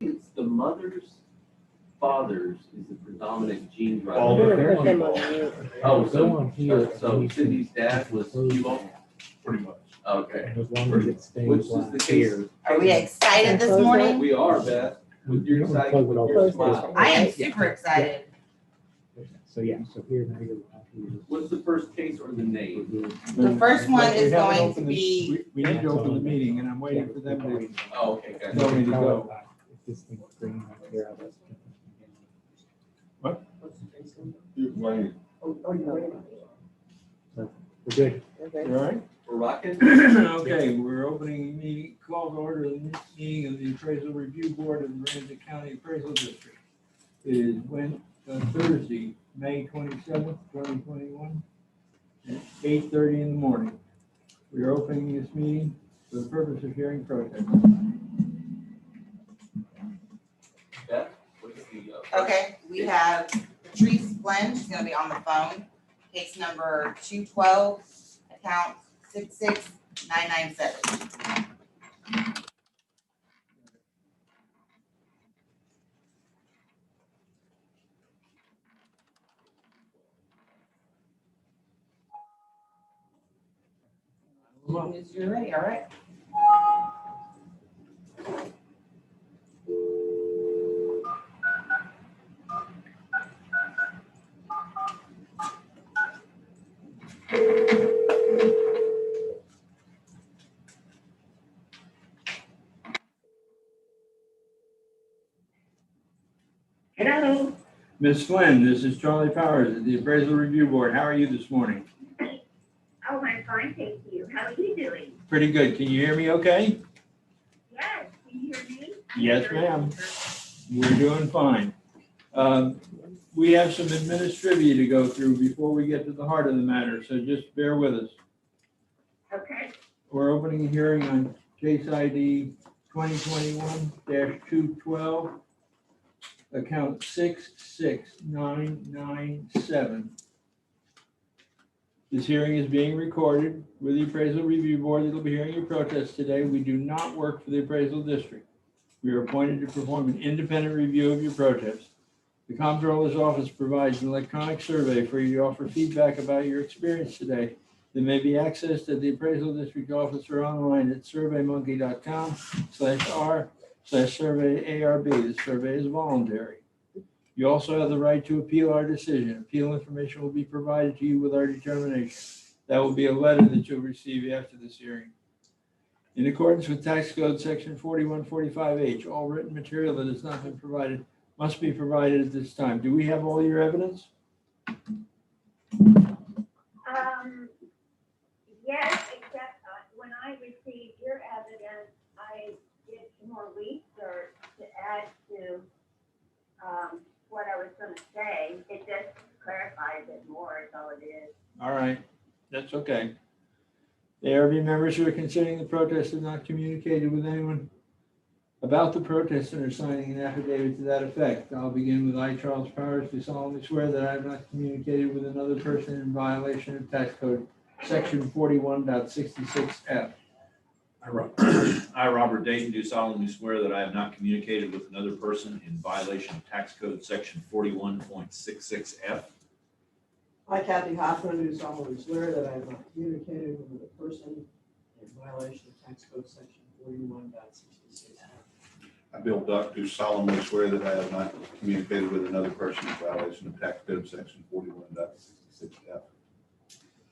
it's the mother's father's is the predominant gene All driver. the parents. Oh, Go so on here. so Cindy's dad was Cuban? Pretty much. Okay. As long as it stays Which is the black case. here. Are we excited this morning? We are, Beth. You're excited with your smile. I am super excited. So yeah, so here now you're black here. What's the first case or the name? The first one We is haven't going to opened the- be, We need to open the meeting, and I'm waiting for them to. Oh, okay, gotcha. Tell me to go. If this thing's green right here, I'll just- Wait. We're good. You all right? We're rocking? Okay, we're opening the call to order the meeting of the Appraisal Review Board of the Aransas County Appraisal District. It is Thursday, May 27th, 2021, at 8:30 in the morning. We are opening this meeting for the purpose of hearing protests. Beth, what's the, okay, we have Patrice Flynn, she's gonna be on the phone. Case number 212, account 66997. As you're ready, all right? Hello. Ms. Flynn, this is Charlie Powers at the Appraisal Review Board. How are you this morning? Oh, I'm fine, thank you. How are you doing? Pretty good. Can you hear me okay? Yes, can you hear me? Yes, ma'am. We're doing fine. We have some administrivia to go through before we get to the heart of the matter, so just bear with us. Okay, We're opening a hearing on case ID 2021-212, account 66997. This hearing is being recorded with the Appraisal Review Board that will be hearing your protest today. We do not work for the Appraisal District. We are appointed to perform an independent review of your protest. The Comptroller's Office provides an electronic survey for you to offer feedback about your experience today. They may be accessed at the Appraisal District Office or online at surveymonkey.com/r/survey-ARB. The survey is voluntary. You also have the right to appeal our decision. Appeal information will be provided to you with our determination. That will be a letter that you'll receive after this hearing. In accordance with Tax Code Section 4145H, all written material that has not been provided must be provided at this time. Do we have all your evidence? yes, except when I received your evidence, I did some more research to add to what I was gonna say. It just clarifies it more, is all it is. All right, that's okay. The ARB members who are considering the protest have not communicated with anyone about the protest and are signing an affidavit to that effect. I'll begin with I, Charles Powers, do solemnly swear that I have not communicated with another person in violation of Tax Code Section 41.66F. I, Robert Dayton, do solemnly swear that I have not communicated with another person in violation of Tax Code Section 41.66F. I, Kathy Hoffman, do solemnly swear that I have not communicated with another person in violation of Tax Code Section 41.66. I, Bill Duck, do solemnly swear that I have not communicated with another person in violation of Tax Code Section 41.66F.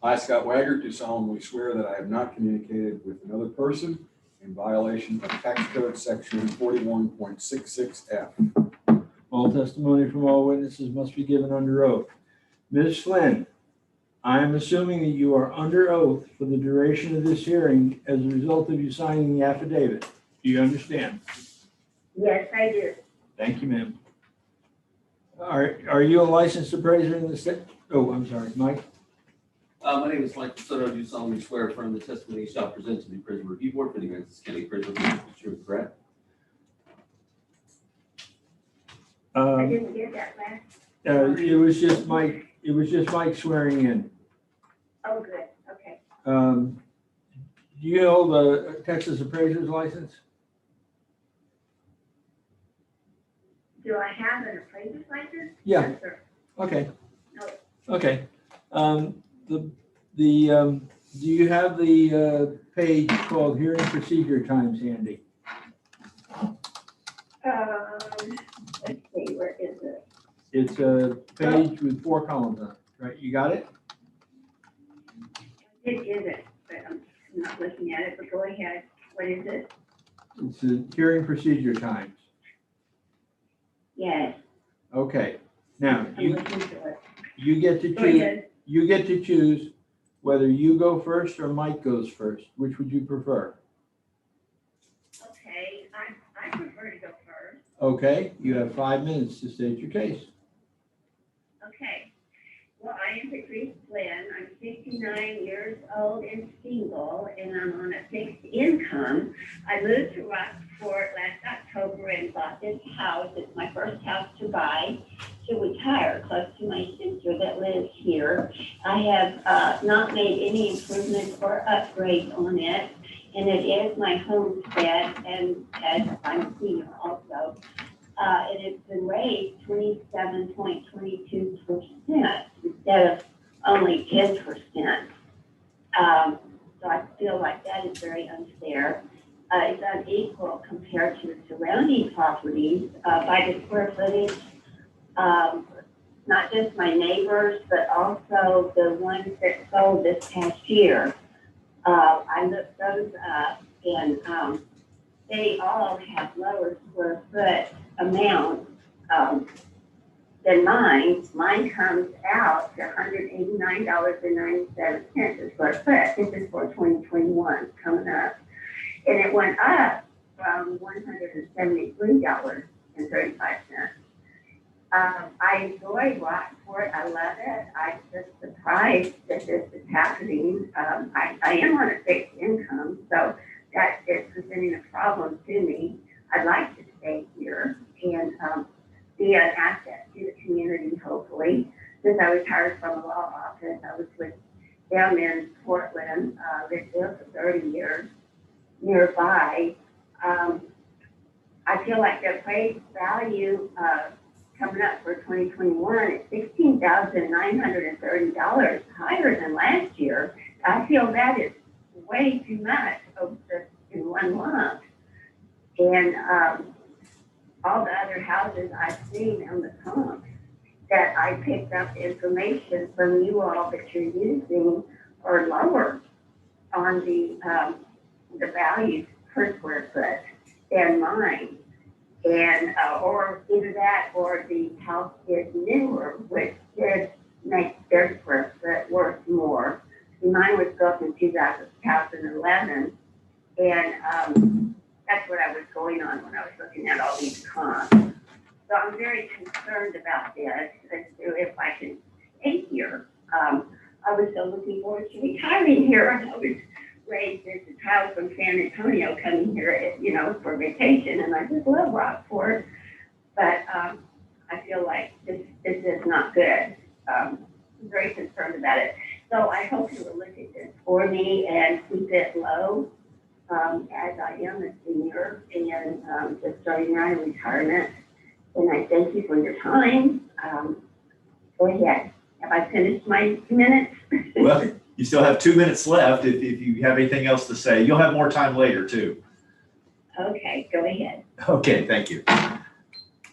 I, Scott Waggart, do solemnly swear that I have not communicated with another person in violation of Tax Code Section 41.66F. All testimony from all witnesses must be given under oath. Ms. Flynn, I am assuming that you are under oath for the duration of this hearing as a result of you signing the affidavit. Do you understand? Yes, I do. Thank you, ma'am. Are you a licensed appraiser in the state? Oh, I'm sorry, Mike? My name is Michael Soto. I do solemnly swear affirm the testimony you shall present to the Appraisal Review Board for the Aransas County Appraisal District is true and correct. I didn't get that last. It was just Mike swearing in. Oh, good, okay. Do you hold a Texas appraiser's license? Do I have an appraiser's license? Yeah. Yes, sir. Okay. No. Okay. Do you have the page called hearing procedure times handy? Let's see, where is it? It's a page with 4 columns on it, right? You got it? It isn't, but I'm not looking at it, but go ahead. What is it? It's the hearing procedure times. Yes, Okay. Now, I'm looking to it. you get to Go choose, ahead. you get to choose whether you go first or Mike goes first. Which would you prefer? Okay, I prefer to go first. Okay, you have 5 minutes to state your case. Okay. Well, I am Patrice Flynn. I'm 59 years old and single, and I'm on a fixed income. I moved to Rockport last October and bought this house. It's my first house to buy to retire, close to my sister that lives here. I have not made any improvements or upgrades on it, and it is my homestead, and as I'm a senior also. It has been raised 27.22% instead of only 10%. So I feel like that is very unfair. It's unequal compared to the surrounding properties by the square footage. Not just my neighbors, but also the ones that sold this past year. I looked those up, and they all have lower square foot amount than mine. Mine comes out to $189.97 a square foot. This is for 2021 coming up. And it went up from $173.35. I enjoy Rockport. I love it. I'm just surprised that this is happening. I am on a fixed income, so that is presenting a problem to me. I'd like to stay here and be an asset to the community, hopefully. Since I retired from the law office, I was with them in Portland, lived there for 30 years nearby. I feel like the appraised value coming up for 2021 is $16,930 higher than last year. I feel that is way too much in one lump. And all the other houses I've seen on the comp that I picked up information from you all that you're using are lower on the values per square foot than mine. And or either that or the house is newer, which did make their square foot worth more. Mine was built in 2011, and that's what I was going on when I was looking at all these comps. So I'm very concerned about this as to if I can stay here. I was so looking forward to retiring here. I was raised as a child from San Antonio, coming here, for vacation, and I just love Rockport. But I feel like this is not good. I'm very concerned about it. So I hope you will look at this for me and keep it low, as I am a senior and just starting out in retirement. And I thank you for your time. Go ahead. Have I finished my minutes? Well, you still have 2 minutes left. If you have anything else to say, you'll have more time later too. Okay, go ahead. Okay, thank you. All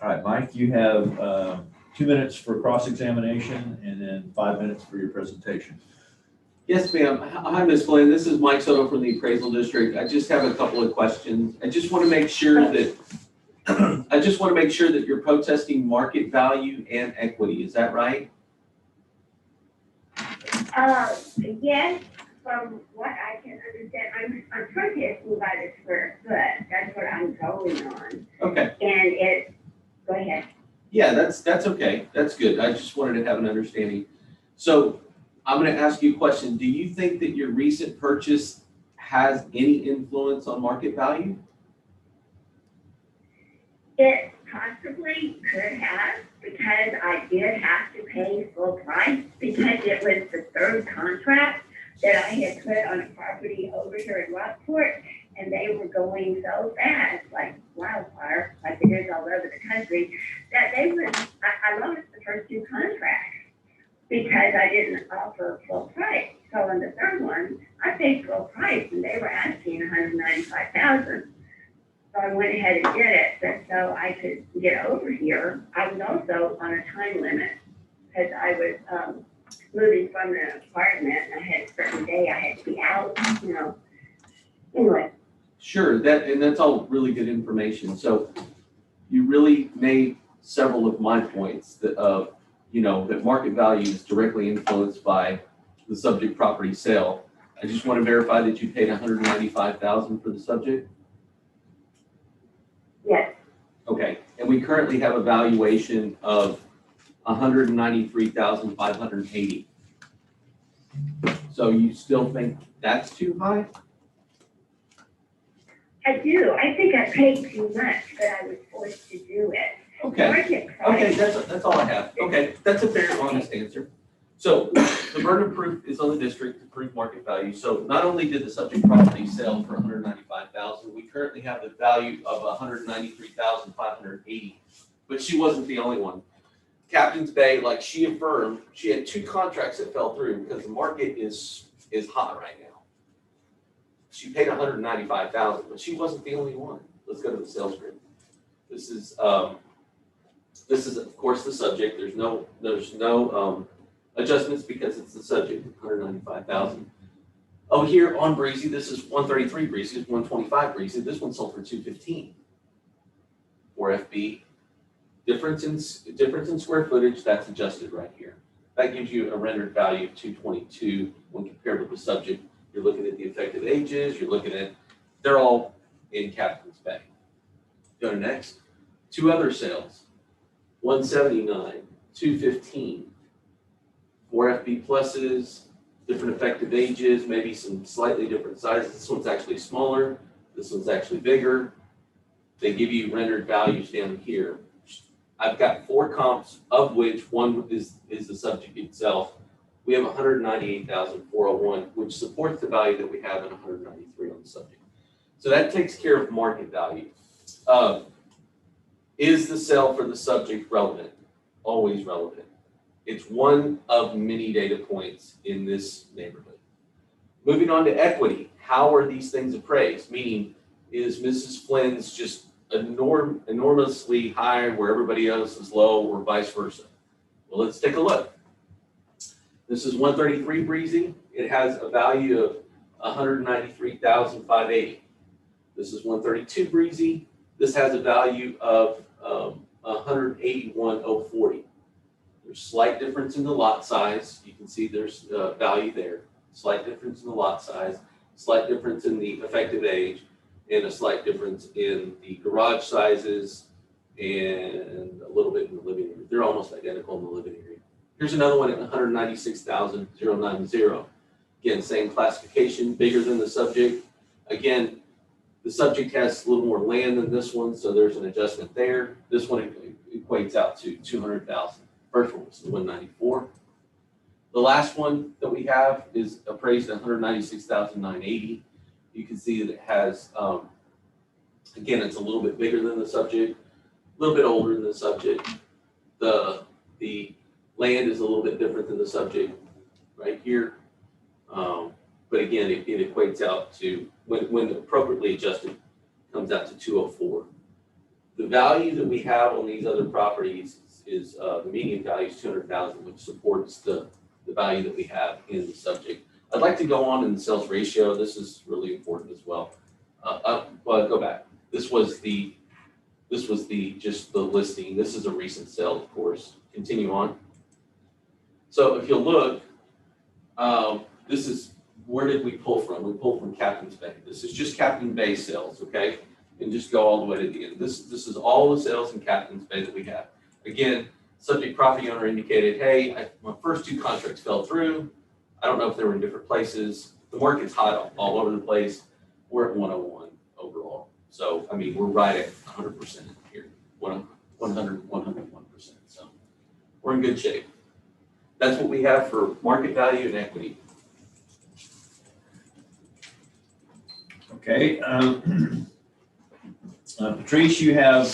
right, Mike, you have 2 minutes for cross-examination and then 5 minutes for your presentation. Yes, ma'am. Hi, Ms. Flynn. This is Mike Soto from the Appraisal District. I just have a couple of questions. I just want to make sure that you're protesting market value and equity. Is that right? Yes, from what I can understand, I'm protesting by the square foot. That's what I'm going on. Okay. And go ahead. Yeah, that's okay. That's good. I just wanted to have an understanding. So I'm going to ask you a question. Do you think that your recent purchase has any influence on market value? It possibly could have, because I did have to pay full price because it was the third contract that I had put on a property over here in Rockport. and they were going so fast, like wildfire, like it is all over the country, that I lost the first 2 contracts because I didn't offer full price. So on the third one, I paid full price and they were asking $195,000. So I went ahead and did it, but so I could get over here. I was also on a time limit because I was moving from the apartment and I had a certain day I had to be out, you know. Anyway, Sure, that's all really good information. So you really made several of my points that, that market value is directly influenced by the subject property sale. I just want to verify that you paid $195,000 for the subject. yes, Okay, and we currently have a valuation of $193,580. So you still think that's too high? I do. I think I paid too much, but I was forced to do it. Okay. Market Okay, price. that's all I have. Okay, that's a fair, honest answer. So the burden of proof is on the district to prove market value. So not only did the subject property sell for $195,000, we currently have the value of $193,580. But she wasn't the only one. Captain's Bay, like she affirmed, she had 2 contracts that fell through because the market is hot right now. She paid $195,000, but she wasn't the only one. Let's go to the sales grid. This is of course the subject. There's no adjustments because it's the subject, 195,000. Oh, here on Breezy, this is 133 Breezy, this is 125 Breezy. This one sold for 215. 4FB, difference in square footage, that's adjusted right here. That gives you a rendered value of 222 when compared with the subject. You're looking at the effective ages, they're all in Captain's Bay. Go to next. 2 other sales, 179, 215. 4FB pluses, different effective ages, maybe some slightly different sizes. This one's actually smaller. This one's actually bigger. They give you rendered values down here. I've got 4 comps, of which one is the subject itself. We have 198,401, which supports the value that we have at 193 on the subject. So that takes care of market value. Is the sale for the subject relevant? Always relevant. It's one of many data points in this neighborhood. Moving on to equity, how are these things appraised? Meaning, is Mrs. Flynn's just enormously high where everybody else is low or vice versa? Well, let's take a look. This is 133 Breezy. It has a value of 193,580. This is 132 Breezy. This has a value of 181,040. There's slight difference in the lot size. You can see there's value there. Slight difference in the lot size, slight difference in the effective age, and a slight difference in the garage sizes and a little bit in the living area. They're almost identical in the living area. Here's another one at 196,090. Again, same classification, bigger than the subject. Again, the subject has a little more land than this one, so there's an adjustment there. This one equates out to 200,000. First one was the 194. The last one that we have is appraised at 196,980. You can see that it has, again, it's a little bit bigger than the subject, a little bit older than the subject. The land is a little bit different than the subject right here. But again, it equates out to, when appropriately adjusted, comes out to 204. The value that we have on these other properties is the median value is 200,000, which supports the value that we have in the subject. I'd like to go on in the sales ratio. This is really important as well. Well, go back. This was just the listing. This is a recent sale, of course. Continue on. So if you look, this is, where did we pull from? We pulled from Captain's Bay. This is just Captain's Bay sales, okay? And just go all the way to the end. This is all the sales in Captain's Bay that we have. Again, subject property owner indicated, hey, my first 2 contracts fell through. I don't know if they were in different places. The market's hot all over the place. We're at 101 overall. So, I mean, we're right at 100% here, 101%. So we're in good shape. That's what we have for market value and equity. Okay. Patrice, you have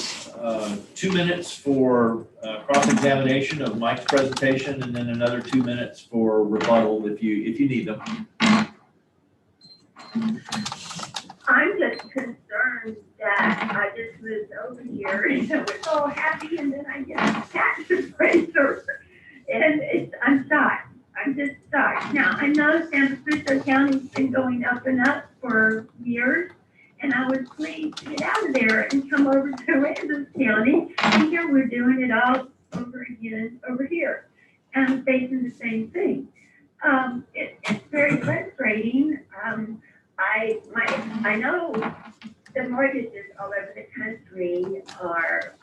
2 minutes for cross-examination of Mike's presentation, and then another 2 minutes for rebuttal if you need them. I'm just concerned that I just moved over here and I was so happy and then I get a tax appraiser. And I'm shocked. I'm just shocked. Now, I know San Francisco County's been going up and up for years. And I was pleased to get out of there and come over to Aransas County. And here we're doing it all over again over here. And I'm facing the same thing. It's very frustrating. I know the mortgages all over the country are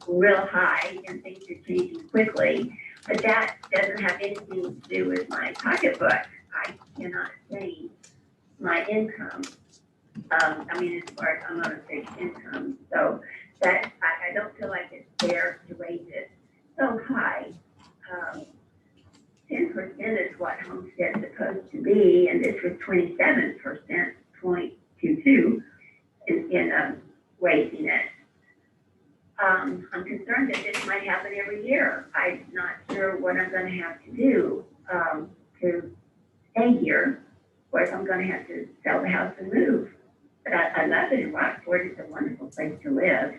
real high and things are changing quickly, but that doesn't have anything to do with my pocketbook. I cannot change my income. I mean, as far as I'm on a fixed income, so that I don't feel like it's fair to raise it so high. 10% is what homestead's supposed to be, and this was 27%, 0.22 in raising it. I'm concerned that this might happen every year. I'm not sure what I'm going to have to do to stay here, or if I'm going to have to sell the house and move. But I love it in Rockport. It's a wonderful place to live.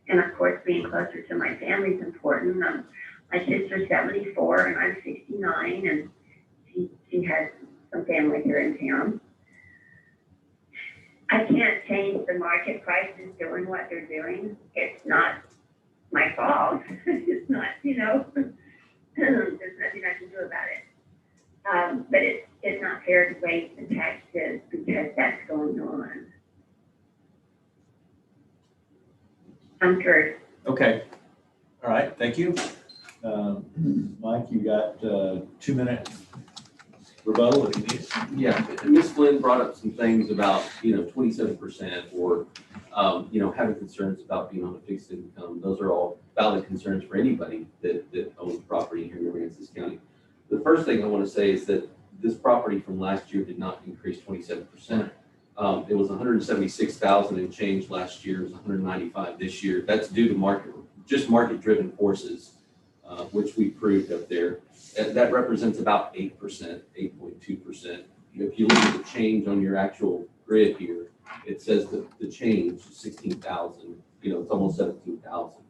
And of course, being closer to my family is important. My sister's 74 and I'm 69, and she has some family here in town. I can't change the market prices doing what they're doing. It's not my fault. It's not, there's nothing I can do about it. But it's not fair to raise the taxes because that's going on. I'm through. Okay. All right. Thank you. Mike, you got 2 minute rebuttal if you need it. Yeah, and Ms. Flynn brought up some things about, 27% or, having concerns about being on a fixed income. Those are all valid concerns for anybody that owns property here in Aransas County. The first thing I want to say is that this property from last year did not increase 27%. It was 176,000 and change last year. It was 195 this year. That's due to market-driven forces, which we proved up there. That represents about 8%, 8.2%. If you look at the change on your actual grid here, it says that the change is 16,000. It's almost 17,000.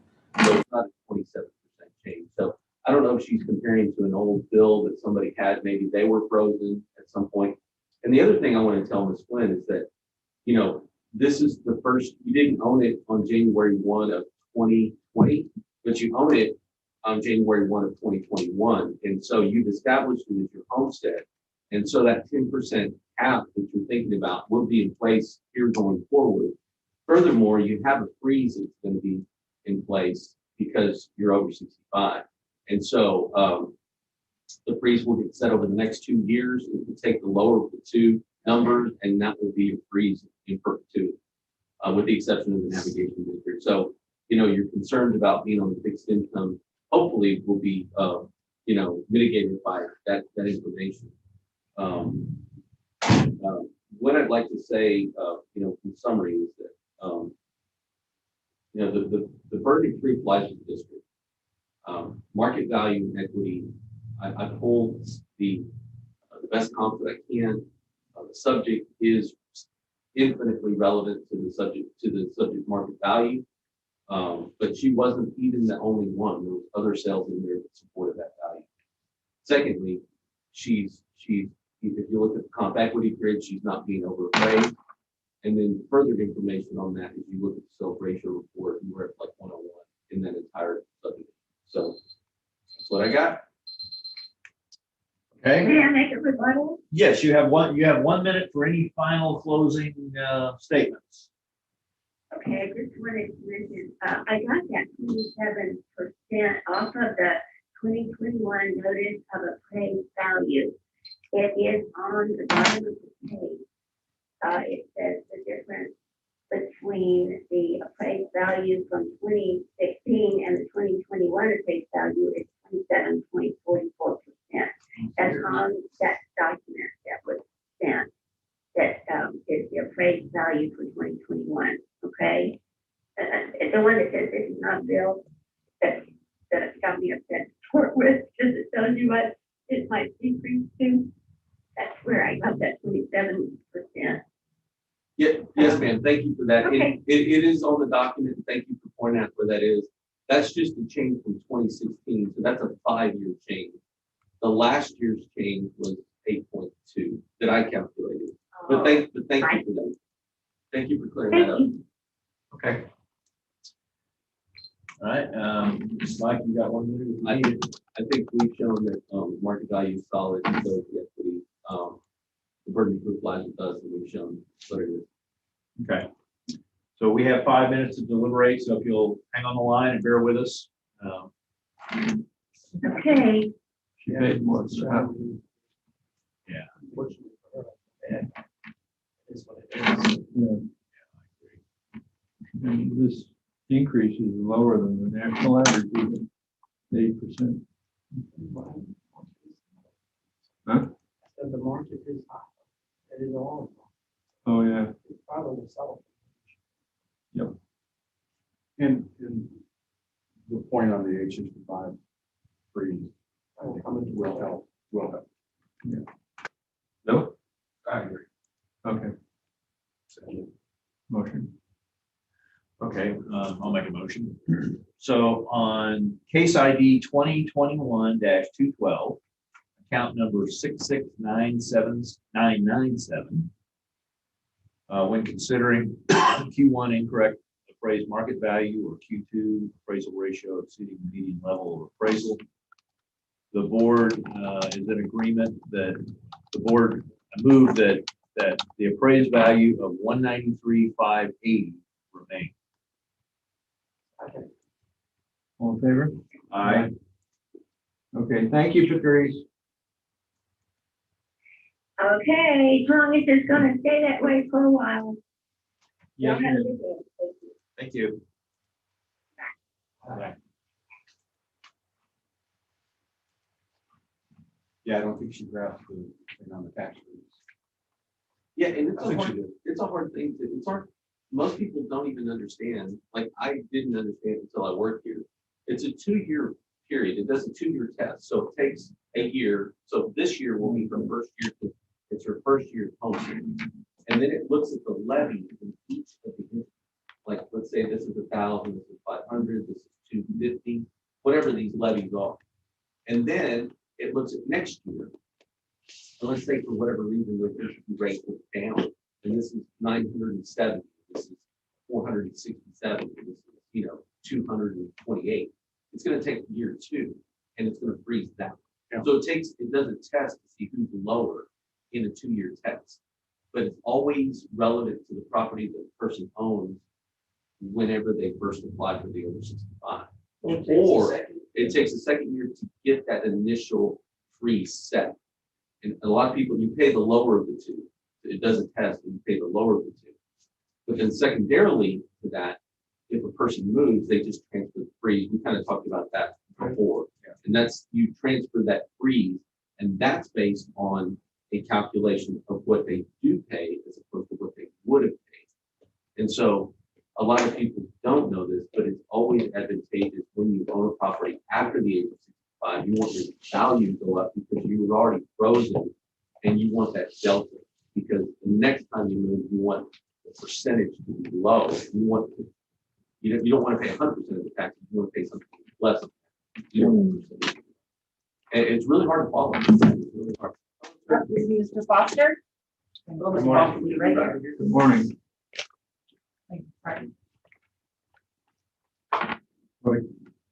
So it's not a 27% change. So I don't know if she's comparing to an old bill that somebody had. Maybe they were frozen at some point. And the other thing I want to tell Ms. Flynn is that, this is the first, you didn't own it on January 1 of 2020, but you own it on January 1 of 2021. And so you've established it as your homestead. And so that 10% cap that you're thinking about will be in place here going forward. Furthermore, you have a freeze that's going to be in place because you're over 65. And so the freeze will get set over the next 2 years. It will take the lower of the two numbers, and that will be a freeze in perpetuity, with the exception of the navigation district. So, you're concerned about being on the fixed income, hopefully will be, mitigated by that information. What I'd like to say, in summary is that, the burden of proof lies with the district. Market value and equity, I pulled the best comp that I can. The subject is infinitely relevant to the subject market value, but she wasn't even the only one. There was other sales in there that supported that value. Secondly, she's if you look at the comp equity grid, she's not being overappraised. And then further information on that, if you look at the sales ratio report, you were at like 101 in that entire subject. So that's what I got. Okay. May I make a rebuttal? Yes, you have 1 minute for any final closing statements. Okay, I just wanted to mention, I got that 27% off of the 2021 notice of appraised value. It is on the bottom of the page. It says the difference between the appraised value from 2016 and the 2021 appraised value is 27.44%. That's on that document that was sent, that written on bill that it's got me upset for with, because it tells you what it might decrease to. That's where I got that 27%. Yeah, yes, ma'am. Thank you for that. Okay. It is on the document. Thank you for pointing out where that is. That's just a change from 2016, so that's a 5-year change. The last year's change was 8.2 that I calculated. But thank you for that. Thank you for clearing that up. Okay. All right, Mike, you got 1 minute? I think we've shown that market value is solid, and so the equity, the burden of proof lies with us, and we've shown what it is. Okay. So we have 5 minutes to deliberate, so if you'll hang on the line and bear with us. Okay. She paid more. Yeah. Unfortunately for her, it is what it is. And this increase is lower than the national average, even 8%. Huh? So the market is high. It is all. Oh, yeah. It's probably selling. And the point on the H65 freeze, I think will help, No? I agree. Okay. Motion. Okay, I'll make a motion. So on case ID 2021-212, account number 6697997, when considering Q1 incorrect appraised market value or Q2 appraisal ratio exceeding the median level of appraisal, the board is in agreement that the board moved that the appraised value of 193,580 remain. Okay. All in favor? Aye. Okay, thank you, Patrice. Okay, as long as it's gonna stay that way for a while. Yes, Y'all have a ma'am. good day. Thank you. Yeah, I don't think she grasped the thing on the tax freeze. Yeah, and I think she did. it's a hard thing to, it's hard. Most people don't even understand, like I didn't understand until I worked here. It's a 2-year period. It does a 2-year test. So it takes a year. So this year will be from first year to, it's her first year home year. And then it looks at the levy in each of the, like, let's say this is 1,000, this is 500, this is 250, whatever these levies are. And then it looks at next year. And let's say for whatever reason, the rate was down, and this is 970, this is 467, this is, 228. It's going to take year 2, and it's going to freeze down. Yeah. So it does a test to see who's lower in a 2-year test, but it's always relevant to the property that the person owns whenever they first apply for the over 65. Or it takes a second year to get that initial freeze set. And a lot of people, you pay the lower of the two. It doesn't test, and you pay the lower of the two. But then secondarily to that, if a person moves, they just transfer the freeze. We kind of talked about that before. Yeah. And that's, you transfer that freeze, and that's based on a calculation of what they do pay as opposed to what they would have paid. And so a lot of people don't know this, but it's always advantageous when you own a property after the age of 65. You want your value to go up because you were already frozen, and you want that delta, because the next time you move, you want the percentage to be low. You don't want to pay 100% of the taxes. You want to pay something less. You don't want percentage. And it's really hard to follow. It's really hard. Mr. Foster? Good morning. Good morning.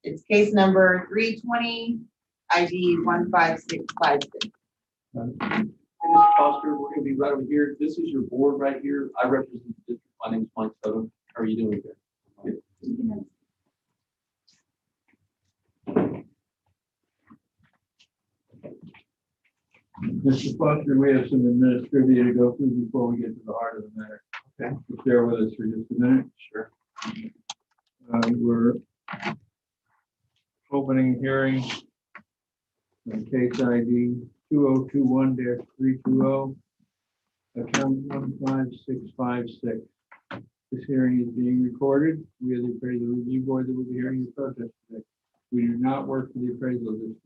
It's case number 320, ID 15656. And Mr. Foster, we're going to be right over here. This is your board right here. I represent the district. My name is Mike Soto. How are you doing there? Mr. Foster, we have some administrative to go through before we get to the heart of the matter. Okay. Just bear with us for just a minute. Sure. We're opening hearing on case ID 2021-320, account 15656. This hearing is being recorded. We are the appraisal review board that will be hearing your protest today. We do not work for the appraisal district.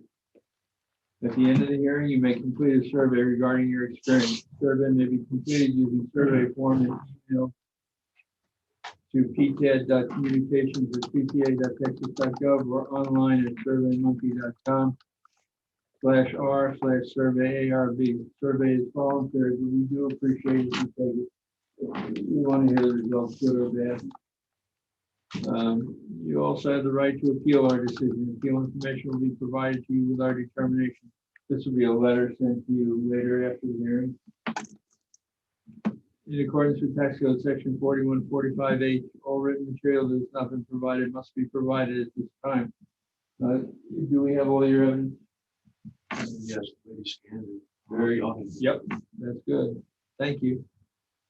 At the end of the hearing, you may complete a survey regarding your experience. The survey may be completed using survey form and email to pcad.communications@pta.texas.gov or online at surveymonkey.com/r/survey-arb. Survey is voluntary, but we do appreciate if you take it. We want to hear the results, good or bad. You also have the right to appeal our decision. Appeal information will be provided to you with our determination. This will be a letter sent to you later after the hearing. In accordance with tax code section 4145H, all written material that has not been provided must be provided at this time. Do we have all your evidence? Yes, maybe scanned it. Very, yep, that's good. Thank you.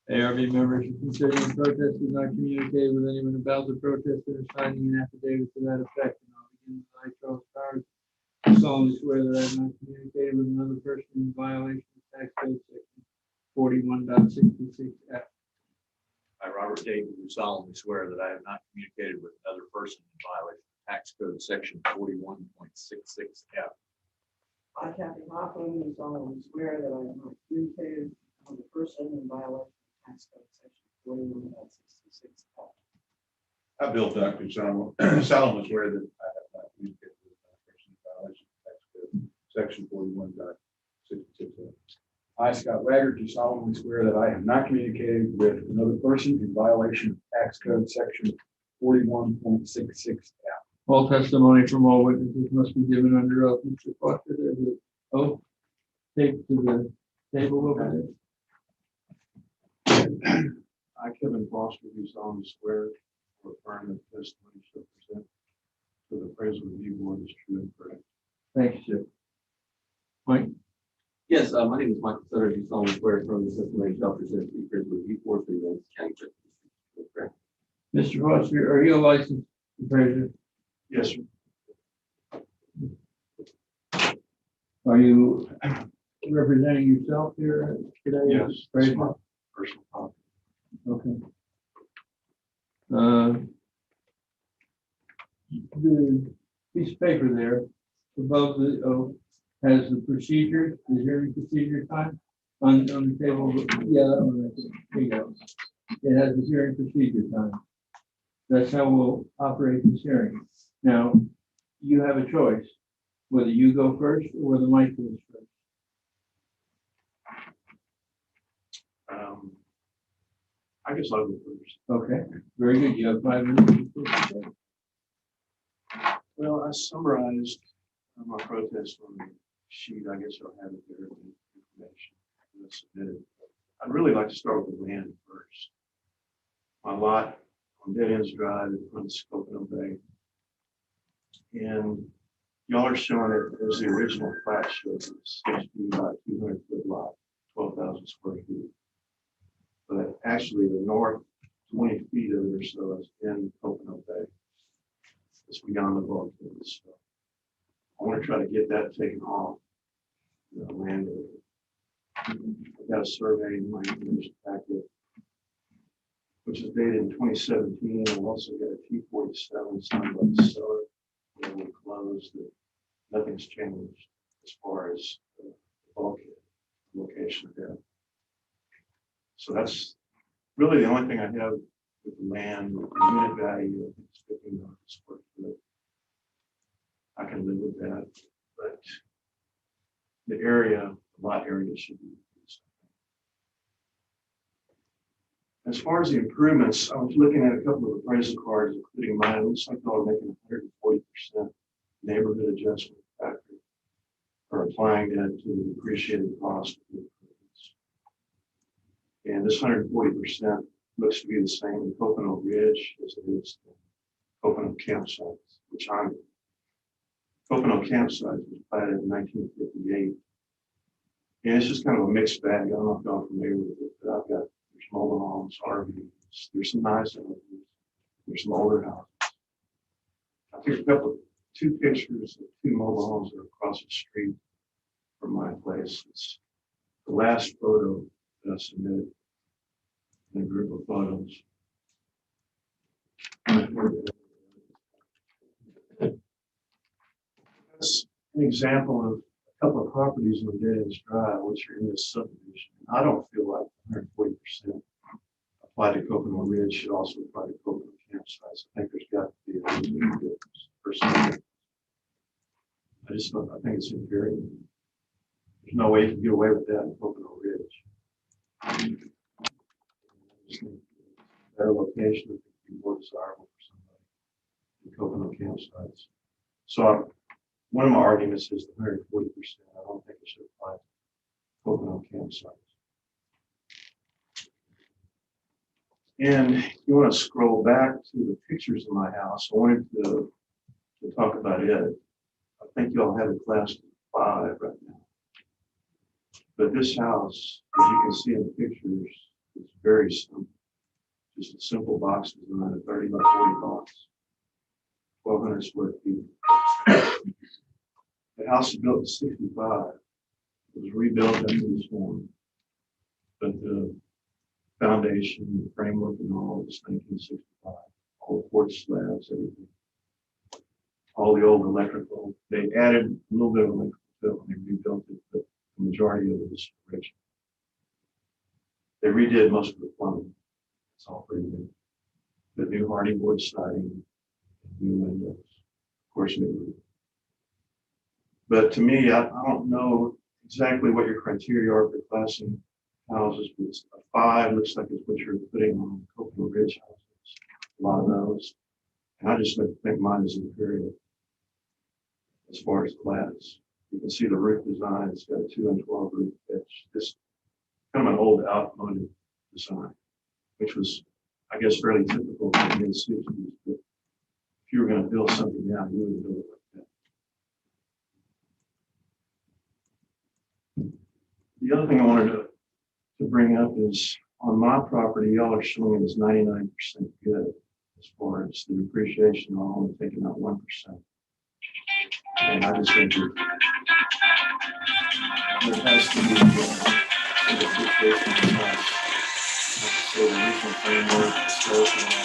ARB members are considering protest is not communicated with anyone about the protest and are signing an affidavit to that effect. And I'll begin with I, Charles Powers, solemnly swear that I have not communicated with another person in violation of tax code section 41.66F. I, Robert David, do solemnly swear that I have not communicated with another person in violation of tax code section 41.66F. I, Kathy Hoffman, do solemnly swear that I have not communicated with a person in violation of tax code section 41.66F. I, Bill Duck, do solemnly swear that I have not communicated with another person in violation of tax code section 41.66F. I, Scott Waggart, do solemnly swear that I have not communicated with another person in violation of tax code section 41.66F. All testimony from all witnesses must be given under oath. Mr. Foster, there's an oath taped to the table over there. I, Kevin Foster, do solemnly swear or affirm that the testimony shall present to the appraisal review board is true and correct. Thank you, sir. Mike? Yes, my name is Michael Sutter. Do solemnly swear from the testimony shall present to the appraisal review board for the Aransas County District. Mr. Foster, are you a licensed appraiser? Yes, sir. Are you representing yourself here today? Yes, that's Appraiser? my personal copy. Okay. The piece of paper there above the oath has the procedure, the hearing procedure time on the table. Yeah, that one right there. There you go. It has the hearing procedure time. That's how we'll operate this hearing. Now, you have a choice, whether you go first or whether Mike goes first. I guess I'll go first. Okay, very good. You have 5 minutes. Well, I summarized my protest on the sheet. I guess I'll have it there, the information that's submitted. I'd really like to start with the land first. My lot on Dead Ends Drive in front of Scopono Bay. And y'all are showing it as the original plat shows. It's 60 by 200-foot lot, 12,000 square feet. But actually the north 20 feet of it or so is in Scopono Bay. It's beyond the bulkhead. So I want to try to get that taken off the land area. I've got a survey in my information packet, which is dated in 2017. I've also got a T47 signed by the seller. That will close that nothing's changed as far as the bulkhead location there. So that's really the only thing I have with the land. The unit value, I think it's 15 square foot. I can live with that, but the area, the lot area should be reduced. As far as the improvements, I was looking at a couple of appraisal cards, including mine. It looks like they're making 140% neighborhood adjustment factor, or applying that to the depreciated cost of the improvements. And this 140% looks to be the same in Pocono Ridge as it is in Pocono Campsites, which I'm. Pocono Campsite was platted in 1958. And it's just kind of a mixed bag. I don't know if y'all are familiar with it, but I've got, there's mobile homes, RVs, there's some nice RVs, there's some older houses. I took two pictures of 2 mobile homes that are across the street from my place. It's the last photo that I submitted in a group of photos. That's an example of a couple of properties on Dead Ends Drive, which are in this subdivision. I don't feel like 140% apply to Coconut Ridge should also apply to Coconut campsites. I think there's got to be a little bit of difference. Personally, I think it's inferior. There's no way you can get away with that in Coconut Ridge. I just think better location would be more desirable for somebody in Coconut campsites. So one of my arguments is the 140%. I don't think it should apply to Coconut campsites. And you want to scroll back to the pictures of my house. I wanted to talk about it. I think y'all have a class 5 right now. But this house, as you can see in the pictures, is very simple. Just a simple box design, a 30 by 40 box, 1,200 square feet. The house was built in 65. It was rebuilt after the storm. But the foundation, the framework and all was 1965. All the porch slabs, everything. All the old electrical. They added a little bit of electrical to it when they rebuilt it, but the majority of it is original. They redid most of the plumbing. It's all pretty new. The new hardy board siding, new windows, of course, new roof. But to me, I don't know exactly what your criteria are for classing houses, but a 5 looks like it's what you're putting on Coconut Ridge houses. A lot of those. And I just think mine is inferior as far as class. You can see the roof design. It's got a 2 and 12 roof pitch. This kind of an old outmoded design, which was, I guess, fairly typical for the mid-60s. But if you were going to build something now, you would build it like that. The other thing I wanted to bring up is on my property, y'all are showing it as 99% good as far as the depreciation. I'm only taking out 1%. And I just think that there has to be a depreciation in the house. Like I say, the original framework, the skeleton, and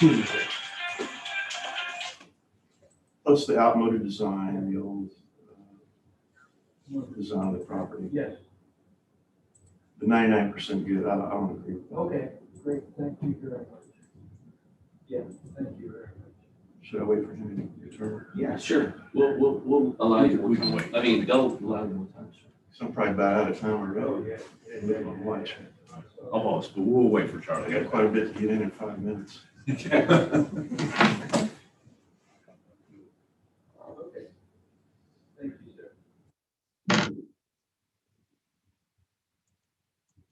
all that. Plus the outmoded design and the old design of the property. Yes. The 99% good, I don't agree with that. Okay, great. Thank you very much. Yeah, thank you very much. Should I wait for him to return? Yeah, sure. We'll allow you more time. I mean, they'll allow you more time. So I'm probably about out of time already. Oh, yeah. With my watch. Oh, boss, but we'll wait for I Charlie. got quite a bit to get in 5 minutes. Okay. Thank you, sir.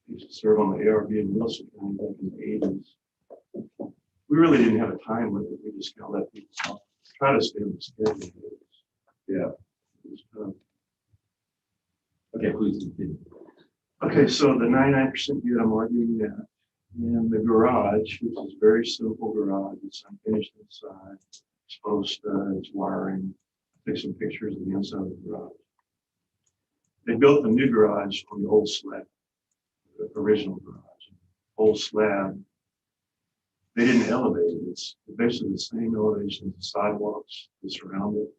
Used to serve on the ARB in Wilson County back in the 80s. We really didn't have a time limit. We just kind of let people talk. Try to stay on the schedule. Yeah. It was tough. Okay, please continue. Okay, so the 99% good, I'm arguing that. And the garage, which is a very simple garage, it's unfinished inside, exposed studs, wiring. Take some pictures of the inside of the garage. They built the new garage on the old slab, the original garage. Old slab. They didn't elevate it. It's basically the same elevation as the sidewalks that surround it.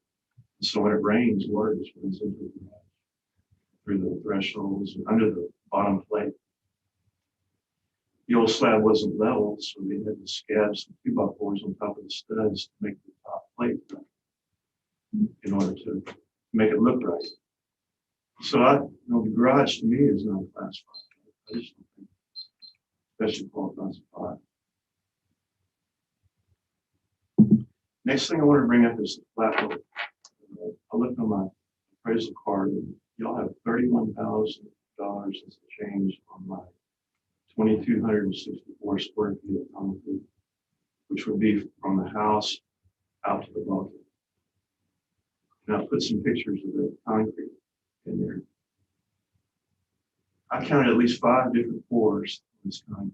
So when it rains, water just runs into the garage through the thresholds and under the bottom plate. The old slab wasn't level, so they had to scab some 2x4s on top of the studs to make the top plate right, in order to make it look right. So the garage to me is not a class 5. I just don't think, especially qualifies as 5. Next thing I want to bring up is the flat roof. I looked on my appraisal card and y'all have $31,000 as a change on my 2,264 square feet of concrete, which would be from the house out to the bucket. Now put some pictures of the concrete in there. I counted at least 5 different pours in this concrete,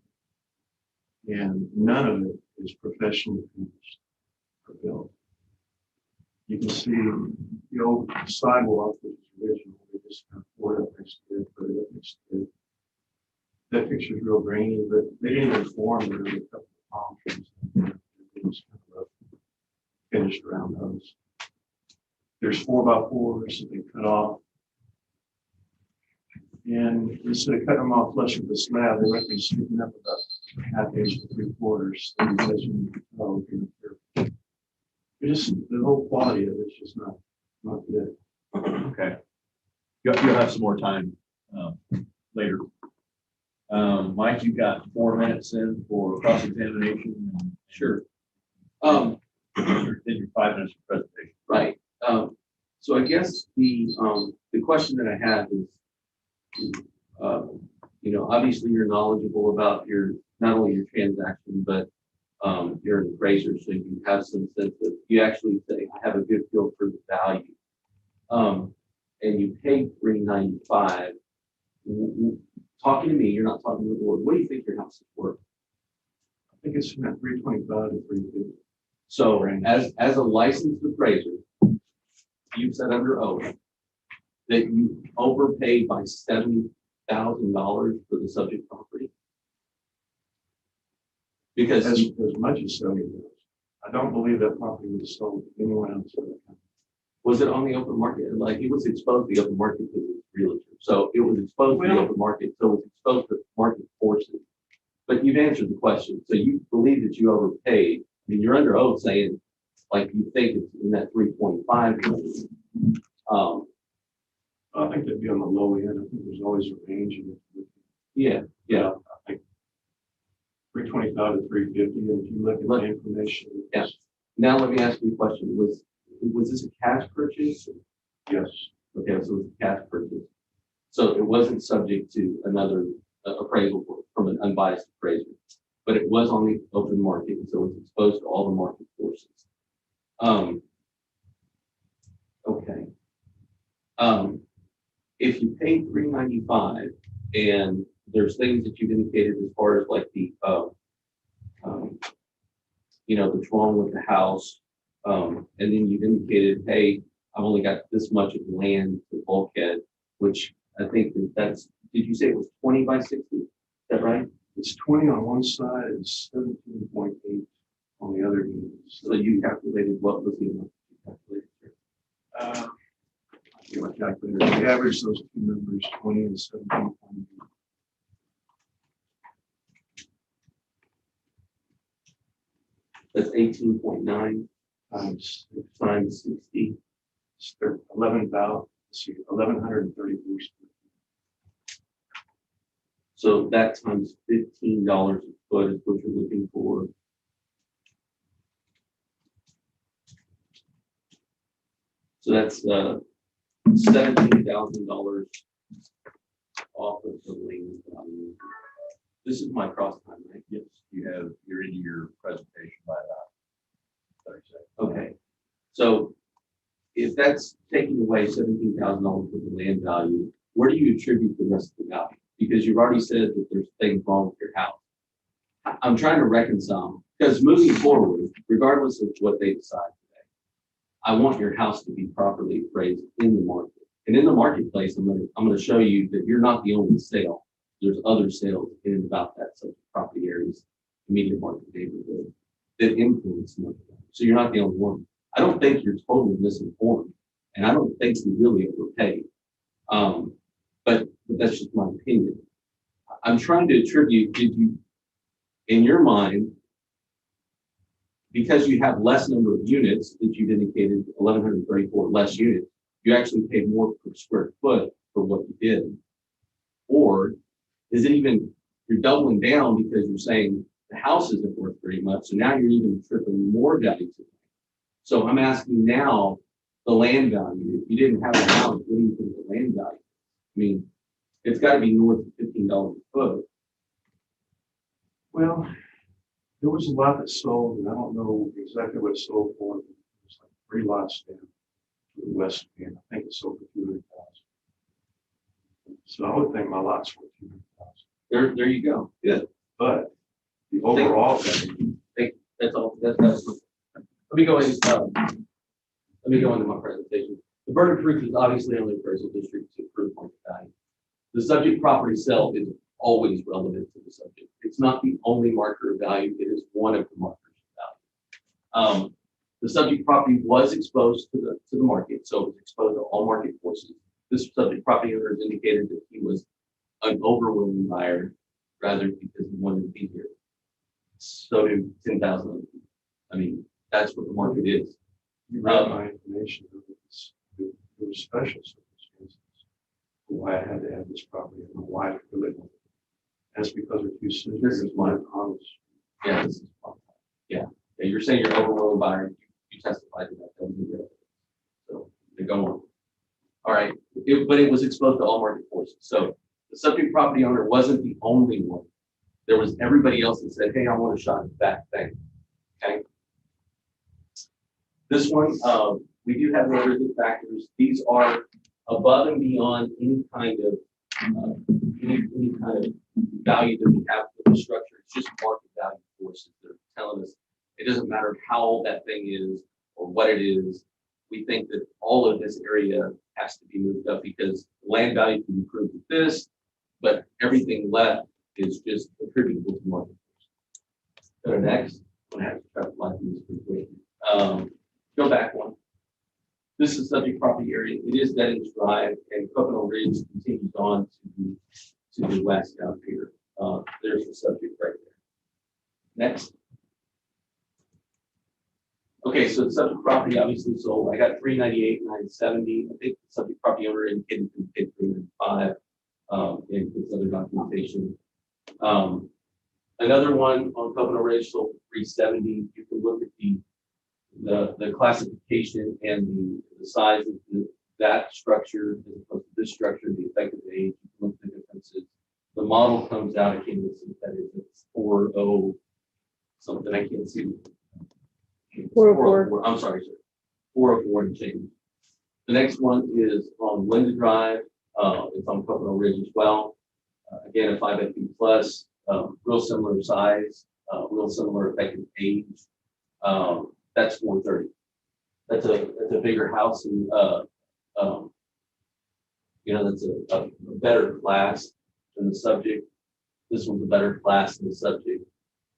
and none of it is professionally finished or built. You can see the old sidewalk, which is original. We just kind of poured up next to it, put it up next to it. That picture's real grainy, but they didn't inform there was a couple of palm trees. It was kind of rough, finished around those. There's 4x4s that they cut off. And instead of cutting them off flush with the slab, they let me sticking up about 1/2 inch to 3/4. And as you can tell, it just, the whole quality of it's just not good. Okay. You'll have some more time later. Mike, you got 4 minutes in for cross-examination. Sure. Then your 5 minutes for presentation. Right. So I guess the question that I have is, obviously you're knowledgeable about not only your transaction, but you're an appraiser, so you have some sense of, you actually say, I have a good feel for the value. And you paid $395. Talking to me, you're not talking to the board. What do you think your house is worth? I think it's from that 325 to 350. So as a licensed appraiser, you said under oath that you overpaid by $70,000 for the subject property? Because As much as $70,000. I don't believe that property was sold to anyone else. was it on the open market? Like, it was exposed to the open market because it was realtor. So it was exposed to the open market, so it was exposed to market forces. But you've answered the question. So you believe that you overpaid. I mean, you're under oath saying, like, you think it's in that 3.5 range. I think that'd be on the low end. I think there's always a range. Yeah. I think 325 to 350. And if you look at the information. Yeah. Now let me ask you a question. Was this a cash purchase? Yes. Okay, so it was a cash purchase. So it wasn't subject to another appraisal from an unbiased appraiser, but it was on the open market, so it's exposed to all the market forces. Okay. If you paid $395 and there's things that you've indicated as far as like the what's wrong with the house, and then you've indicated, hey, I've only got this much of land to bulkhead, which I think that's, did you say it was 20 by 60? Is that right? It's 20 on one side and 17.8 on the other end. So you calculated what was the amount you calculated? My calculator. We average those two numbers, 20 and 17.8. That's 18.9 times 60. 11,000. 1,134. So that times $15 a foot is what you're looking for. So that's $17,000 off of the land value. This is my cross time, right? Yes, you're into your presentation by about 30 seconds. Okay. So if that's taking away $17,000 from the land value, where do you attribute the rest of the value? Because you've already said that there's things wrong with your house. I'm trying to reconcile, because moving forward, regardless of what they decide today, I want your house to be properly appraised in the market. And in the marketplace, I'm going to show you that you're not the only sale. There's other sales in and about that subject property areas, immediate market neighborhood, that influence market value. So you're not the only one. I don't think you're totally misinformed, and I don't think you really overpaid. But that's just my opinion. I'm trying to attribute, did you, in your mind, because you have less number of units that you've indicated, 1,134 less units, you actually paid more per square foot for what you did? Or is it even, you're doubling down because you're saying the house isn't worth very much, so now you're even tripling more value to it? So I'm asking now the land value. If you didn't have a house, what do you think the land value is? I mean, it's got to be north of $15 a foot. Well, there was a lot that sold, and I don't know exactly what it sold for. It was like 3 lots down to the west end. I think it sold for 200,000. So I would think my lots were 200,000. There you go. Good. But the overall value, That's all. That's let me go into my presentation. The burden of proof is obviously only appraisal district to prove market value. The subject property sale is always relevant to the subject. It's not the only marker of value, it is one of the markers of value. The subject property was exposed to the market, so it was exposed to all market forces. This subject property owner has indicated that he was an overwhelming buyer rather because he wanted to be here. So do 10,000 other people. I mean, that's what the market is. You read my information. There was special circumstances for why I had to have this property and my wife to live with it. That's because we're two sisters. This is my honest. Yeah, this is yeah. Yeah, you're saying you're overwhelming buyer. You testified to that. That was the so they go on. All right, but it was exposed to all market forces. So the subject property owner wasn't the only one. There was everybody else that said, "Hey, I want a shot at that thing." Okay. This one, we do have the factors. These are above and beyond any kind of any kind of value that we have for the structure. It's just market value forces that are telling us it doesn't matter how old that thing is or what it is. We think that all of this area has to be moved up because land value can be proved with this, but everything left is just attributable to market forces. Go to next. I'm gonna have to try to fly through this pretty quick. Go back one. This is subject property area. It is Dead Ends Drive, and Coconut Ridge continues on to the west out here. There's the subject right there. Next. Okay, so the subject property obviously sold. I got 398, 970. I think the subject property owner indicated 305 in his other documentation. Another one on Coconut Ridge sold 370. You can look at the classification and the size of that structure as opposed to this structure, the effective age, you can look at the differences. The model comes out, I can't even see what that is. It's 40 something, I can't see. 404. I'm sorry, sir. 404 and change. The next one is on Linda Drive. It's on Coconut Ridge as well. Again, a 5FB plus, real similar size, real similar effective age. That's 430. That's a bigger house and that's a better class than the subject. This one's a better class than the subject.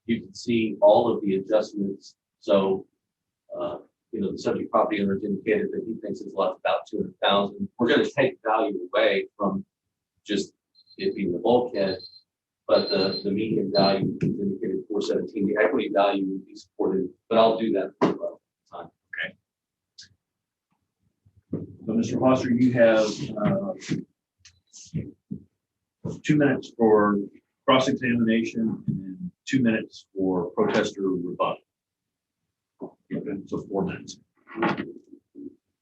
You can see all of the adjustments. So the subject property owner indicated that he thinks his lot's about 200,000. We're going to take value away from just it being the bulkhead, but the median value is indicated 417. The equity value would be supported, but I'll do that for time. Okay. So, Mr. Foster, you have 2 minutes for cross-examination and then 2 minutes for protester rebuttal. Okay, so 4 minutes.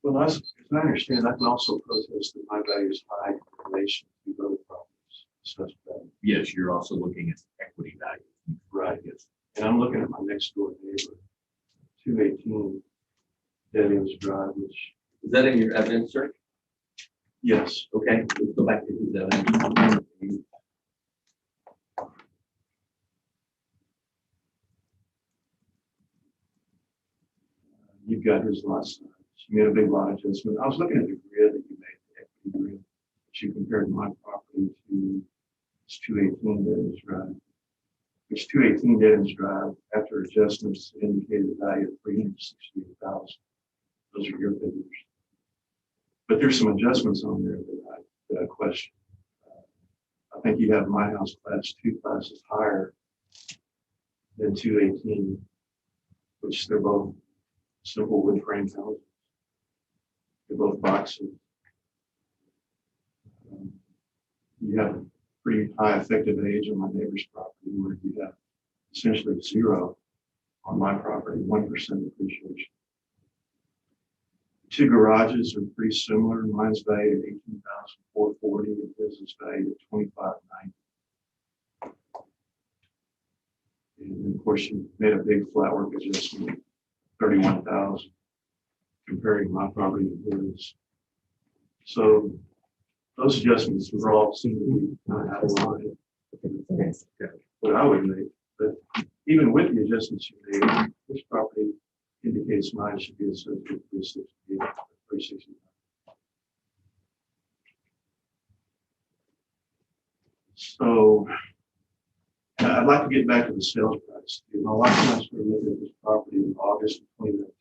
Well, as I understand, I can also protest that my value is high in relation to other properties, such that. Yes, you're also looking at equity value. Right. Yes. And I'm looking at my next door neighbor, 218 Dead Ends Drive, which. Is that in your evidence, sir? Yes. Okay, let's go back to his evidence. You've got his lot size. You made a big lot adjustment. I was looking at the grid that you made, the equity grid, that you compared my property to this 218 Dead Ends Drive. Which 218 Dead Ends Drive, after adjustments, indicated a value of 368,000. Those are your figures. But there's some adjustments on there that I question. I think you have my house class 2 classes higher than 218, which they're both simple wood frame houses. They're both boxes. You have a pretty high effective age on my neighbor's property, where you have essentially 0 on my property, 1% appreciation. 2 garages are pretty similar. Mine's valued at $18,440, and his is valued at $25,990. And of course, you made a big flat work adjustment, $31,000, comparing my property to his. So those adjustments were all seem to be not out of line. What I would make, but even with the adjustments you made, this property indicates mine should be assessed at 360. So I'd like to get back to the sales price. My wife and I started looking at this property in August of 2019.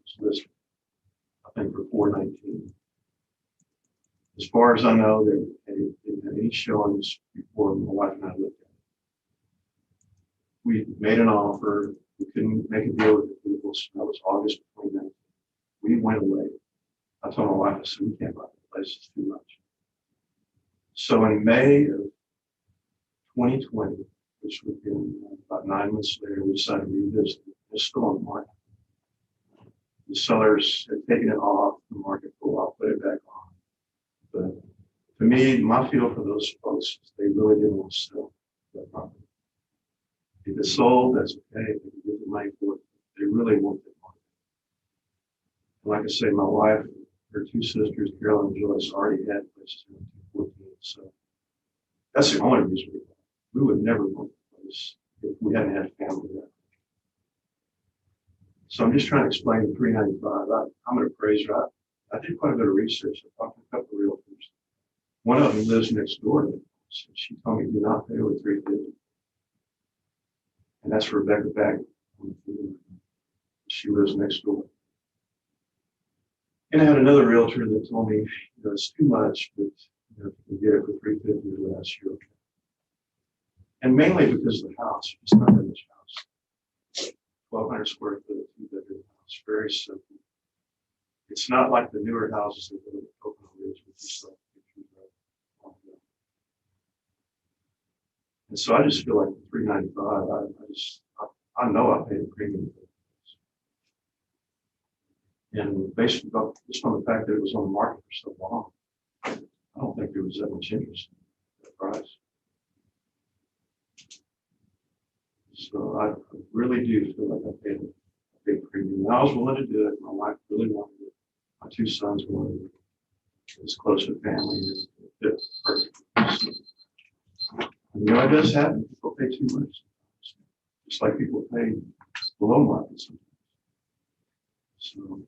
It's listed, I think, for $419. As far as I know, they didn't have any showings before my wife and I looked at it. We made an offer. We couldn't make a deal with the people. So that was August of 2019. We went away. I told my wife, I said, we can't buy the place. It's too much. So in May of 2020, which would be about 9 months later, we decided to revisit it. It's still on the market. The sellers had taken it off the market for a while, put it back on. But to me, my feel for those folks is they really didn't want to sell that property. If it's sold, that's okay. If they can get the money for it, they really want the money. Like I say, my wife, her two sisters, Carol and Joyce, already had places in 2014. So that's the only reason we would never want the place if we hadn't had family there. So I'm just trying to explain the 395. I'm an appraiser. I did quite a bit of research. I talked to a couple of realtors. One of them lives next door to me. So she told me, do not pay over 350. And that's Rebecca Back. She lives next door. And I had another realtor that told me, it's too much, but if you can get it for 350 or less, you're okay. And mainly because of the house. It's not that much house. 1,200 square foot, 2-bedroom house. Very simple. It's not like the newer houses that live in Coconut Ridge, which is like pictures of. And so I just feel like the 395. I know I paid a premium for this. And based on just on the fact that it was on the market for so long, I don't think there was that much interest in the price. So I really do feel like I paid a big premium. And I was willing to do it. My wife really wanted it. My two sons wanted it. It was close to family. It fit perfectly. And it does happen. People pay too much. Just like people pay below market sometimes. So.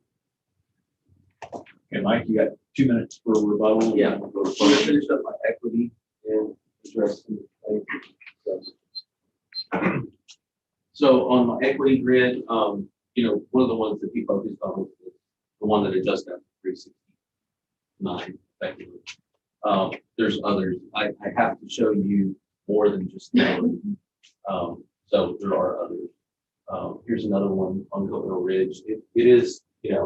Okay, Mike, you got 2 minutes for rebuttal. Yeah, I'm going to finish up my equity and address some things. So on my equity grid, one of the ones that we focused on was the one that adjusts down to 369 effectively. There's others. I have to show you more than just that. So there are others. Here's another one on Coconut Ridge. It is, it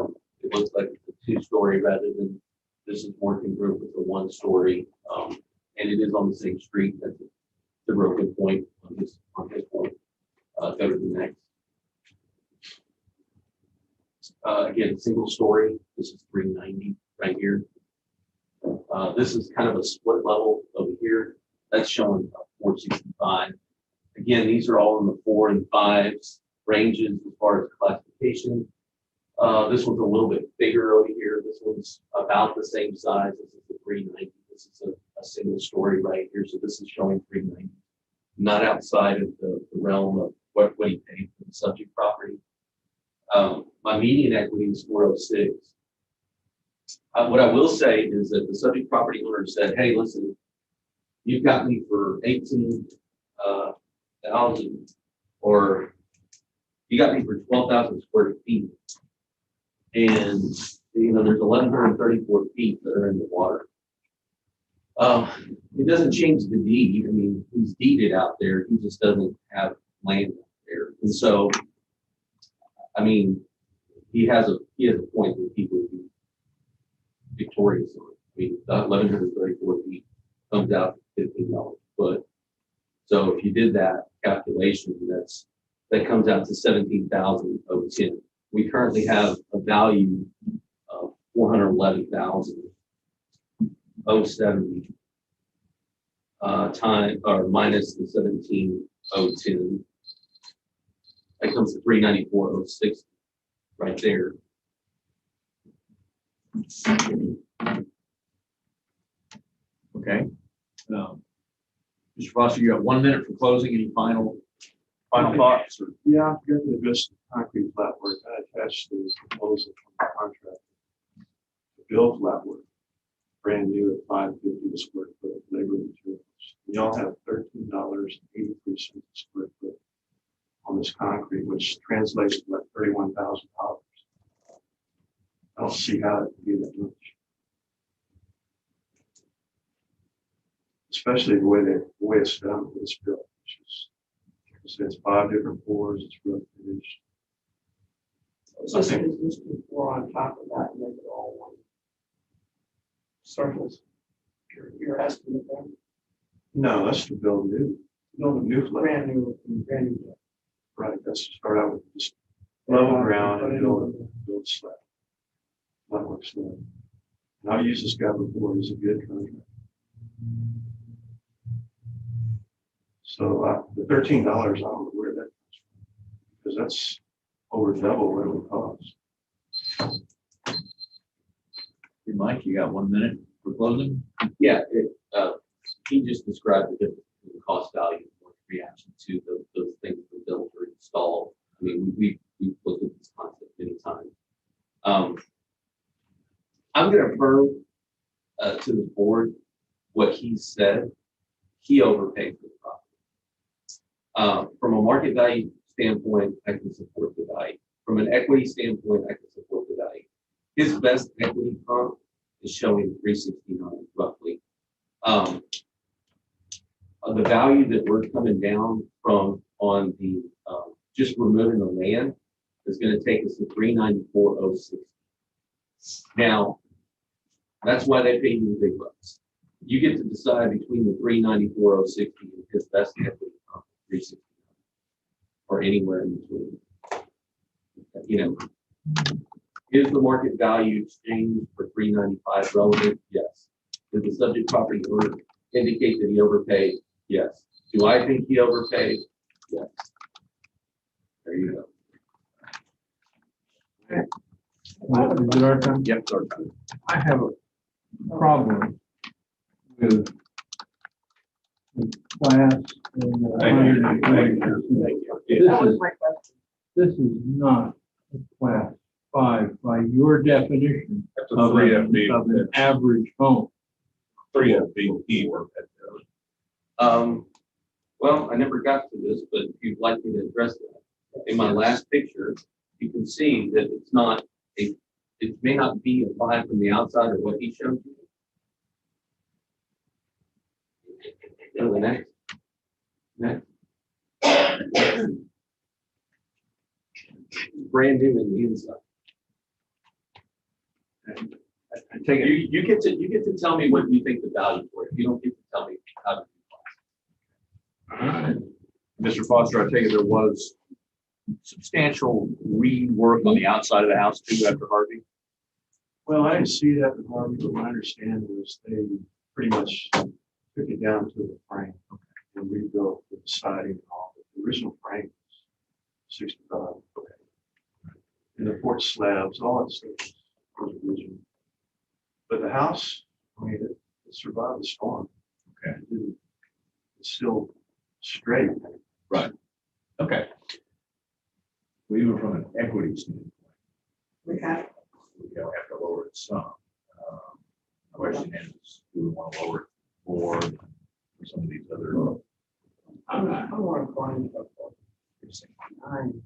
looks like it's a 2-story rather than this is working group with a 1-story. And it is on the same street. That's the real good point on this point. Go to the next. Again, single story. This is 390 right here. This is kind of a split level over here. That's showing 465. Again, these are all in the 4 and 5s ranges as far as classification. This one's a little bit bigger over here. This one's about the same size. This is the 390. This is a single story right here. So this is showing 390. Not outside of the realm of what he paid for the subject property. My median equity is 406. What I will say is that the subject property owner said, hey, listen, you've got me for 18,000 or you got me for 12,000 square feet. And, there's 1,134 feet that are in the water. It doesn't change the deed. I mean, he's deeded out there. He just doesn't have land out there. And so, I mean, he has a point that people would be victorious on. I mean, 1,134 feet comes out to $15 a foot. So if you did that calculation, that comes out to 17,010. We currently have a value of 411,070 time or minus the 17,010. That comes to 394,060 right there. Okay. Mr. Foster, you got 1 minute for closing. Any final thoughts? Or? Yeah, I've got the best concrete flat work. I attached the proposal from the contract to build flat work, brand new at $550 a square foot labor materials. Y'all have 30 cents a square foot on this concrete, which translates to like $31,000. I don't see how it can be that much. Especially the way it's done, the way it's built, which is, like I said, it's 5 different floors, it's rough finished. So is this floor on top of that and make it all one surface? Your estimate there? No, that's to build new. Build a New flat. brand new. Right, that's to start out with just level ground Put and it build slab. Not like slab. And I've used this guy before, he's a good contractor. So the $13, I don't know where that comes from, because that's over double what it would cost. Hey, Mike, you got 1 minute for closing? Yeah, he just described the difference between the cost value and reaction to those things that were built or installed. I mean, we've looked at this concept many times. I'm going to affirm to the board what he said. He overpaid for the property. From a market value standpoint, I can support the value. From an equity standpoint, I can support the value. His best equity comp is showing 369 roughly. The value that we're coming down from on the just removing the land is going to take us to 394.06. Now, that's why they pay you the big bucks. You get to decide between the 394.060 and his best equity comp, 369, or anywhere in between. You know, is the market value exchange for 395 relevant? Yes. Did the subject property owner indicate that he overpaid? Yes. Do I think he overpaid? Yes. There you go. Is it our time? Yep, sorry. I have a problem with class and That was my question. this is not a class 5 by your definition That's of a 3 an FB. of an average home. 3 FB work. Well, I never got to this, but if you'd like me to address that. In my last picture, you can see that it's not it may not be a 5 from the outside of what he showed you. Go to the next. Next. Brand new in the inside. And I take it, you get to tell me what you think the value for it. You don't get to tell me how to Mr. Foster, I take it there was substantial rework on the outside of the house too after Harvey? Well, I didn't see that in Harvey, but my understanding was they pretty much took it down to the frame and rebuilt the siding and all. But the original frame was 65. Okay. And the porch slabs, all that stuff was original. But the house, I mean, it survived the storm. Okay. It's still straight. Right. Okay. Well, even from an equity standpoint, We have, we don't have to lower it some. The question is, do we want to lower it more for some of these other? I'm more inclined to go for 69,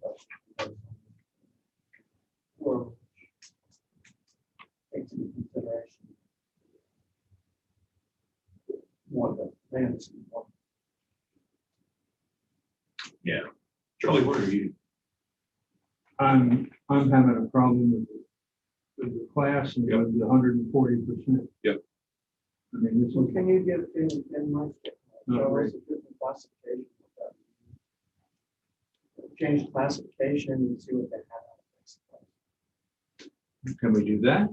but or take into consideration more of the lands. Yeah. Charlie, what are you? I'm having a problem with the class and with the 140%. Yep. I mean, this So is, can you give in my show us a different classification of that? Change classification and see what they have. can we do that?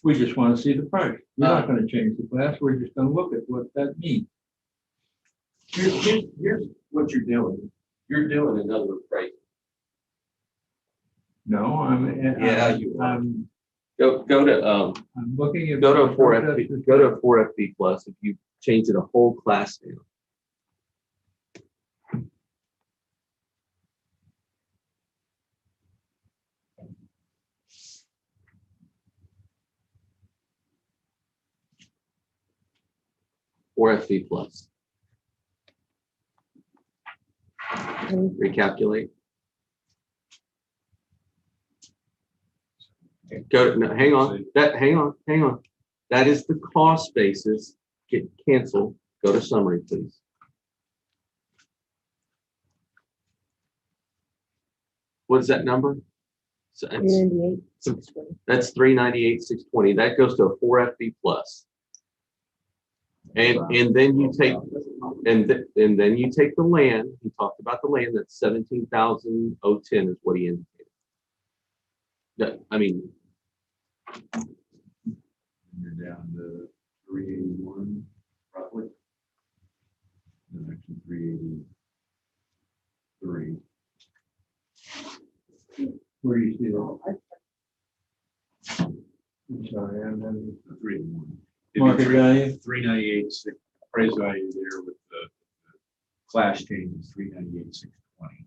We just want to see the price. We're not going to change the class. We're just going to look at what that means. Here's what you're doing. You're doing another appraisal. No, Yeah, you are. I'm Go to I'm looking at. go to a 4FB. Go to a 4FB plus. If you change it a whole class down. Or FB plus. Recalculate. Go to, no, hang on, hang on. That is the cost basis. Get cancel. Go to summary, please. What is that number? So that's 398,620. That goes to a 4FB plus. And then you take then you take the land. He talked about the land. That's 17,010 is what he indicated. I mean, You're down to 381 roughly. And actually 383. Where do you see that? I'm sorry, I'm having 381. market value. 398, appraised value there with the class change is 398,620.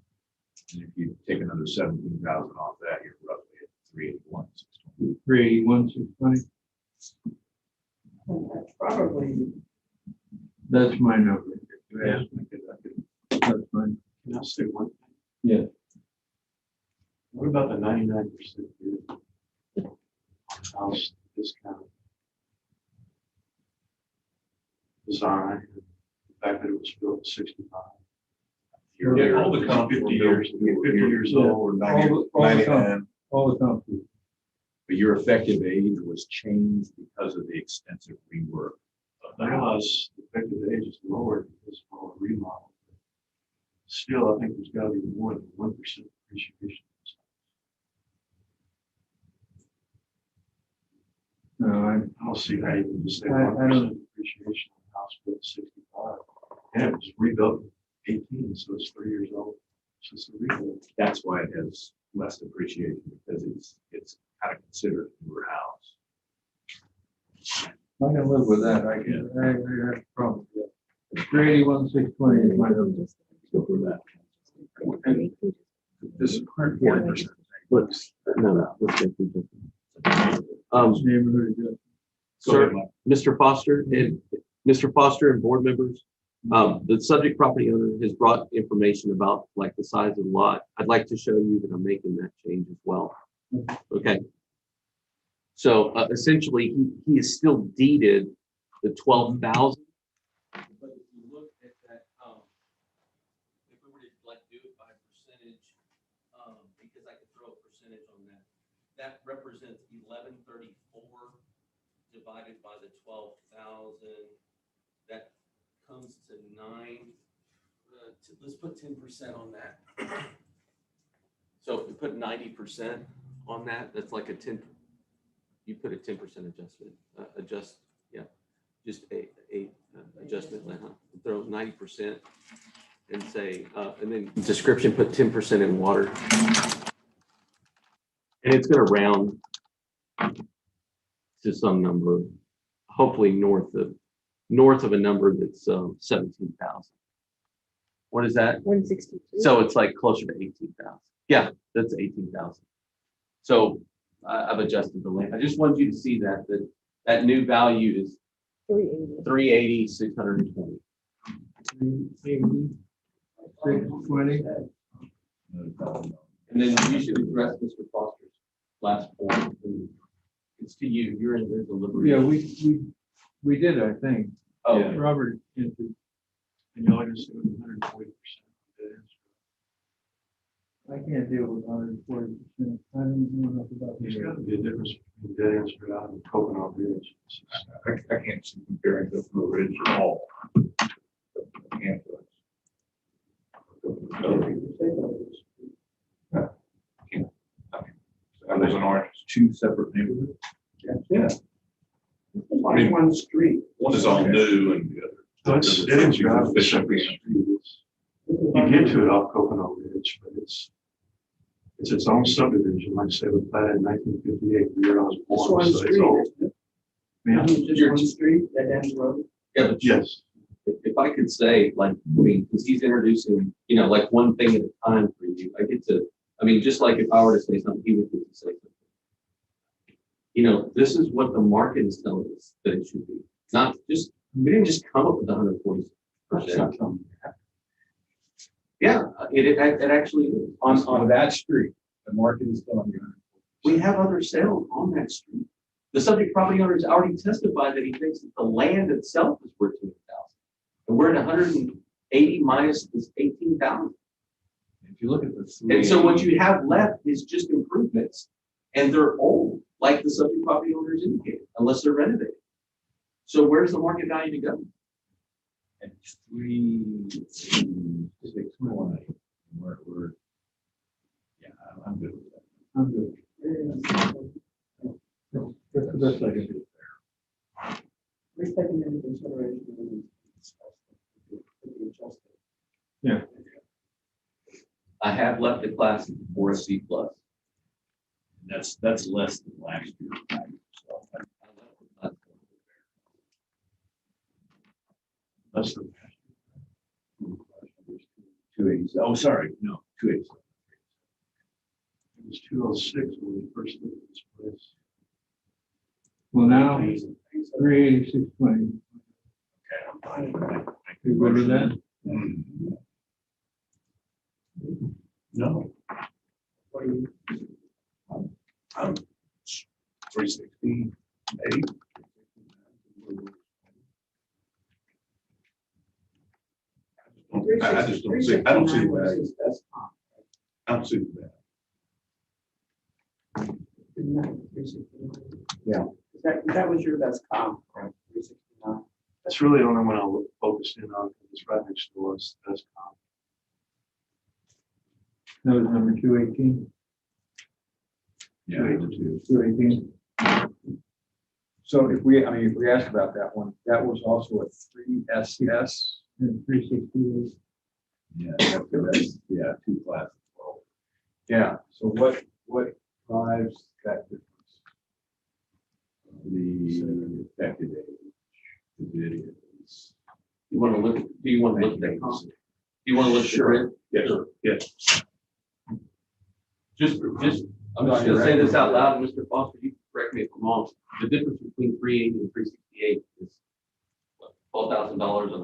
And if you take another 17,000 off that, you're roughly at 381,620. 381,620. And that's probably, That's my number. Yeah. That's fine. Can I say one thing? Yeah. What about the 99% house discount? Design, the fact that it was built in 65. Yeah, all the comps 50 were years, 50 years old or 90, All the 99. All the companies. But your effective age was changed because of the extensive rework of the I house. realize the effective age is lower because of all the remodel. Still, I think there's got to be more than 1% appreciation. No, I don't see how you can just say I 1% don't- appreciation on a house built in 65. And it was rebuilt in 18, so it's 3 years old. So it's a rebuild. That's why it has less appreciation because it's kind of considered a newer house. I can live with that. I have a problem with that. 381,620 is my number. Go for that. This is 40%. let's let's get through this. Neighborhood adjustment. Sir, Mr. Foster and board members, the subject property owner has brought information about like the size of the lot. I'd like to show you that I'm making that change as well. Okay. So essentially, he is still deeded the 12,000. But if you look at that, if we were to like do it by percentage, because I could throw a percentage on that, that represents 1134 divided by the 12,000. That comes to 9. Let's put 10% on that. So if we put 90% on that, that's like a 10. You put a 10% adjustment. Just a adjustment. Throw 90% and say, and then description, put 10% in water. And it's going to round to some number, hopefully north of a number that's 17,000. What is that? 162. So it's like closer to 18,000. Yeah, that's 18,000. So I've adjusted the land. I just wanted you to see that new value is 380. 380,620. 380,620. And then you should address Mr. Foster's last point. It's to you. You're in the delivery. Yeah, we did, I think. Oh, Yeah, Robert entered. And you like to say 140%. I can't deal with 140%. I don't know enough about There's this. got to be a difference between dead ends out and Coconut Ridge. I can't see comparing the Blue Ridge at all. I can't. I live in Orange. Two separate neighborhoods. Yeah. Like one street. One is all new and the other. So it's dead ends drive. You get to it off Coconut Ridge, but it's its own subdivision, like I say, it was platted in 1958, the year I was Just born, one so it's street, old. isn't it? Yeah. Just one street, that ends road. yeah, but Yes. if I could say, like, I mean, because he's introducing, like one thing at a time for you. Just like if I were to say something, he would get to say something. This is what the market is telling us that it should be. Not just, we didn't just come up with 140%. Yeah, it actually is. On that street, the market is telling you. We have other sales on that street. The subject property owner has already testified that he thinks that the land itself is worth 200,000. And we're at 180 minus this 18,000. If you look at the And so what you have left is just improvements, and they're old, like the subject property owners indicated, unless they're renovated. So where's the market value to go? at 361. We're, yeah, I'm good with that. I'm good. That's the best I can do. We're taking into consideration when we discuss Yeah. I have left the class for a C plus. That's less than last year. So That's the. 280. Oh, sorry, no, 280. It was 206 when we first looked at this place. Well, now, 386.20. Okay, I'm fine with that. You good with that? No, what do you, I'm 360, 80. I just don't see, I don't see the value. That's comp, I don't see the value. isn't that 369? Yeah. That was your best comp, right? 369. That's really the only one I'll focus in on, because it's right next to us. That's comp. That was number 218. Yeah. 282. 218. So if we ask about that one, that was also a 3SS. And 368. Yeah, that's, yeah, 2 classes. Well, Yeah, so what drives that difference? the effective age, the videos. You want to look, do you want to look at that? Do you want to look at the grid? Yes, yes. Just, I'm just gonna say this out loud, Mr. Foster, you can correct me if I'm wrong. The difference between 380 and 368 is $12,000 on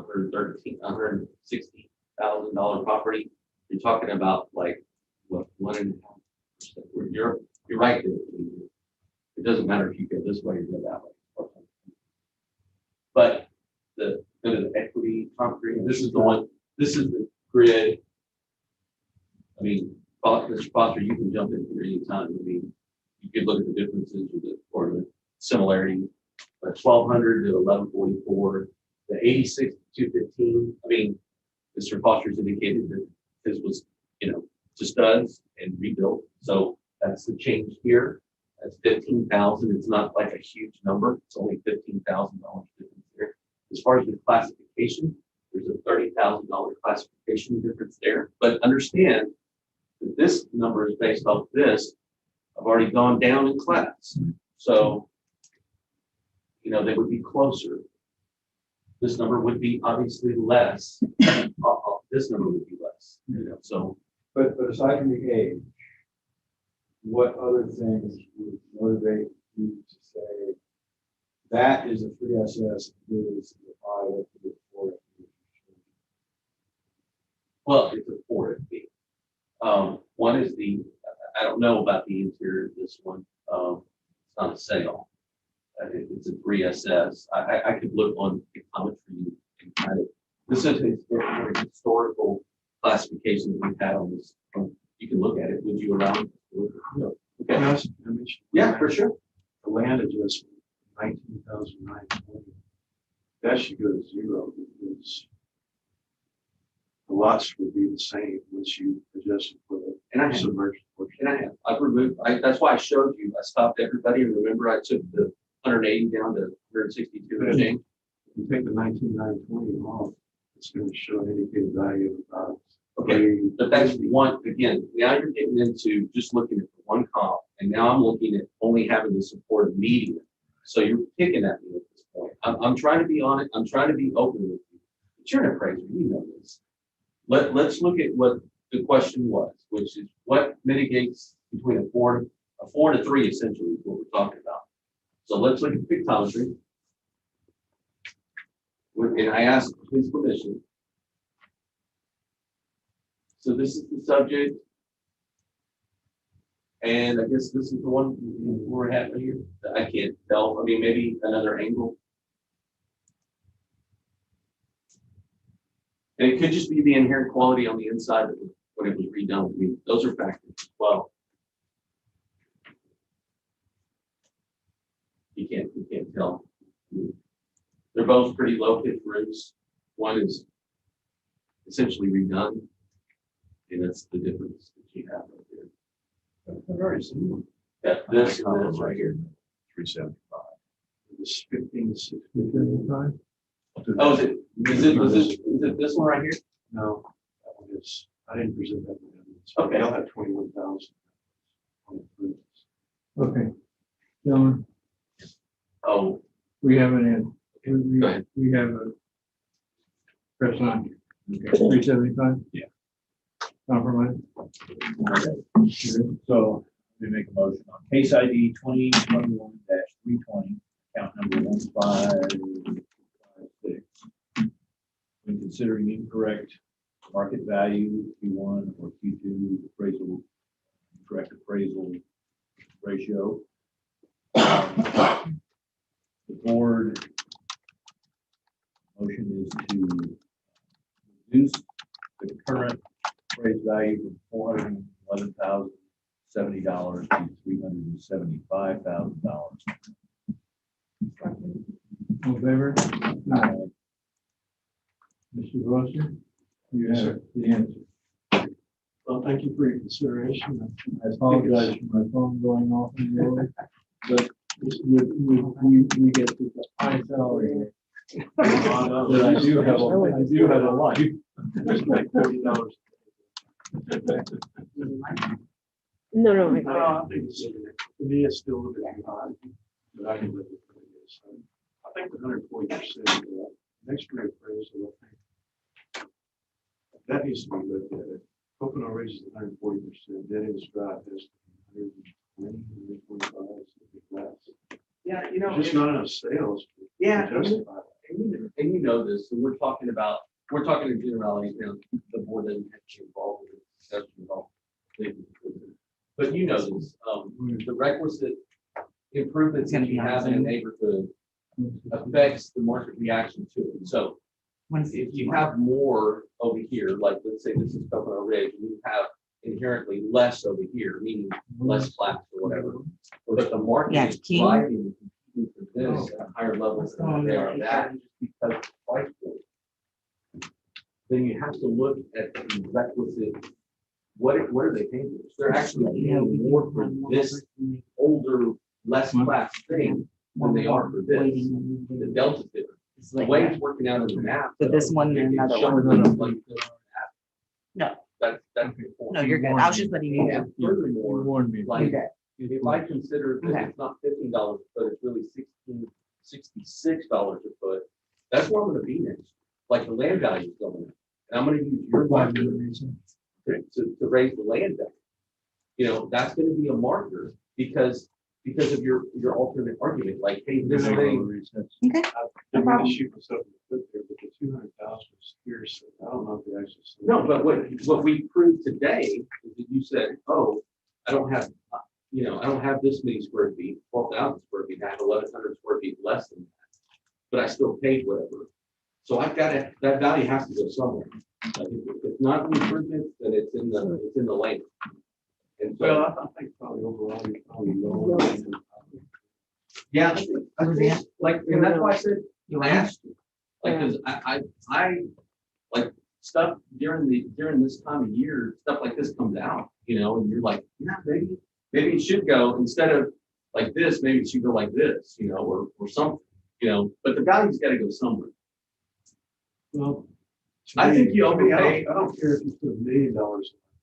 $160,000 property. You're talking about like, what, 1.5%. You're right there. It doesn't matter if you go this way or go that way. But the equity concrete, this is the one, this is the grid. I mean, Mr. Foster, you can jump in here anytime. I mean, you could look at the differences or the similarity. 1,200 to 1144, the 86 to 215. I mean, Mr. Foster's indicated that this was, to studs and rebuilt. So that's the change here. That's 15,000. It's not like a huge number. It's only $15,000 difference there. As far as the classification, there's a $30,000 classification difference there. But understand that this number is based off this. I've already gone down in class. So, they would be closer. This number would be obviously less. This number would be less. So. But aside from the age, what other things would motivate you to say that is a 3SS, is the 5, the 4? Well, it's a 4 FB. One is I don't know about the interior of this one. It's not a sale. It's a 3SS. I could look on econometry and kind of, this is a historical classification that we've had on this. You can look at it. Would you allow me? Okay. Yeah, for sure. The land adjustment, 19,920. That should go to 0 because the lots would be the same once you adjust it for the submerged portion. And I've removed, that's why I showed you, I stopped everybody, and remember I took the 180 down to 162 and change. If you take the 19,920 off, it's going to show an indicated value of about. Okay, but that's one, again, now you're getting into just looking at the one comp, and now I'm looking at only having to support a median. So you're picking at me at this point. I'm trying to be honest, I'm trying to be open with you. But you're an appraiser, you know this. Let's look at what the question was, which is what mitigates between a 4 and a 3 essentially is what we're talking about. So let's look at pictometry. And I asked his permission. So this is the subject. And I guess this is the one we're having here. I can't tell. I mean, maybe another angle. And it could just be the inherent quality on the inside of it when it was redone. I mean, those are factors as well. You can't tell. They're both pretty low pitch roofs. One is essentially redone. And that's the difference that you have right there. They're very similar. That this and this right here. 375. This 15, 16. Oh, is it this one right here? No, that one is, I didn't present that one. Okay. They'll have 21,000. Okay. Gentlemen, Oh, we have an end. Go ahead. We have a press on. 375? Yeah. Compromise? So we make a motion on case ID 2021-320, account number 1556. When considering incorrect market value, Q1 or Q2 appraisal, correct appraisal ratio. The board motion is to reduce the current appraised value from $411,070 to $375,000. All in favor? Aye. Mr. Grosser, you Yes, have sir. the answer. Well, thank you for your consideration. I apologize for my phone going off in the early, but we get to the high salary. But I do have a life. Just like $30. No, I think it's, to me, it's still a bit high, but I can live with it. So I think the 140%, next year appraisal, I think that needs to be looked at. Pocono raises 140%, then it's drive has 120, 125, something less. yeah, There's just not enough sales. to Yeah, justify it. and you know this, and we're talking in generalities now, the board doesn't have to be involved in the discussion at all. But you know this, the requisite improvements that you have in a neighborhood affects the market reaction to it. So if you have more over here, like let's say this is Pocono Ridge, and you have inherently less over here, meaning less flats or whatever. But the market is driving and competing for this at higher levels than they are that, just because of the price point. Then you have to look at the requisite, what are they paying for? They're actually paying more for this older, less class thing than they are for this. The delta's different. The way it's working out in the map. So this one and another one. No. That's the point. No, you're good. I was just letting you know. And furthermore, warned me. like, Okay. if I consider that it's not $15 a foot, it's really $66 a foot, that's where I'm gonna be next. Like the land value is going up. And I'm gonna use your budget to raise the land value. You know, that's gonna be a marker because of your alternate argument, like, hey, this thing. Okay. I'm going to shoot myself in the foot there, but the 200,000 is here, so I don't know if they actually. No, but what we proved today is that you said, oh, I don't have this many square feet, 12,000 square feet, I have 1,100 square feet less than that, but I still paid whatever. So I've got to, that value has to go somewhere. Like if it's not an improvement, then it's in the land. And so, Well, I think probably overall, you're probably lower. yeah, I think, like, and that's why I said, I asked you, like, because I like stuff during this time of year, stuff like this comes out, you know, and you're like, yeah, maybe it should go instead of like this, maybe it should go like this, you know, or something, you know, but the value's got to go somewhere. Well, I think you overpay. I don't care if you put $1 million in my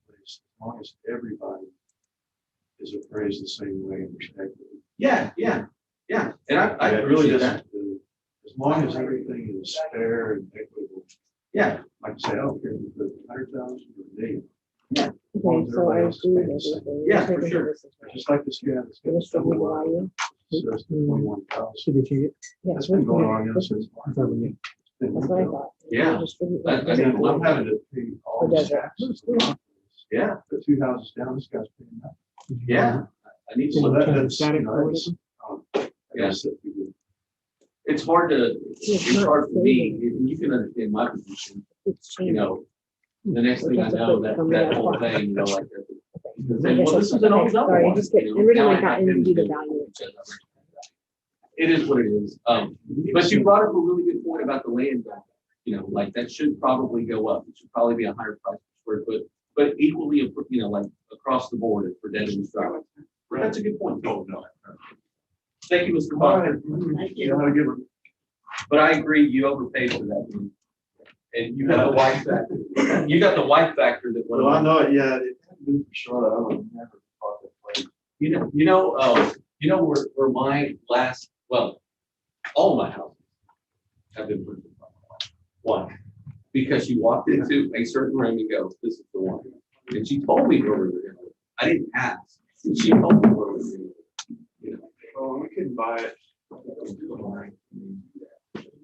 place, as long as everybody is appraised the same way and respected. Yeah. And I It really appreciate doesn't that. do, as long as everything is fair and equitable. Yeah. Like I say, I don't care if you put 100,000 or $1 million. Okay, so I agree with everything. Yeah, for sure. Just like this guy that's got Mr. double Value. says 21,000. Yeah, That's been going on, you know, since March. that's what I thought. Yeah. Distribute I like mean, I'm having to pay all For these desert. taxes. Yeah, The 2 houses down, this guy's paying that. yeah. I need So to, that's, Static you know, or it's, Yes. that we do. it's hard to, it's hard for me, you can understand my position, It's you changing. know. The next thing I know, that whole thing, you know, like. I guess Well, this is an old double sorry, one, just you get, know, originally now I got have into to the do- value. It is what it is. But you brought up a really good point about the land value. You know, like that should probably go up. It should probably be a higher price per square foot, but equally, you know, like across the board for dead and struck. That's a good point. Oh, no. Thank you, Mr. All Butler. right. You know how to give her. But I agree, you overpaid for that one. And you got the white factor. You got the white factor that went Well, I on. know it, yeah, it had been for Charlotte, I would have never thought that place. You know where my last, well, all my houses have been purchased by my wife. One, because she walked into a certain room and go, this is the one. And she told me where we were going to live. I didn't ask. And she told me where we were going to live. You know, Oh, we couldn't buy it.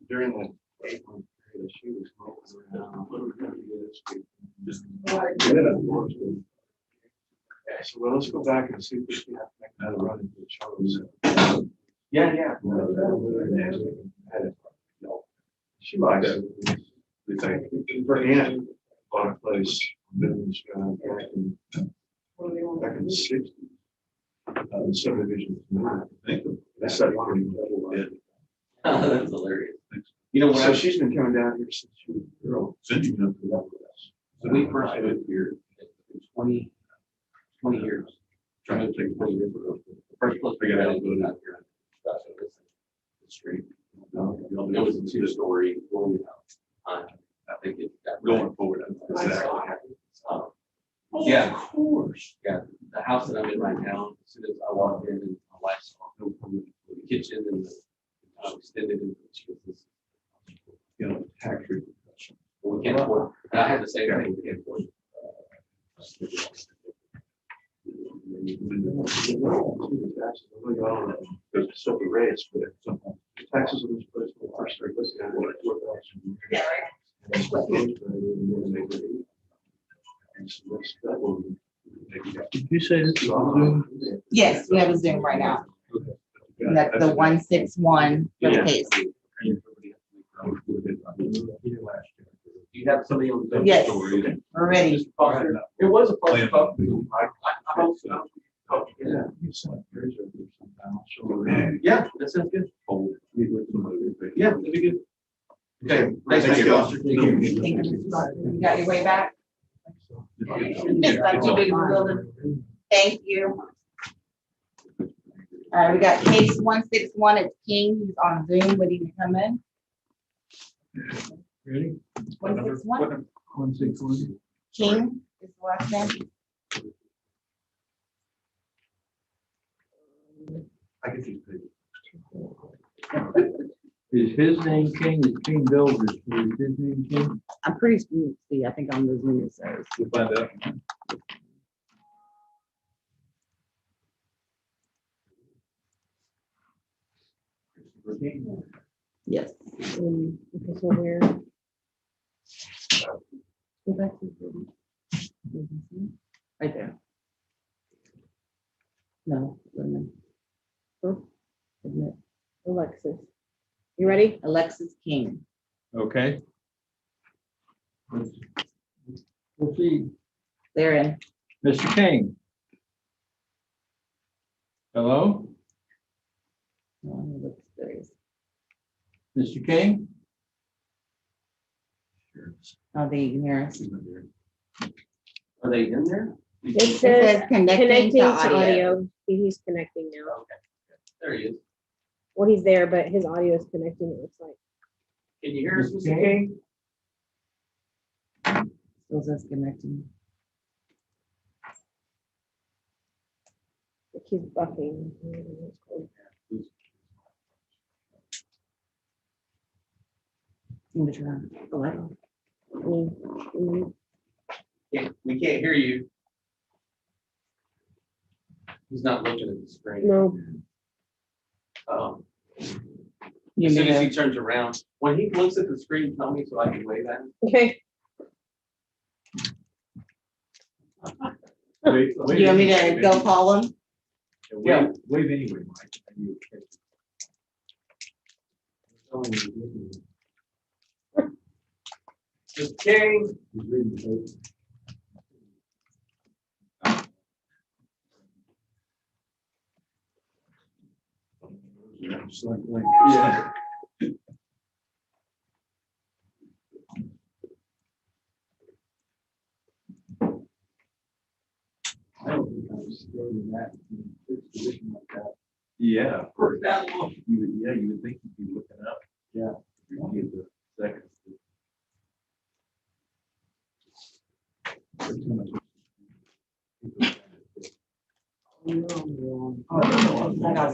During the 8-month period, she was going around, what are we gonna do this week? Just. And then, of course, yeah, so well, let's go back and see if we can have to make another run into the shows. yeah. She likes it. We think, her aunt bought a place, back in the sixties. The subdivision. I think they said one did. That's hilarious. You know, when So I, she's been coming down here since she was a girl. Since you've been through that with us. when we first moved here, 20 years. Trying to take 20 years ago. The first place we got out of here. That's the street. It was a 2-story rolling house. I think it got Going forward. Exactly. Yeah, of course. Yeah, the house that I'm in right now, as soon as I walked in and my wife saw the kitchen and the extended into the You know, tax repercussion. we can't afford, and I had the same thing, we can't afford. There's so the rates, but sometimes taxes in this place will first start looking at what Yeah, right. Did you say this is on Zoom? Yes, we have a Zoom right now. And that's the 161 for the case. Do you have somebody on? Zoom? Yes. We're ready. Mr. Foster, it was a pleasure talking to you. I hope so. Yeah. Yeah, that sounds good. Yeah, that'd be good. Okay, thanks, Thank Mr. you. Foster. Thank you, Mr. Foster. You got your way back? It's not too big of a building. Thank you. All right, we got case 161, it's King, he's on Zoom, waiting to come in. Ready? 161, 161. King is the last name. I get these paid. Is his name King? Is King Builders? Is his name King? I'm pretty, see, I think on the Zoom it says. We'll find out. Yes. Okay, so where? Go back to the- Right there. No, wait a minute. Isn't it? Alexis. You ready? Alexis King. Okay. We'll see. They're in. Mr. King. Hello, Oh, looks there he is. Mr. King? Oh, they can hear us. Are they in there? It It says says connecting connecting to to audio. audio. He's connecting now. Okay, there he is. Well, he's there, but his audio is connecting, it looks like. Can you hear us, Mr. King? Still says connecting. He's buffing. Seem to turn the light on. We can't hear you. He's not looking at the screen. No, As soon as he turns around, when he looks at the screen, tell me so I can wave at him. Okay. Wait, Do you want me to go call him? Yeah, wave anyway, Mike. And you- Just kidding. He's reading the paper. Just like Wayne. Yeah. I don't think I was stating that in a fixed position like that. Yeah, for that long. You would, yeah, you would think you'd be looking up. Yeah. You get the seconds. How's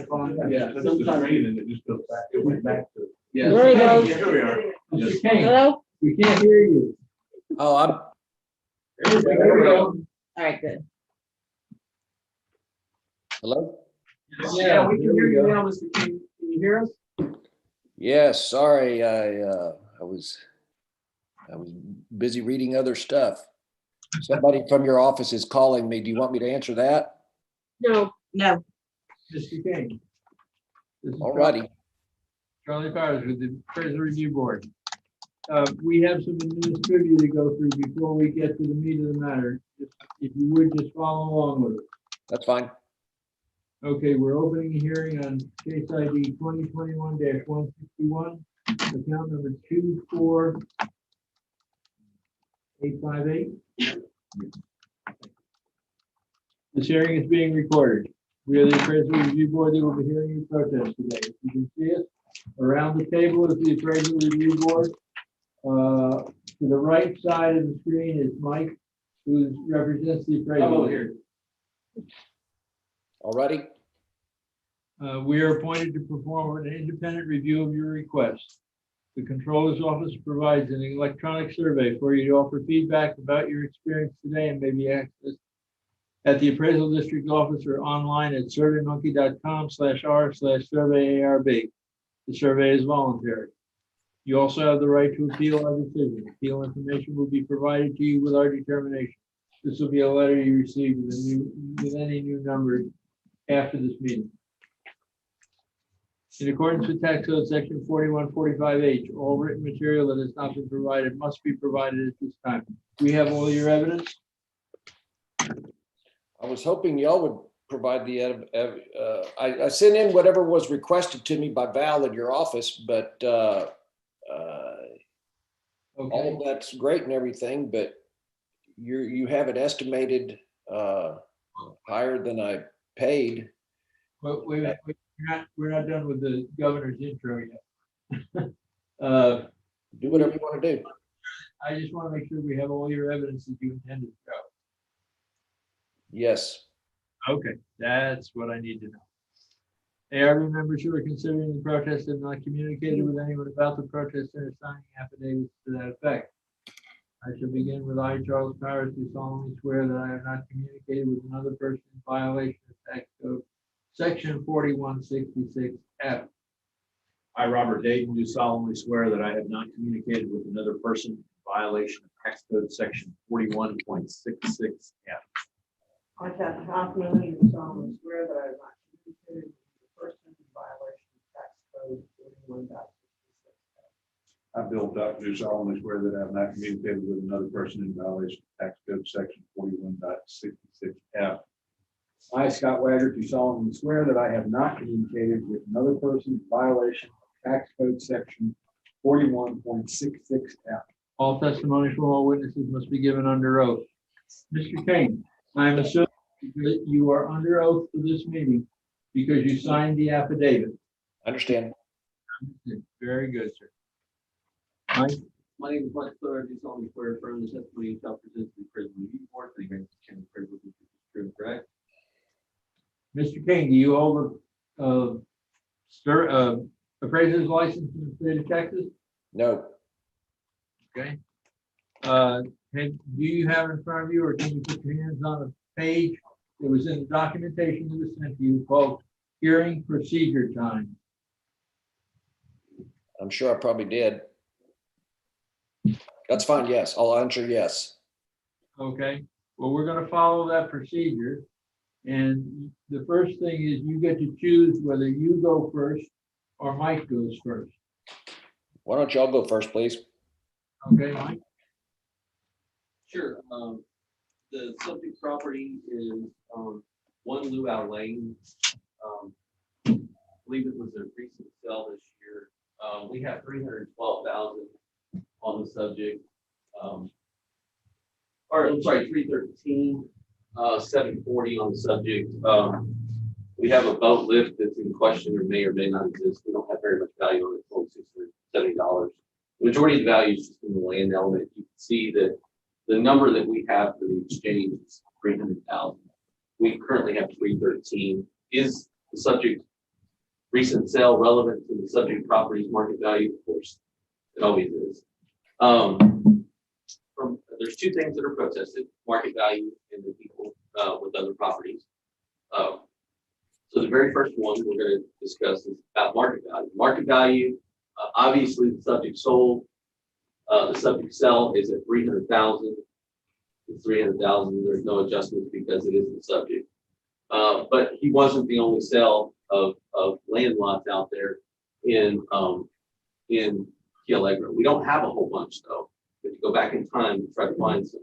it going? Yeah, but sometimes and it just goes back, it went back to. Yeah. There he goes. Here we are. Mr. King, Hello? we can't hear you. Oh, I'm, There we go. All right, good. hello? Yeah, we can hear you go. now, Mr. King. Can you hear us? Yes, sorry, I was busy reading other stuff. Somebody from your office is calling me. Do you want me to answer that? No. No, Mr. King. This is All righty. Charlie Powers with the Appraisal Review Board. We have some administrative to go through before we get to the meat of the matter. If you would, just follow along with it. That's fine. Okay, we're opening a hearing on case ID 2021-161, account number 24858. This hearing is being recorded. We are the Appraisal Review Board that will be hearing your protest today. If you can see it, around the table is the Appraisal Review Board. To the right side of the screen is Mike, who represents the appraisal here. All righty. We are appointed to perform an independent review of your request. The Controller's Office provides an electronic survey for you to offer feedback about your experience today and may be accessed at the Appraisal District Office or online at surveymonkey.com/r/surveyarb. The survey is voluntary. You also have the right to appeal our decision. Appeal information will be provided to you with our determination. This will be a letter you receive with any new numbers after this meeting. In accordance with tax code section 4145H, all written material that has not been provided must be provided at this time. We have all your evidence. I was hoping y'all would provide the, I sent in whatever was requested to me by Val in your office, but all Okay. of that's great and everything, but you have it estimated higher than I paid. But we're not done with the governor's intro yet. Do whatever you want to do. I just want to make sure we have all your evidence that you intended to show. Yes. Okay, that's what I need to know. ARB members who are considering the protest have not communicated with anyone about the protest and are signing affidavits to that effect. I shall begin with I, Charles Powers, do solemnly swear that I have not communicated with another person in violation of tax code section 4166F. I, Robert Dayton, do solemnly swear that I have not communicated with another person in violation of tax code section 41.66F. I, Kathy Hoffman, do solemnly swear that I have not communicated with the person in violation of tax code 41.66. I, Bill Duck, do solemnly swear that I have not communicated with another person in violation of tax code section 41.66F. I, Scott Wagner, do solemnly swear that I have not communicated with another person in violation of tax code section 41.66F. All testimony from all witnesses must be given under oath. Mr. King, I am assuming that you are under oath for this meeting because you signed the affidavit. Understand. Very good, sir. Mike? My name is Mike Sawyer. I do solemnly swear affirm the testimony you shall present to the Appraisal Review Board for the Grand County Appraisal District is true and correct. Mr. King, do you hold a appraiser's license in the state of Texas? No. Okay. Do you have in front of you, or can you put your hands on a page that was in the documentation that was sent to you called hearing procedure time? I'm sure I probably did. That's fine, yes. I'll answer yes. Okay, well, we're gonna follow that procedure. And the first thing is you get to choose whether you go first or Mike goes first. Why don't y'all go first, please? Okay, Mike? Sure. The subject property is, one Luau Lane. I believe it was a recent sale this year. We have 312,000 on the subject. Or I'm sorry, 313, 740 on the subject. We have a boat lift that's in question or may not exist. We don't have very much value on it, it's only $670. The majority of the value is just in the land element. You can see that the number that we have for the exchange is 300,000. We currently have 313. Is the subject recent sale relevant to the subject property's market value? Of course, it always is. There's two things that are protested: market value and the people with other properties. So the very first one we're going to discuss is about market value. Market value, obviously, the subject sold. The subject sell is at 300,000. It's 300,000. There's no adjustments because it is the subject. But he wasn't the only sale of land lots out there in Key Allegra. We don't have a whole bunch though. If you go back in time and try to find some,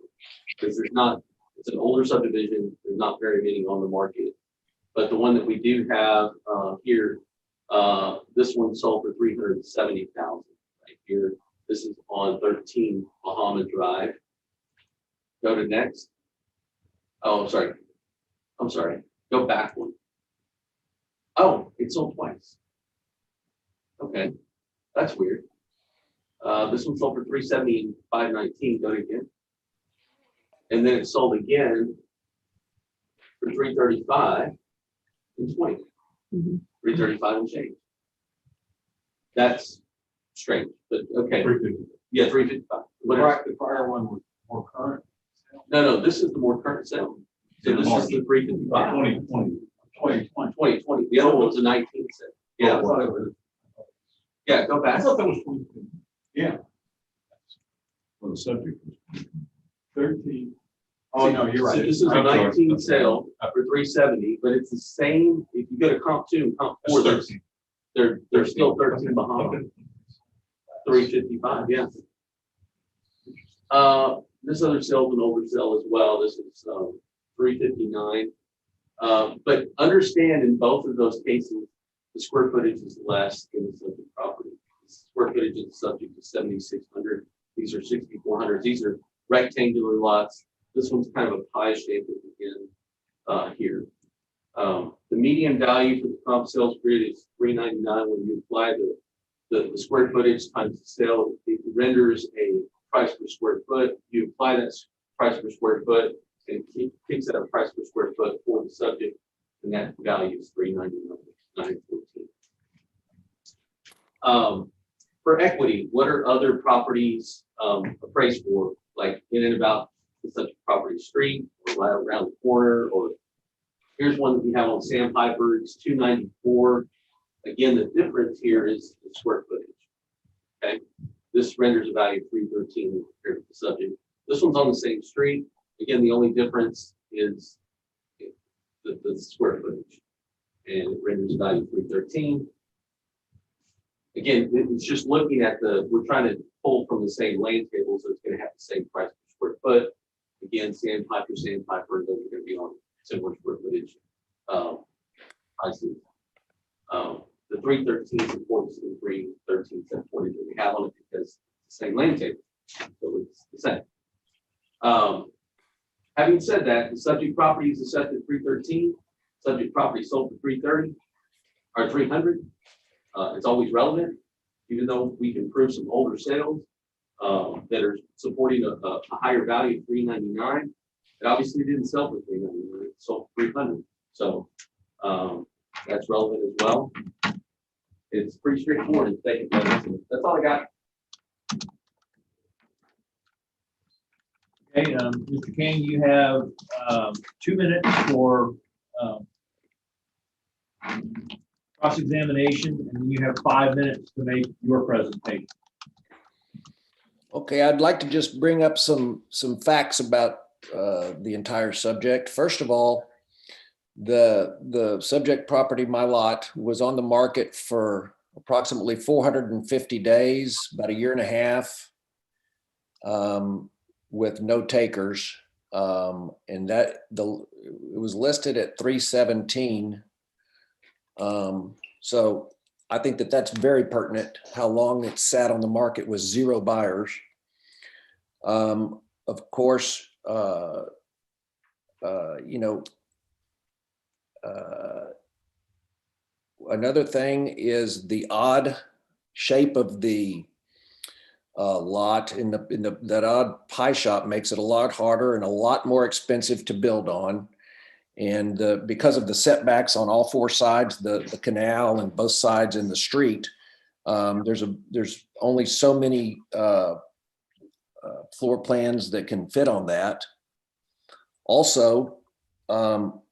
because there's not. It's an older subdivision. There's not very many on the market. But the one that we do have here, this one sold for 370,000 right here. This is on 13 Bahama Drive. Go to next. Oh, I'm sorry. Go back one. Oh, it sold twice. Okay, that's weird. This one sold for 370 and 519. Go to again. And then it sold again for 335 and 20. 335 and change. That's strange, but okay. 350. Yeah, 355. The prior one was more current. No, this is the more current sale. So this is the 355. 2020. The other one was a 19 sale. Yeah. I thought it was. Yeah, go back. I thought that was 2020. Yeah. Well, the subject was 13. Oh, no, you're right. So this is a 19 sale for 370, but it's the same. If you go to comp 2 and comp 4, they're still 13 behind. 355, yeah. This other sale is an older sale as well. This is 359. But understand in both of those cases, the square footage is less in the subject property. The square footage of the subject is 7,600. These are 6,400. These are rectangular lots. This one's kind of a pie shape again here. The median value for the comp sales grid is 399. When you apply the square footage times the sale, it renders a price per square foot. You apply that price per square foot and it kicks out a price per square foot for the subject, and that value is 399, 914. For equity, what are other properties appraised for, like in and about the subject property street or right around the corner? Or here's one that we have on Sandpiper. It's 294. Again, the difference here is the square footage. Okay, this renders a value of 313 compared to the subject. This one's on the same street. Again, the only difference is the square footage, and it renders a value of 313. Again, it's just looking at we're trying to pull from the same land table, so it's going to have the same price per square foot. Again, Sandpiper, those are going to be on similar square footage prices. The 313 supports the 313, 740 that we have on it because it's the same land table, so it's the same. Having said that, the subject property is assessed at 313. Subject property sold for 330 or 300. It's always relevant, even though we can prove some older sales that are supporting a higher value of 399. It obviously didn't sell for 399. It sold for 300. So that's relevant as well. It's pretty straightforward. That's all I got. Okay, Mr. King, you have 2 minutes for cross-examination, and then you have 5 minutes to make your presentation. Okay, I'd like to just bring up some facts about the entire subject. First of all, the subject property, my lot, was on the market for approximately 450 days, about a year and a half, with no takers. And that it was listed at 317. So I think that that's very pertinent, how long it sat on the market with 0 buyers. Of course, another thing is the odd shape of the lot in that odd pie shop makes it a lot harder and a lot more expensive to build on. And because of the setbacks on all 4 sides, the canal and both sides in the street, there's only so many floor plans that can fit on that. Also, on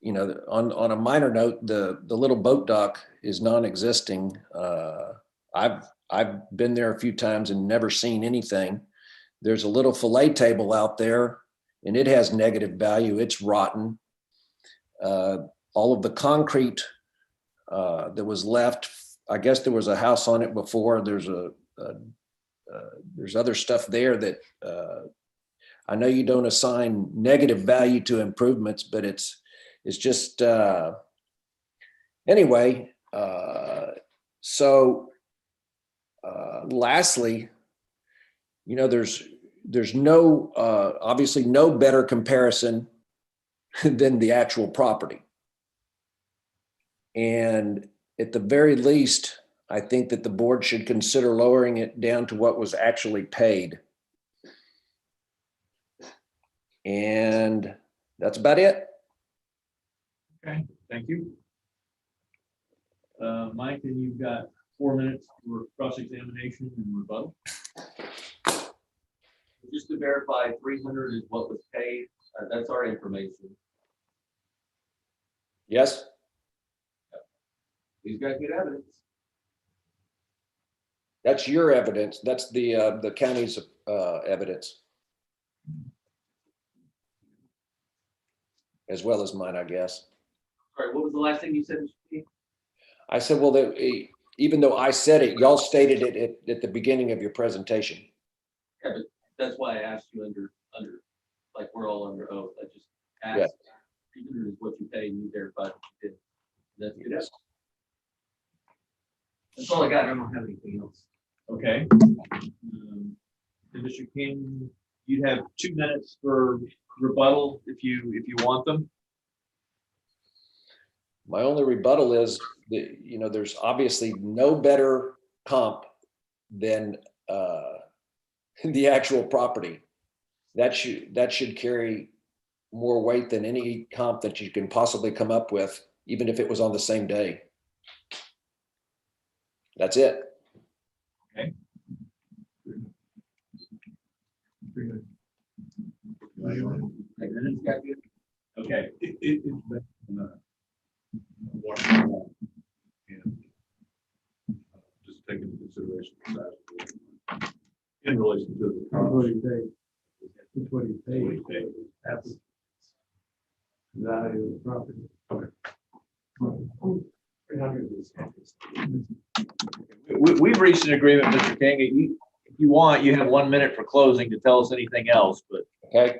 a minor note, the little boat dock is non-existing. I've been there a few times and never seen anything. There's a little fillet table out there, and it has negative value. It's rotten. All of the concrete that was left, I guess there was a house on it before. There's there's other stuff there that I know you don't assign negative value to improvements, but it's just anyway. So lastly, there's no obviously no better comparison than the actual property. And at the very least, I think that the board should consider lowering it down to what was actually paid. And that's about it. Okay, thank you. Mike, and you've got 4 minutes for cross-examination and rebuttal. Just to verify, 300 is what was paid. That's our information. Yes? He's got good evidence. That's your evidence. That's the county's evidence. As well as mine, I guess. All right, what was the last thing you said, Mr. King? I said, well, even though I said it, y'all stated it at the beginning of your presentation. Yeah, but that's why I asked you under, like, we're all under oath. I just asked. Yeah. 300 is what you paid, and you verified what you did. That's good. Yes. That's all I got. I don't have anything else. Okay. And Mr. King, you have 2 minutes for rebuttal if you want them. My only rebuttal is that, there's obviously no better comp than the actual property. That should carry more weight than any comp that you can possibly come up with, even if it was on the same day. That's it. Okay. Okay. It's been, and, just take into consideration the size of the in relation to the That's what he cost. paid. That's what he What he paid. paid. That's the value of the property. Okay. 300 is. We've reached an agreement, Mr. King. If you want, you have 1 minute for closing to tell us anything else, but Okay.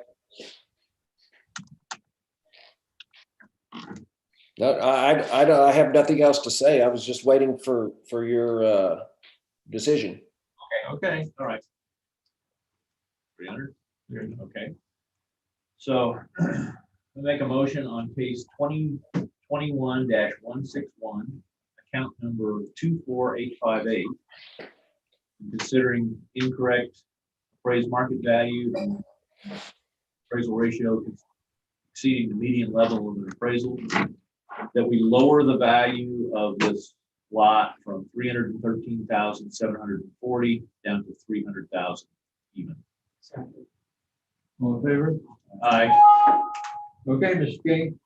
No, I have nothing else to say. I was just waiting for your decision. okay, all right. 300? Okay. So I make a motion on case 2021-161, account number 24858, considering incorrect appraised market value and appraisal ratio exceeding the median level of an appraisal, that we lower the value of this lot from 313,740 down to 300,000 even. All in favor? Aye. Okay, Mr. King,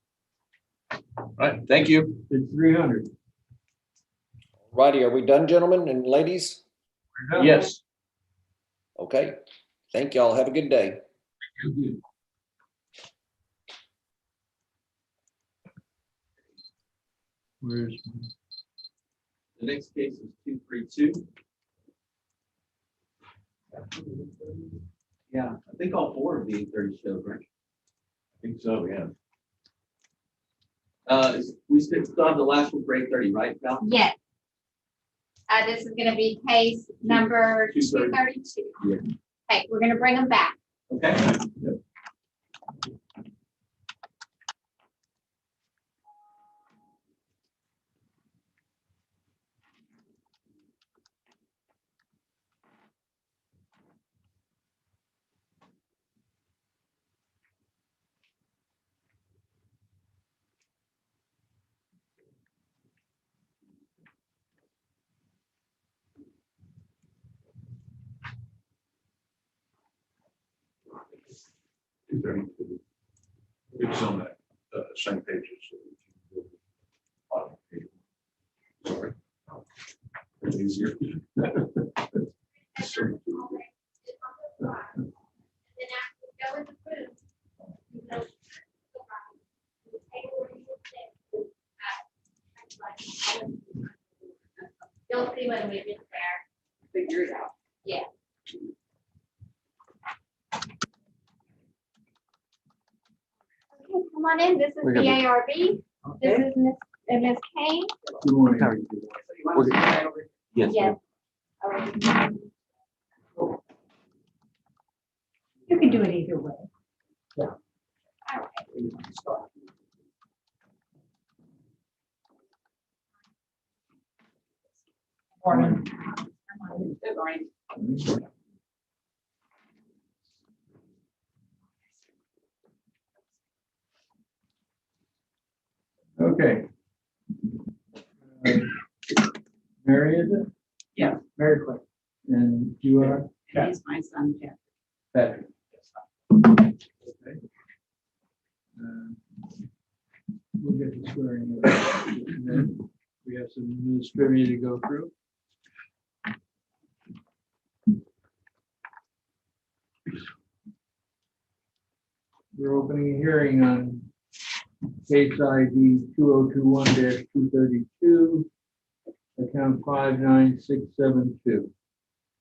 All right, thank you. it's 300. Righty, are we done, gentlemen and ladies? Yes. Okay, thank y'all. Have a good day. Where's, The next case is 232. Yeah, I think all four of the 830 showed, right? I think so, yeah. We still have the last one for 830, right, Val? Yes. This is gonna be case number 232. Yeah. Okay, we're gonna bring them back. Okay. It's on that same page as. Sorry. It's easier. You'll see when we get there. Figure it out. Yeah. Okay, come on in. This is the ARB. This is Ms. Kane. good morning. Yes. Yes. You can do it either way. Yeah. All right. Morning. Good morning. Okay. Mary, is it? Yeah, very quick. And you are He's my son, Jeff. Patrick. Okay. We'll get to swearing in. We have some news trivia to go through. We're opening a hearing on case ID 2021-232, account 59672.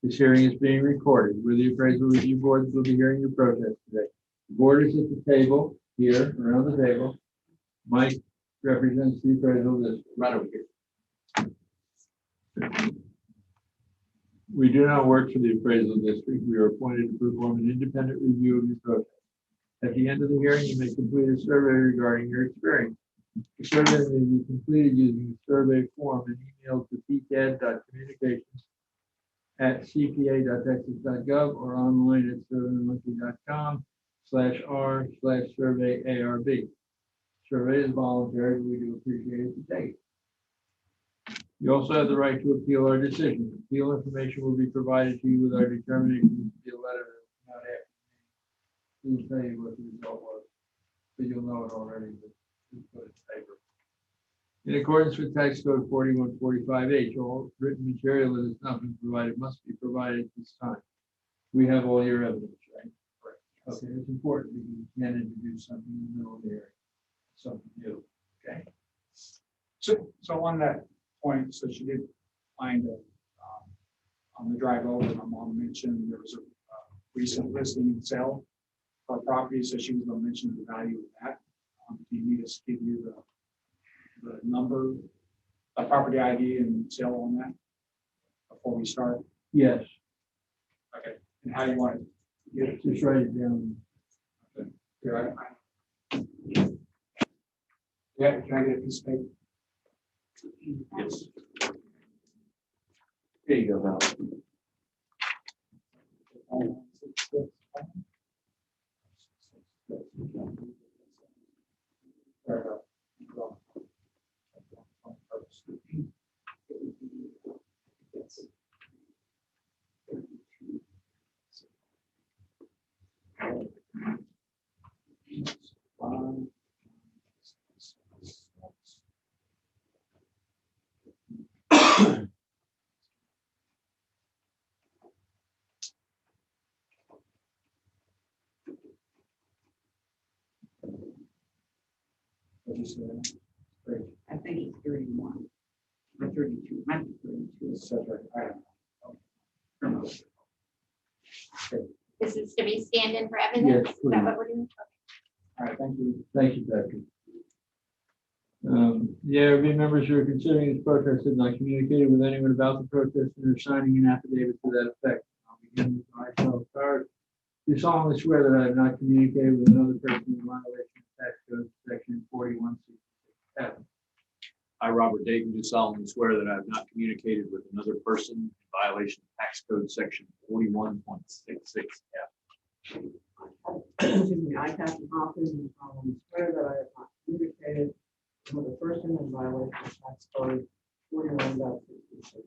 This hearing is being recorded. With the appraisal review board will be hearing your protest today. The board is at the table here, around the table. Mike represents the appraisal district. Right over here. We do not work for the appraisal district. We are appointed to perform an independent review of your protest. At the end of the hearing, you may complete a survey regarding your experience. The survey may be completed using the survey form and emailed to pcad.communications@cpa.texas.gov or online at surveymonkey.com/r/survey-arb. Survey is voluntary, but we do appreciate it to take. You also have the right to appeal our decision. Appeal information will be provided to you with our determination to be a letter not after. We'll tell you what the result was, but you'll know it already, but we'll put it in paper. In accordance with tax code 4145H, all written material that has not been provided must be provided at this time. We have all your evidence, right? Correct. Okay, it's important because you can't introduce something in the middle of the hearing, something new, okay? So on that point, so she did find that on the drive over, my mom mentioned there was a recent listing and sale for a property, so she was going to mention the value of that. Do you need us to give you the number, the property ID and sale on that before we start? Yes. Okay, and how do you want it? Just write it down. Okay. Yeah, can I get a piece of paper? Yes. There you go, Val. you say? Great. I think it's 31. Or 32, might be 32. It says right, I don't know. This is to be scanned in for Yes, evidence? Is please. that what we're doing? All right, thank you. Thank you, Patrick. The ARB members who are considering this protest have not communicated with anyone about the protest and are signing an affidavit to that effect. I'll begin with myself. Do solemnly swear that I have not communicated with another person in violation of tax code section 4166F. I, Robert Dayton, do solemnly swear that I have not communicated with another person in violation of tax code section 41.66F. Excuse me, I, Captain Hoffman, do solemnly swear that I have not communicated with a person in violation of tax code 41.66.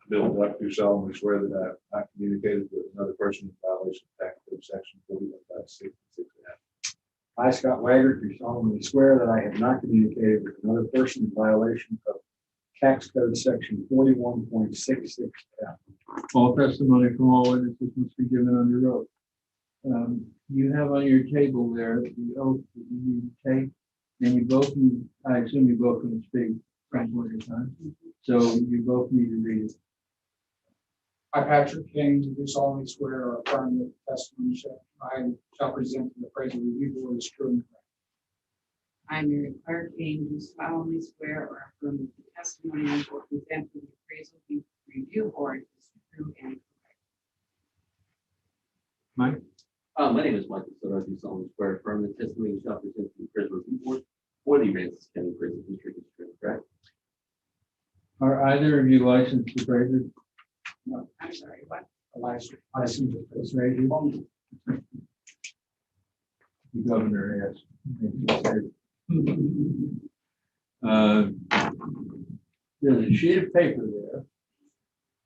Bill Duck, do solemnly swear that I have not communicated with another person in violation of tax code section 41.66F. I, Scott Waggart, do solemnly swear that I have not communicated with another person in violation of tax code section 41.66F. All testimony from all witnesses must be given under oath. You have on your table there the oath that you need to take, and you both need, I assume you both can speak frankly at time. So you both need to read it. I, Patrick King, do solemnly swear or affirm that the testimony I shall present to the appraisal review board is true and correct. I, Mary Claire King, do solemnly swear or affirm that the testimony I will present to the appraisal review board is true and correct. Mike? My name is Michael Soto. I do solemnly swear and affirm the testimony you shall present to the appraisal review board for the Aransas County Appraisal District is true and correct. Are either of you licensed appraisers? No, I'm sorry, what? Licensed appraisers? The governor asked. There's a sheet of paper there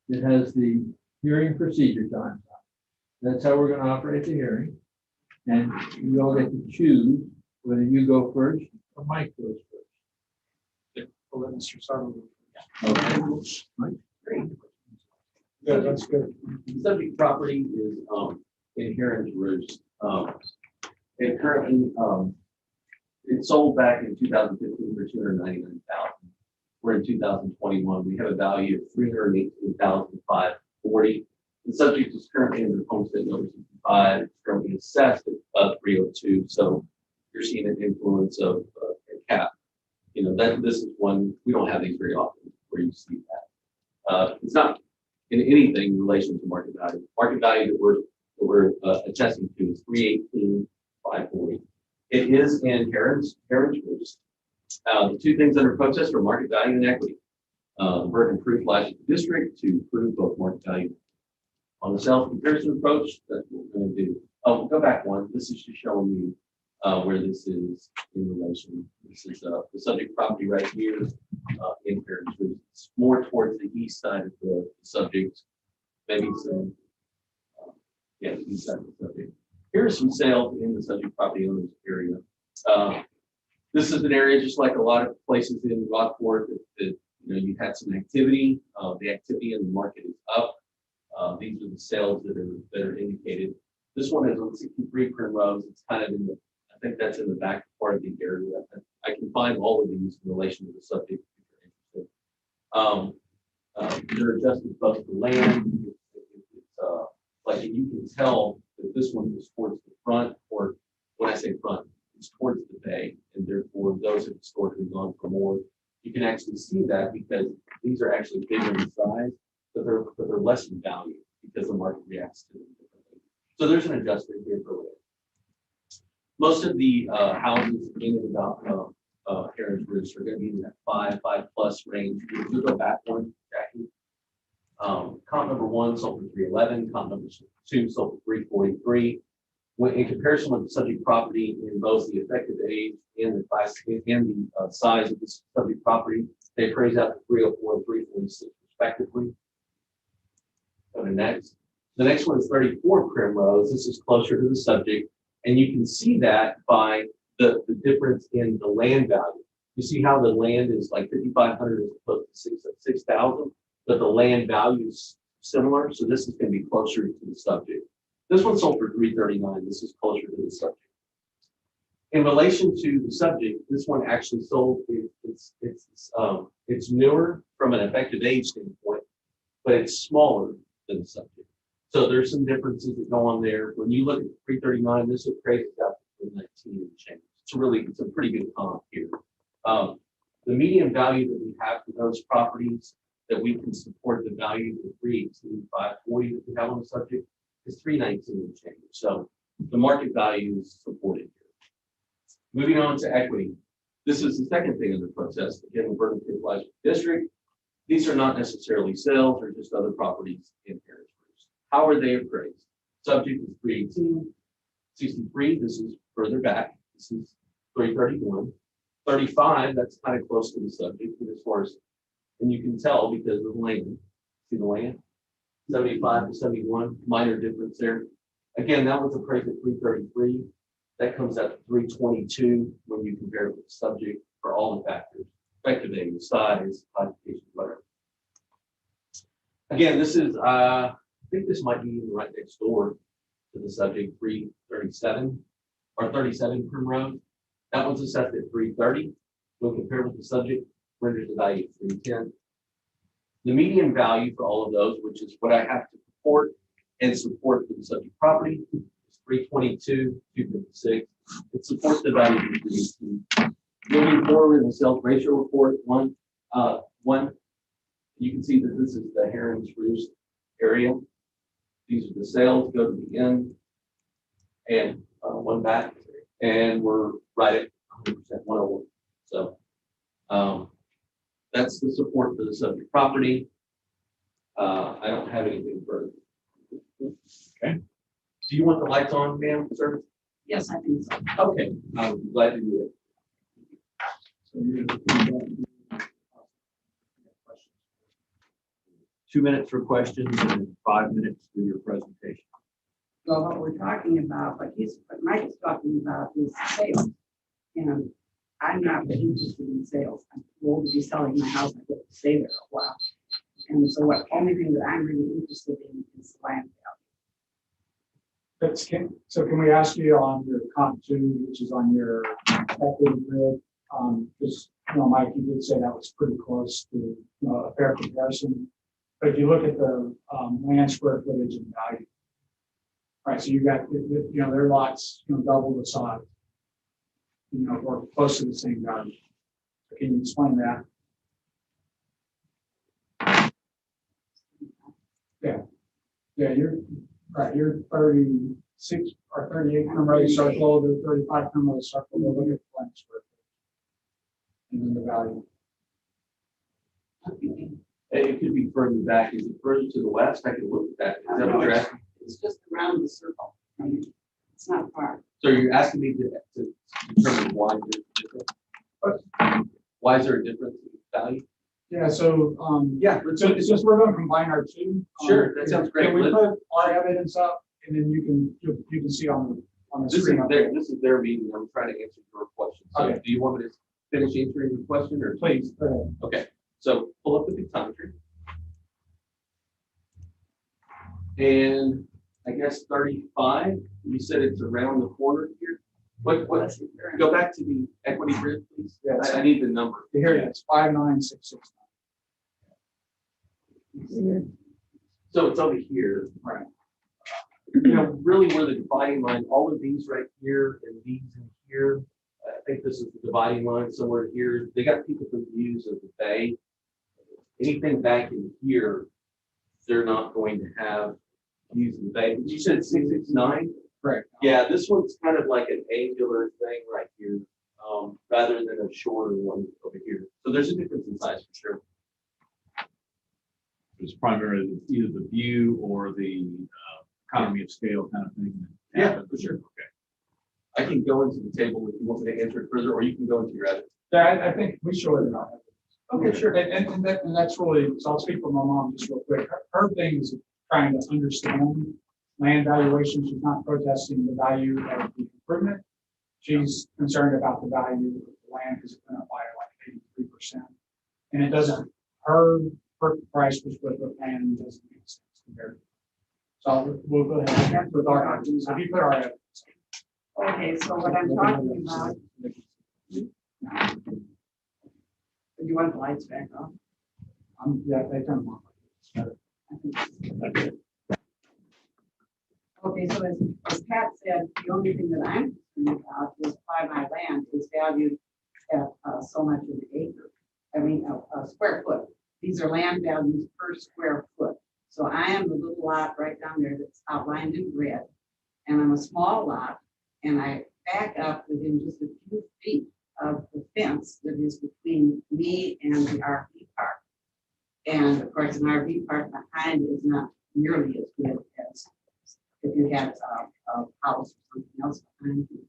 that has the hearing procedure times on it. That's how we're going to operate the hearing. And you all get to choose whether you go first or Mike goes first. Well, let Mr. Sutherland. Okay. Mike? Yeah, that's good. The subject property is in Heron's Roost. And currently, it sold back in 2015 for $299,000. We're in 2021. We have a value of $318,540. The subject is currently under homestead number 65. It's currently assessed at 302. So you're seeing an influence of a cap. You know that this is one we don't have these very often where you see that. It's not in anything in relation to market value. Market value that we're attesting to is $318,540. It is in Heron's Roost. The two things under protest are market value and equity. The burden of proof lies with the district to prove both market value. On the sales comparison approach, that's what we're going to do. Oh, go back one. This is just showing you where this is in relation. This is the subject property right here in Heron's Roost. It's more towards the east side of the subject, maybe some, the east side of the subject. Here are some sales in the subject property owners area. This is an area just like a lot of places in Rockport that you had some activity. The activity in the market is up. These are the sales that are indicated. This one is on 63 Primrose. It's kind of in the, I think that's in the back part of the area. I can find all of these in relation to the subject if you're interested. They're adjusted above the land. It's like you can tell that this one is towards the front, or when I say front, it's towards the bay, and therefore those have historically gone for more. You can actually see that because these are actually bigger in size, but they're less in value because the market reacts to them differently. So there's an adjustment here for later. Most of the houses in and about Heron's Roost are going to be in that 5+ range. We'll go back one, Jackie. Comp number 1 sold for $311. Comp number 2 sold for $343. When in comparison with the subject property in both the effective age and the class and the size of this subject property, they appraise out to 304 and 346 respectively. Go to next. The next one is 34 Primrose. This is closer to the subject, and you can see that by the difference in the land value. You see how the land is like 5,500 as opposed to 6,000, but the land value is similar. So this is going to be closer to the subject. This one sold for $339. This is closer to the subject. In relation to the subject, this one actually sold, it's newer from an effective age standpoint, but it's smaller than the subject. So there's some differences that go on there. When you look at the 339, this appraises out to 19 and change. It's a pretty good comp here. The median value that we have for those properties that we can support the value of 318, 540 that we have on the subject is 319 and change. So the market value is supported here. Moving on to equity. This is the second thing under protest. Again, the Vernon Fertilizer District. These are not necessarily sales or just other properties in Harrisburg. How are they appraised? Subject is 318, 63. This is further back. This is 331. 35, that's kind of close to the subject as far as, and you can tell because of the land. See the land? 75 to 71, minor difference there. Again, that was appraised at 333. That comes out to 322 when you compare it with the subject for all the factors, effective age, size, classification, whatever. Again, this is, I think this might be right next door to the subject, 337 or 37 Primrose. That one's assessed at 330. When compared with the subject, renders the value at 310. The median value for all of those, which is what I have to report and support for the subject property, is 322, 256. It supports the value of 318. Moving forward in the sales ratio report, one, you can see that this is the Heron's Roost area. These are the sales, go to the end, and one back, and we're right at 100%, 101. So that's the support for the subject property. I don't have anything further. Okay. Do you want the lights on, ma'am, sir? Yes, I think so. Okay, I'm glad to do it. So you're 2 minutes for questions and 5 minutes for your presentation. Well, what we're talking about, what Mike is talking about is sales. And I'm not really interested in sales. I'm going to be selling my house. I get to stay there a while. And so what only thing that I'm really interested in is land value. So can we ask you on your comp 2, which is on your equity grid? Because, Mike, you did say that was pretty close to a fair comparison. But if you look at the land square footage and value, right? So you got, their lots, double the size, or close to the same value. So can you explain that? Yeah, you're right. You're 36 or 38 Primrose Circle, the 35 Primrose Circle. We'll look at the land square footage and then the value. It could be further back. Is it further to the west? I can look at that. Is that what you're asking? It's just around the circle. I mean, it's not far. So you're asking me to determine why there's a difference? Why is there a difference in value? Yeah, so, Yeah, so it's just, we're gonna combine our 2. Sure, that sounds great. Can we put our evidence up and then you can see on the This screen. is their meeting. I'm trying to answer your question. So Okay. do you want me to finish answering your question or? Please, go ahead. Okay, so pull up the pictometry. And I guess 35, you said it's around the corner here. What, go back to the equity grid, please. Yes. I need the number. Here it is, 59669. So it's over here. Right. Really where the dividing line, all of these right here and these in here, I think this is the dividing line somewhere here. They got people confused of the bay. Anything back in here, they're not going to have views of the bay. You said 669? Right. Yeah, this one's kind of like an angular thing right here, rather than a shorter one over here. So there's a difference in size for sure. It's primarily either the view or the economy of scale kind of thing. Yeah, for sure. Okay. I can go into the table if you want me to answer it further, or you can go into your edit. Yeah, I think we show it in our Okay, sure. And that's really, so I'll speak for my mom just real quick. Her thing is trying to understand land valuation. She's not protesting the value of the improvement. She's concerned about the value of the land because it's going to apply like 83%. And it doesn't, her price per square foot land doesn't make sense compared to. So we'll go ahead with our, so if you put our evidence. Okay, so what I'm talking about. Do you want the lights back on? Yeah, they turn them off. Okay, so as Pat said, the only thing that I'm concerned about is why my land is valued at so much an acre. I mean, a square foot. These are land values per square foot. So I am the little lot right down there that's outlined in red. And I'm a small lot, and I back up within just a few feet of the fence that is between me and the RV park. And of course, an RV park behind is not nearly as good as if you had a house or something else behind you.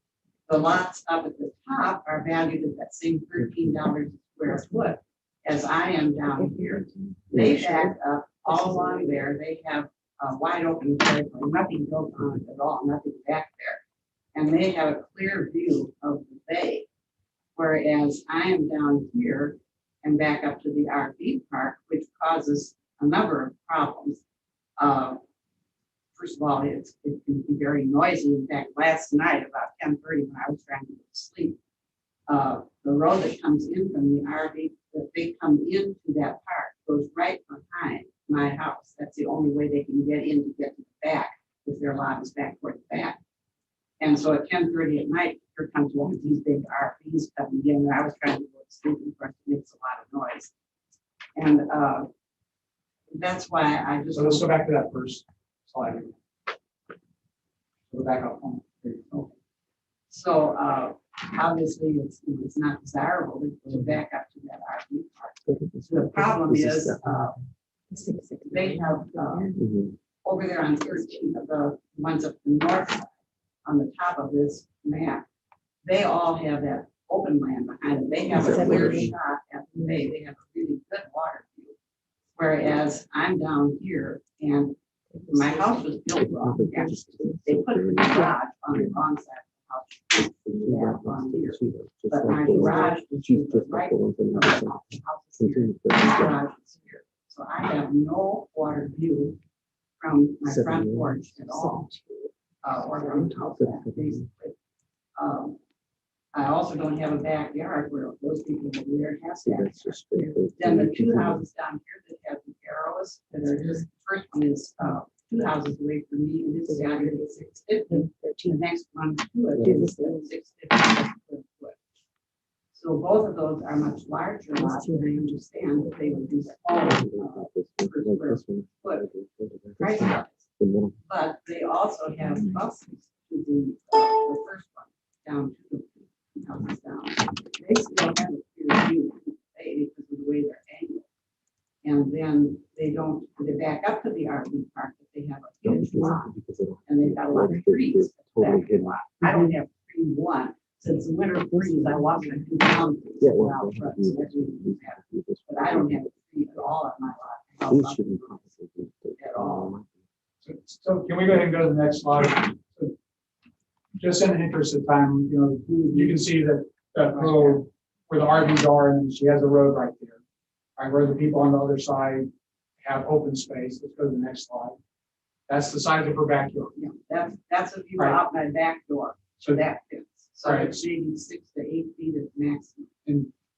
The lots up at the top are valued at that same $13 a square foot as I am down here. They back up all along there. They have a wide open territory, nothing built on it at all, nothing back there. And they have a clear view of the bay. Whereas I am down here and back up to the RV park, which causes a number of problems. First of all, it can be very noisy. In fact, last night about 10:30 when I was trying to go to sleep, the road that comes in from the RV, that they come into that park goes right behind my house. That's the only way they can get in to get to the back, because their lot is back toward the back. And so at 10:30 at night, here comes one of these big RVs coming in, and I was trying to go to sleep, and of course it makes a lot of noise. And that's why I just. So let's go back to that first slide. Go back up. So obviously it's not desirable to go back up to that RV park. The problem is they have over there on 13 of the ones up the north side, on the top of this map, they all have that open land behind it. They have a clear shot at the bay. They have a really good water view. Whereas I'm down here and my house was built wrong. They put the garage on the wrong side of the house. Wrong here. But my garage is right of the house. The house is here. The garage is here. So I have no water view from my front porch at all. Or from the house, basically. I also don't have a backyard where those people that live have backyards. Then the two houses down here that have the arrows that are just, first one is 2 houses away from me, and it's down here at 650. The next one to it is 650. So both of those are much larger lots, and I understand that they would be smaller per square foot price wise. But they also have buses to the first one down to the houses down. They still have a clear view of the bay because of the way they're angled. And then they back up to the RV park, but they have a huge lot. And they've got a lot of trees. I don't have tree one. Since the winter freeze, I walked a few mountains. But I don't have a tree at all at my lot. At all. So can we go ahead and go to the next slide? So just in the interest of time, you can see that road where the RVs are, and she has a road right there. Right, where the people on the other side have open space. Let's go to the next slide. That's the size of her backyard. Yeah, that's a view out my back door. So that fits. So it's maybe 6 to 8 feet at maximum.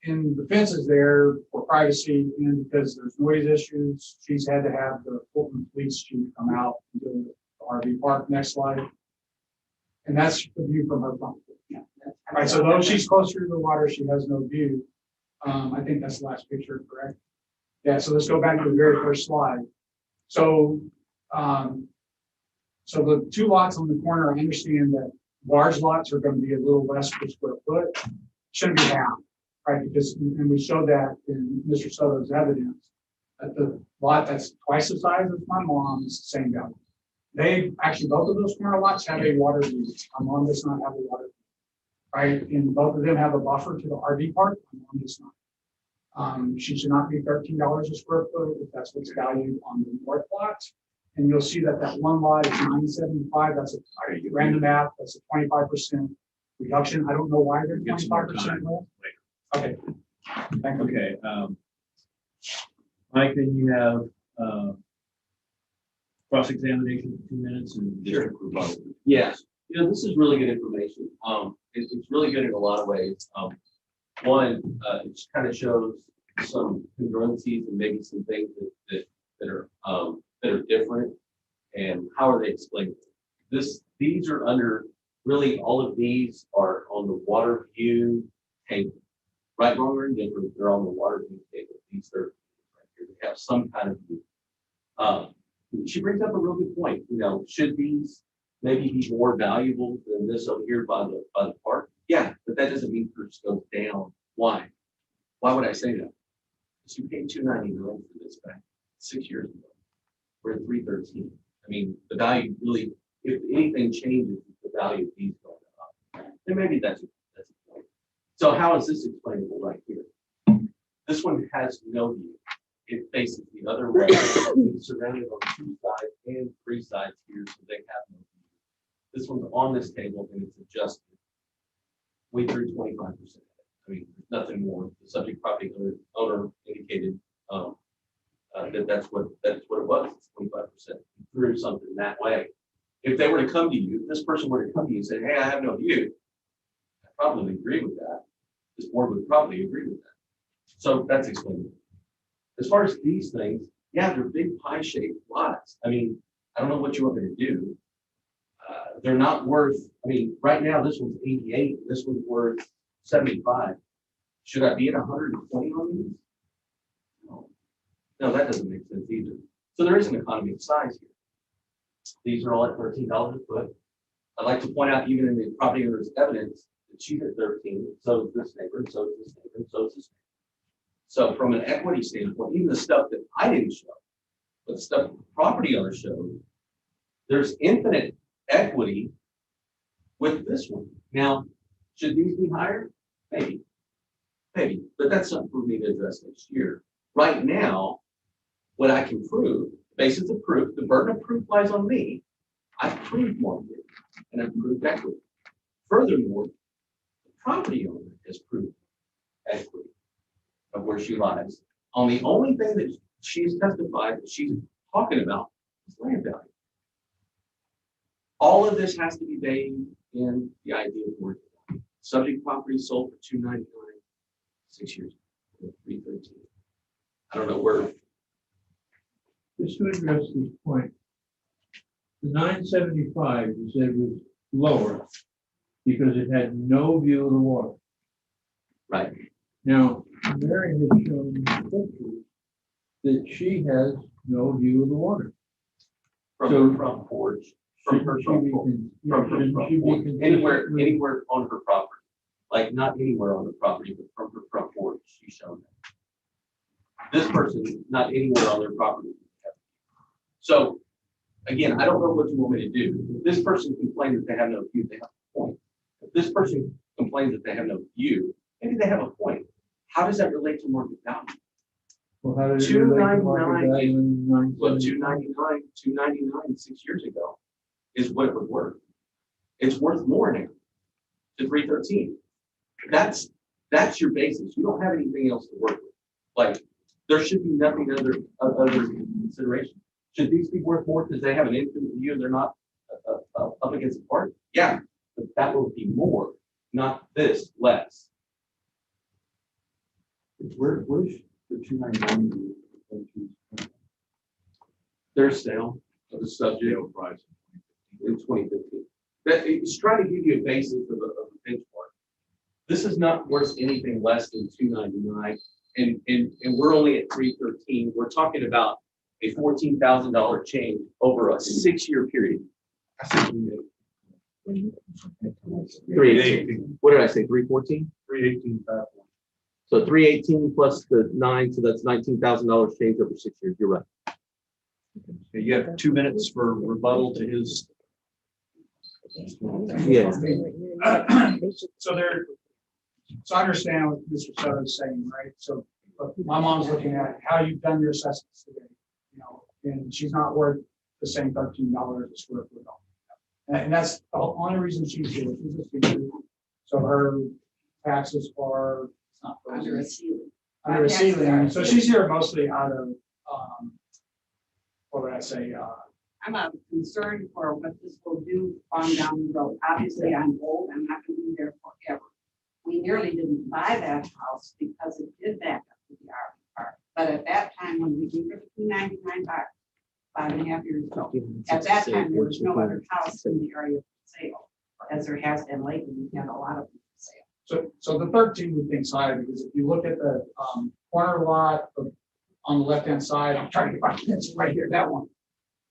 And the fence is there for privacy and because there's noise issues. She's had to have the Fulton Police Chief come out and do the RV park. Next slide. And that's the view from her front. Yeah. Right. So though she's closer to the water, she has no view. I think that's the last picture, correct? Yeah. So let's go back to the very first slide. So, so the two lots on the corner, I understand that large lots are going to be a little less per square foot. Shouldn't be half. Right, because, and we showed that in Mr. Soto's evidence, that the lot that's twice the size as my mom is the same value. They actually, both of those corner lots have a water view. My mom does not have a water view. Right, and both of them have a buffer to the RV park. My mom does not. She should not be $13 a square foot if that's what's valued on the north lot. And you'll see that that one lot is $975. That's a random math. That's a 25% reduction. I don't know why they're 25% less. Okay. Thank you. Okay. Mike, then you have cross-examination for 2 minutes and district rebuttal. Yeah. This is really good information. It's really good in a lot of ways. One, it just kind of shows some congruencies and maybe some things that are different, and how are they explained? These are under, really, all of these are on the water view table. Right, wrong, or indifferent, they're on the water view table. These are right here. They have some kind of view. She brings up a real good point. Should these maybe be more valuable than this over here by the park? Yeah, but that doesn't mean yours goes down. Why? Why would I say that? Because you paid $299 for this back 6 years ago. We're at $313. I mean, the value really, if anything changes, the value of these going up. And maybe that's a point. So how is this explainable right here? This one has no view. It faces the other way. It's surrounded on 2 sides and 3 sides here, so they have no view. This one's on this table and it's adjusted. We threw 25%. I mean, there's nothing more. The subject property owner indicated that's what it was. It's 25%. We threw something that way. If they were to come to you, this person were to come to you and say, "Hey, I have no view," I probably agree with that. This board would probably agree with that. So that's explainable. As far as these things, yeah, they're big pie-shaped lots. I mean, I don't know what you want me to do. They're not worth, I mean, right now, this one's 88, this one's worth 75. Should I be at 120 on these? No, that doesn't make sense either. So there is an economy of size here. These are all at $13 a foot. I'd like to point out, even in the property owner's evidence, that she's at 13, so is this neighbor, and so is this neighbor, and so is this neighbor. So from an equity standpoint, even the stuff that I didn't show, but the stuff the property owner showed, there's infinite equity with this one. Now, should these be higher? Maybe, but that's something for me to address next year. Right now, what I can prove, basis of proof, the burden of proof lies on me. I've proved mortgage and I've proved equity. Furthermore, the property owner has proved equity of where she lies. On the only thing that she's testified that she's talking about is land value. All of this has to be bathed in the idea of mortgage value. Subject property sold for $299 6 years ago, $313. I don't know where. Just to address this point, the 975 you said was lower because it had no view of the water. Right. Now, Mary has shown pictures that she has no view of the water. From So- her front porch, from her front porch, anywhere on her property. Like not anywhere on the property, but from her front porch, she's shown that. This person, not anywhere on their property. So again, I don't know what you want me to do. If this person complains that they have no view, they have a point. If this person complains that they have no view, maybe they have a point. How does that relate to market value? Well, how did it relate to market value in Well, 975? $299 6 years ago is what it was worth. It's worth more now to $313. That's your basis. You don't have anything else to work with. Like there should be nothing other consideration. Should these be worth more because they have an infinite view and they're not up against the park? Yeah, but that will be more, not this less. Where's the 299? Their sale of the subject price in 2015. It's trying to give you a basis of a benchmark. This is not worth anything less than $299, and we're only at $313. We're talking about a $14,000 change over a 6-year period. 318. What did I say? 314? 318. So 318 plus the 9, so that's $19,000 change over 6 years. You're right. Okay, you have 2 minutes for rebuttal to his. Yeah. So I understand what Mr. Sutter is saying, right? So but my mom's looking at how you've done your assessments today, and she's not worth the same $13 a square foot. And that's the only reason she's here. She's a student. So her taxes are not Under a ceiling. under a ceiling. So she's here mostly out of, what would I say, I'm a concern for what this will do on down the road. Obviously, I'm old, I'm not gonna be there forever. We nearly didn't buy that house because it did back up to the RV park. But at that time, when we gave it $299, 5.5 years ago, at that time, there was no other house in the area for sale. As there has been lately, we've had a lot of them for sale. So the 13 we think higher, because if you look at the corner lot on the left-hand side, I'm trying to find it right here, that one.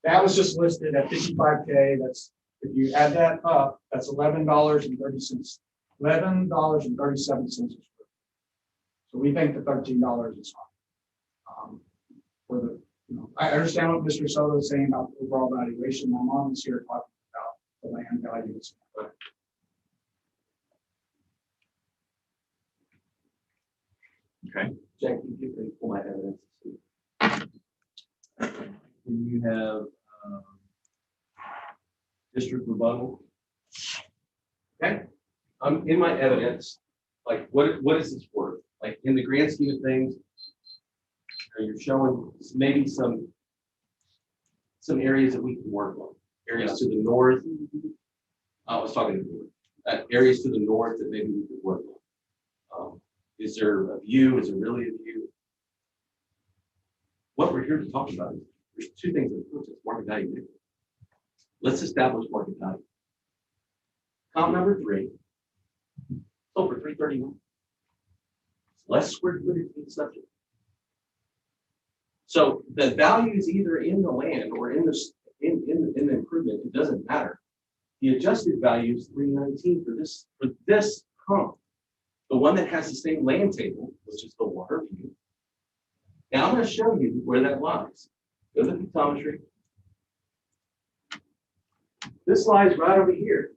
That was just listed at 55K. That's, if you add that up, that's $11.30, $11.37 a square. So we think the $13 is fine. For the, I understand what Mr. Soto is saying about the overall valuation. My mom is here talking about the land values. But Okay. Jack, you can pull my evidence. Do you have district rebuttal? Okay, in my evidence, like what is this worth? Like in the grand scheme of things, you're showing maybe some areas that we can work on. Areas to the north. I was talking to the north. Areas to the north that maybe we could work on. Is there a view? Is there really a view? What we're here to talk about is there's two things that influence us: market value. Let's establish market value. Comp number 3, sold for $331. Less square footage than the subject. So the value is either in the land or in the improvement. It doesn't matter. The adjusted value is $319 for this comp. The one that has the same land table, which is the water view. Now I'm going to show you where that lies. Go to the pictometry. This lies right over here.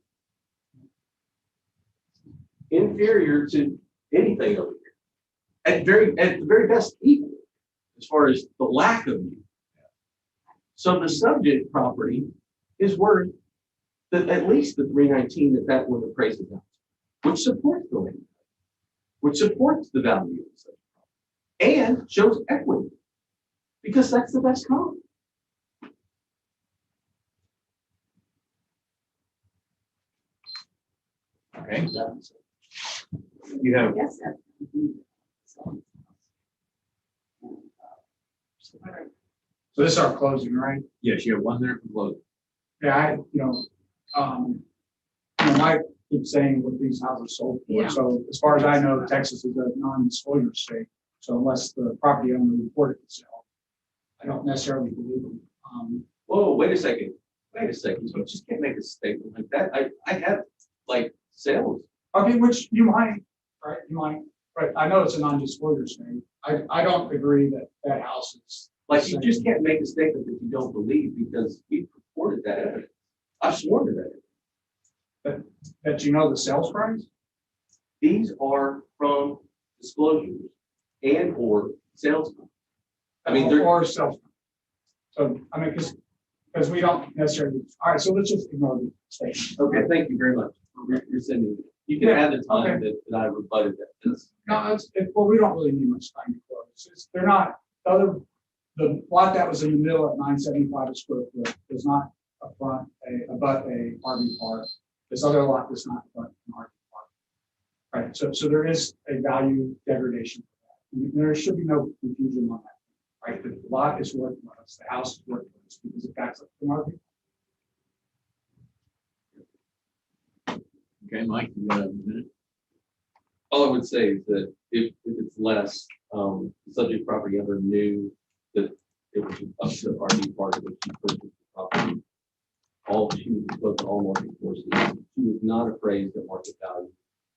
Inferior to anything over here. At the very best equal, as far as the lack of view. So the subject property is worth at least the $319 that would appraise it out, which supports the land, which supports the value of the subject property, and shows equity, because that's the best comp. Okay. You have Yes. so this is our closing, right? yes, you have one there for closing. Yeah, Mike keeps saying what these houses sold for. Yeah. So as far as I know, Texas is a non-disclosure state. So unless the property owner reported it sell, I don't necessarily believe them. Whoa, wait a second. You just can't make a statement like that. I have like sales. Okay, which you might, right? You might, right? I know it's a non-disclosure state. I don't agree that that house is. Like, you just can't make a statement that you don't believe, because we reported that evidence. I've sworn to that. That you know the sales price? These are from disclosures and or sales. I mean, they're Or sales. So, I mean, because we don't necessarily, all right, so let's just ignore the statement. okay. Thank you very much. You're sending. You can add the time that I rebutted that. No, well, we don't really need much time to close. They're not, the lot that was in the middle at 975 a square foot does not abut a RV park. This other lot does not abut an RV park. Right, so there is a value degradation. There should be no confusion on that, right? The lot is worth less, the house is worth less because it backs up the market. Okay, Mike, you got a minute? All I would say is that if it's less, the subject property owner knew that it was up to RV park that she purchased the property. She was exposed to all market forces. She was not appraised at market value.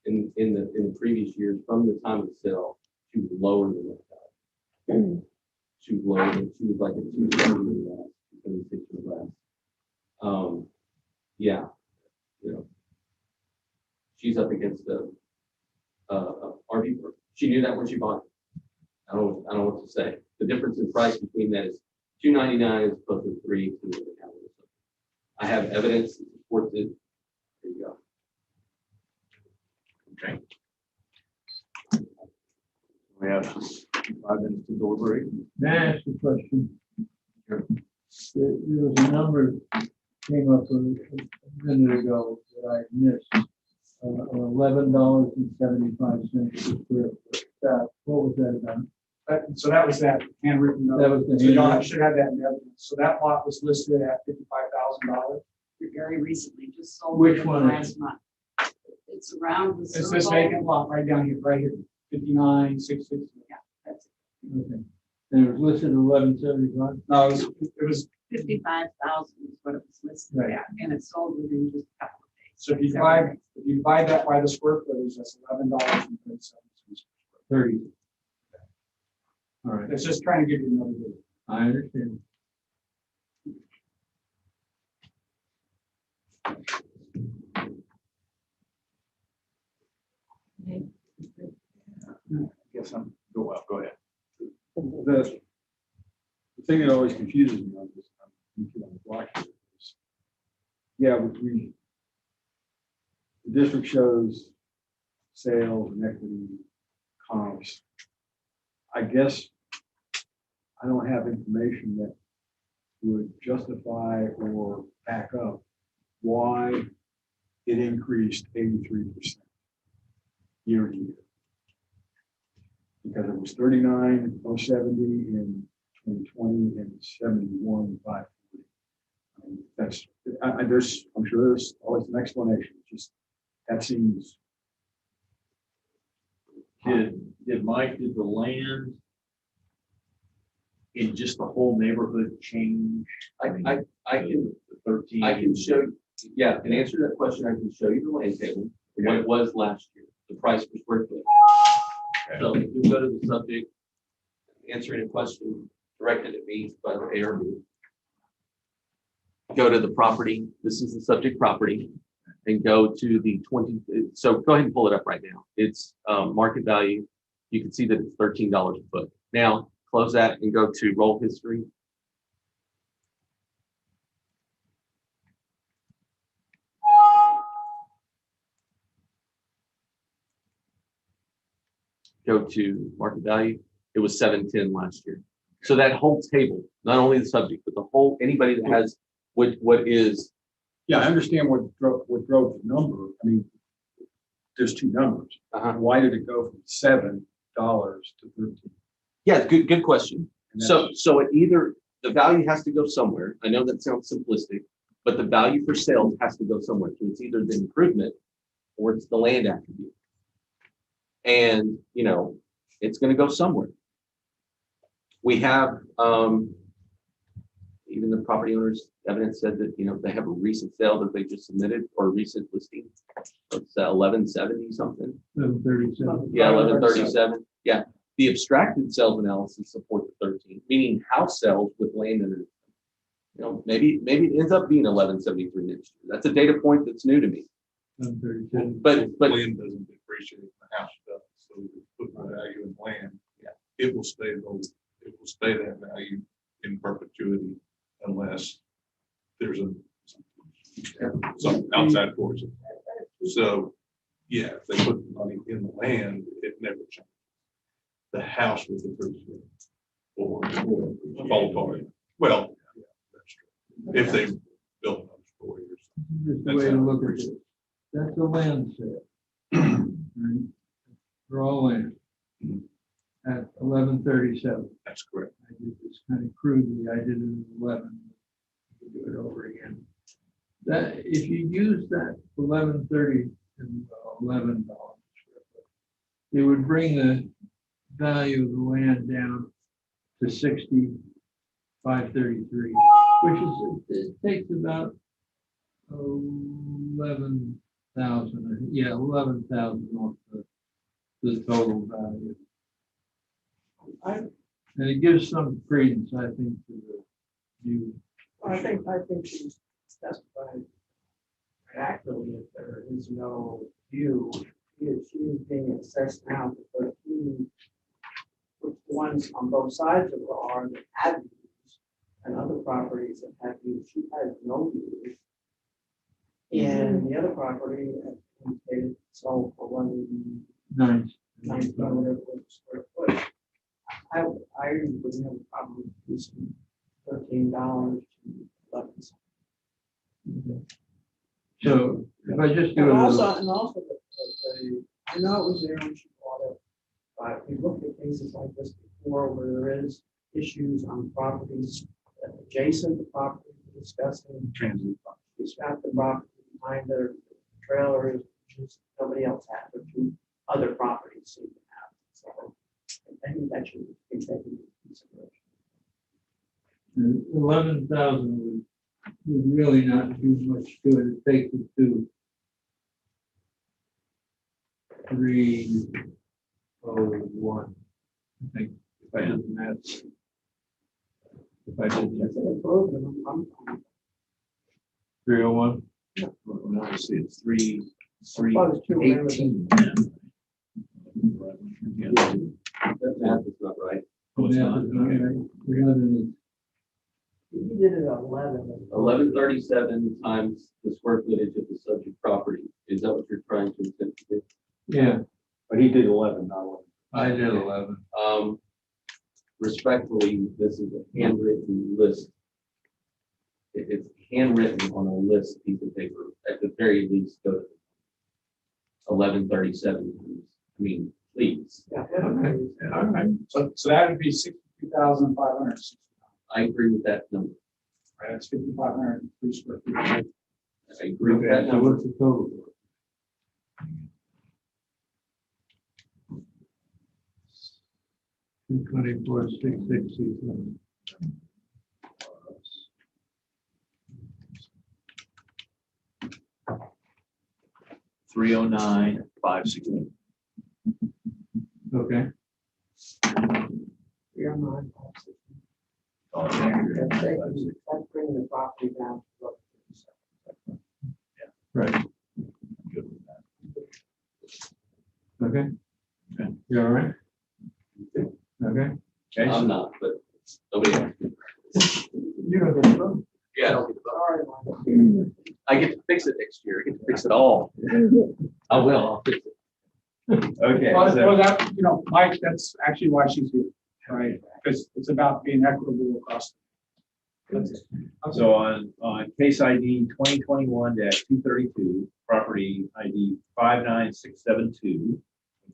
In the previous years, from the time of the sale, she was lower than that value. She was lower than, she was like a 270 or less, 276 or less. Yeah, she's up against the RV park. She knew that when she bought it. I don't know what to say. The difference in price between that is $299 as opposed to $3. I have evidence that supports it. There you go. Okay. We have 5 minutes to deliberate. May I ask a question? Sure. There was a number came up a minute ago that I missed. $11.75 per square foot. What was that about? So that was that handwritten note. That was the So y'all handwritten- should have that in evidence. So that lot was listed at $55,000. Very recently, just sold. Which it one is last month. It's around the It's this circle. vacant lot right down here, right here, 59,660. Yeah, that's Okay. And it was listed at 11.75. No, it was, 55,000 is what it was listed Right. at, and it sold within just a couple of days. so if you divide that by the square footage, that's $11.37. 30. All right, It's just trying to give you another data. I understand. Guess I'm, go ahead. The thing that always confuses me on this, on the block here is, yeah, the district shows sales and equity comps. I guess I don't have information that would justify or back up why it increased 83% year to year. Because it was 39,070 in 2020 and 71,540. That's, I'm sure there's always an explanation. Just that seems. Did the land in just the whole neighborhood change? I can, 13. I can show, yeah, in answer to that question, I can show you the land table, what it was last year, the price per square foot. So if you go to the subject, answering a question directed at me by the ARB. Go to the property, this is the subject property, and go to the 20, so go ahead and pull it up right now. It's market value. You can see that it's $13 a foot. Now, close that and go to roll history. Go to market value. It was 710 last year. So that whole table, not only the subject, but the whole, anybody that has what is. Yeah, I understand what drove the number. I mean, there's two numbers. Why did it go from $7 to 13? Yeah, good question. And So it either, the value has to go somewhere. I know that sounds simplistic, but the value for sales has to go somewhere. So it's either the improvement or it's the land attribute. And, you know, it's going to go somewhere. We have, even the property owners evidence said that, you know, they have a recent sale that they just submitted or a recent listing. It's 1170 something. 11.37. Yeah, 1137. Yeah. The abstracted sales analysis support the 13, meaning house sales with land under, you know, maybe it ends up being 1173 next year. That's a data point that's new to me. 11.37. But Land doesn't depreciate, the house does, so if you put my value in land, it will stay those, it will stay that value in perpetuity unless there's some outside force. So, yeah, if they put the money in the land, it never changes. The house will depreciate or fall apart. Well, yeah, that's true. If they built another story or something. Just the way to look at it. That's a land sale. Right? Raw land. At 11.37. That's correct. I did this kind of crudely. I did it at 11. We'll do it over again. That if you use that 11.30 and $11, it would bring the value of the land down to 65.33, which is it takes about 11,000. Yeah, 11,000 off the total value. And it gives some credence, I think, to the view. I think she specified accurately if there is no view. She is being assessed now for 13, which ones on both sides of her are that have views and other properties that have views. She has no views. And the other property indicated sold for $190 square foot. I would have a problem with $13 to So if I just do And a also, little, and also, I know it was there when she bought it, but we looked at cases like this before where there is issues on properties adjacent to property we're discussing. Transit. It's got the property behind the trailer, which nobody else has, or two other properties seem to have. So I think that should be taken into consideration. 11,000 would really not do much to it. It takes it to 301. I think if I did the math. If I did That's that, an improvement. I'm 301. Now I see it's 318. That math is not right. The math is not right. 11 You did it at 11. 1137 times the square footage of the subject property. Is that what you're trying to intend to do? is, yeah, But he did 11, not 11. I did 11. Respectfully, this is a handwritten list. It's handwritten on a list piece of paper. At the very least, go to 1137. I mean, please. Yeah. Okay. All right, so that would be 62,500. I agree with that number. Right, that's 5,503 square feet. I agree with that So number. what's the total? 224, 660. 309, 560. Okay. You're not. Oh, That's yeah. that's bringing the property down. to Right. Good with that. Okay. Okay. You all right? Okay. Okay, I'm so not, but nobody else. You don't get it wrong. Yeah, Sorry, Mike. I get to fix it next year. I get to fix it all. I will, I'll fix it. okay. Well, so- that, Mike, that's actually why she's here, right? Because it's about being equitable across. That's it. So on case ID 2021-232, property ID 59672,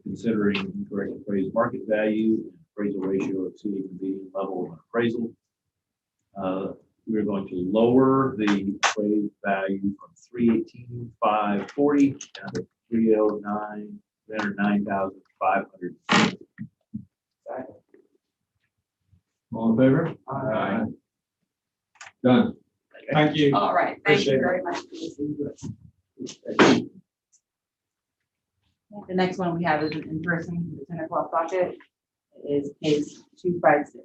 considering incorrect appraised market value and appraisal ratio exceeding the median level of appraisal, we're going to lower the appraised value from 318,540 down to 309,500. All in favor? Aye. Done. Thank you. All right, thank you Appreciate it. very much. The next one we have is an in-person, the 10 o'clock docket is case 256.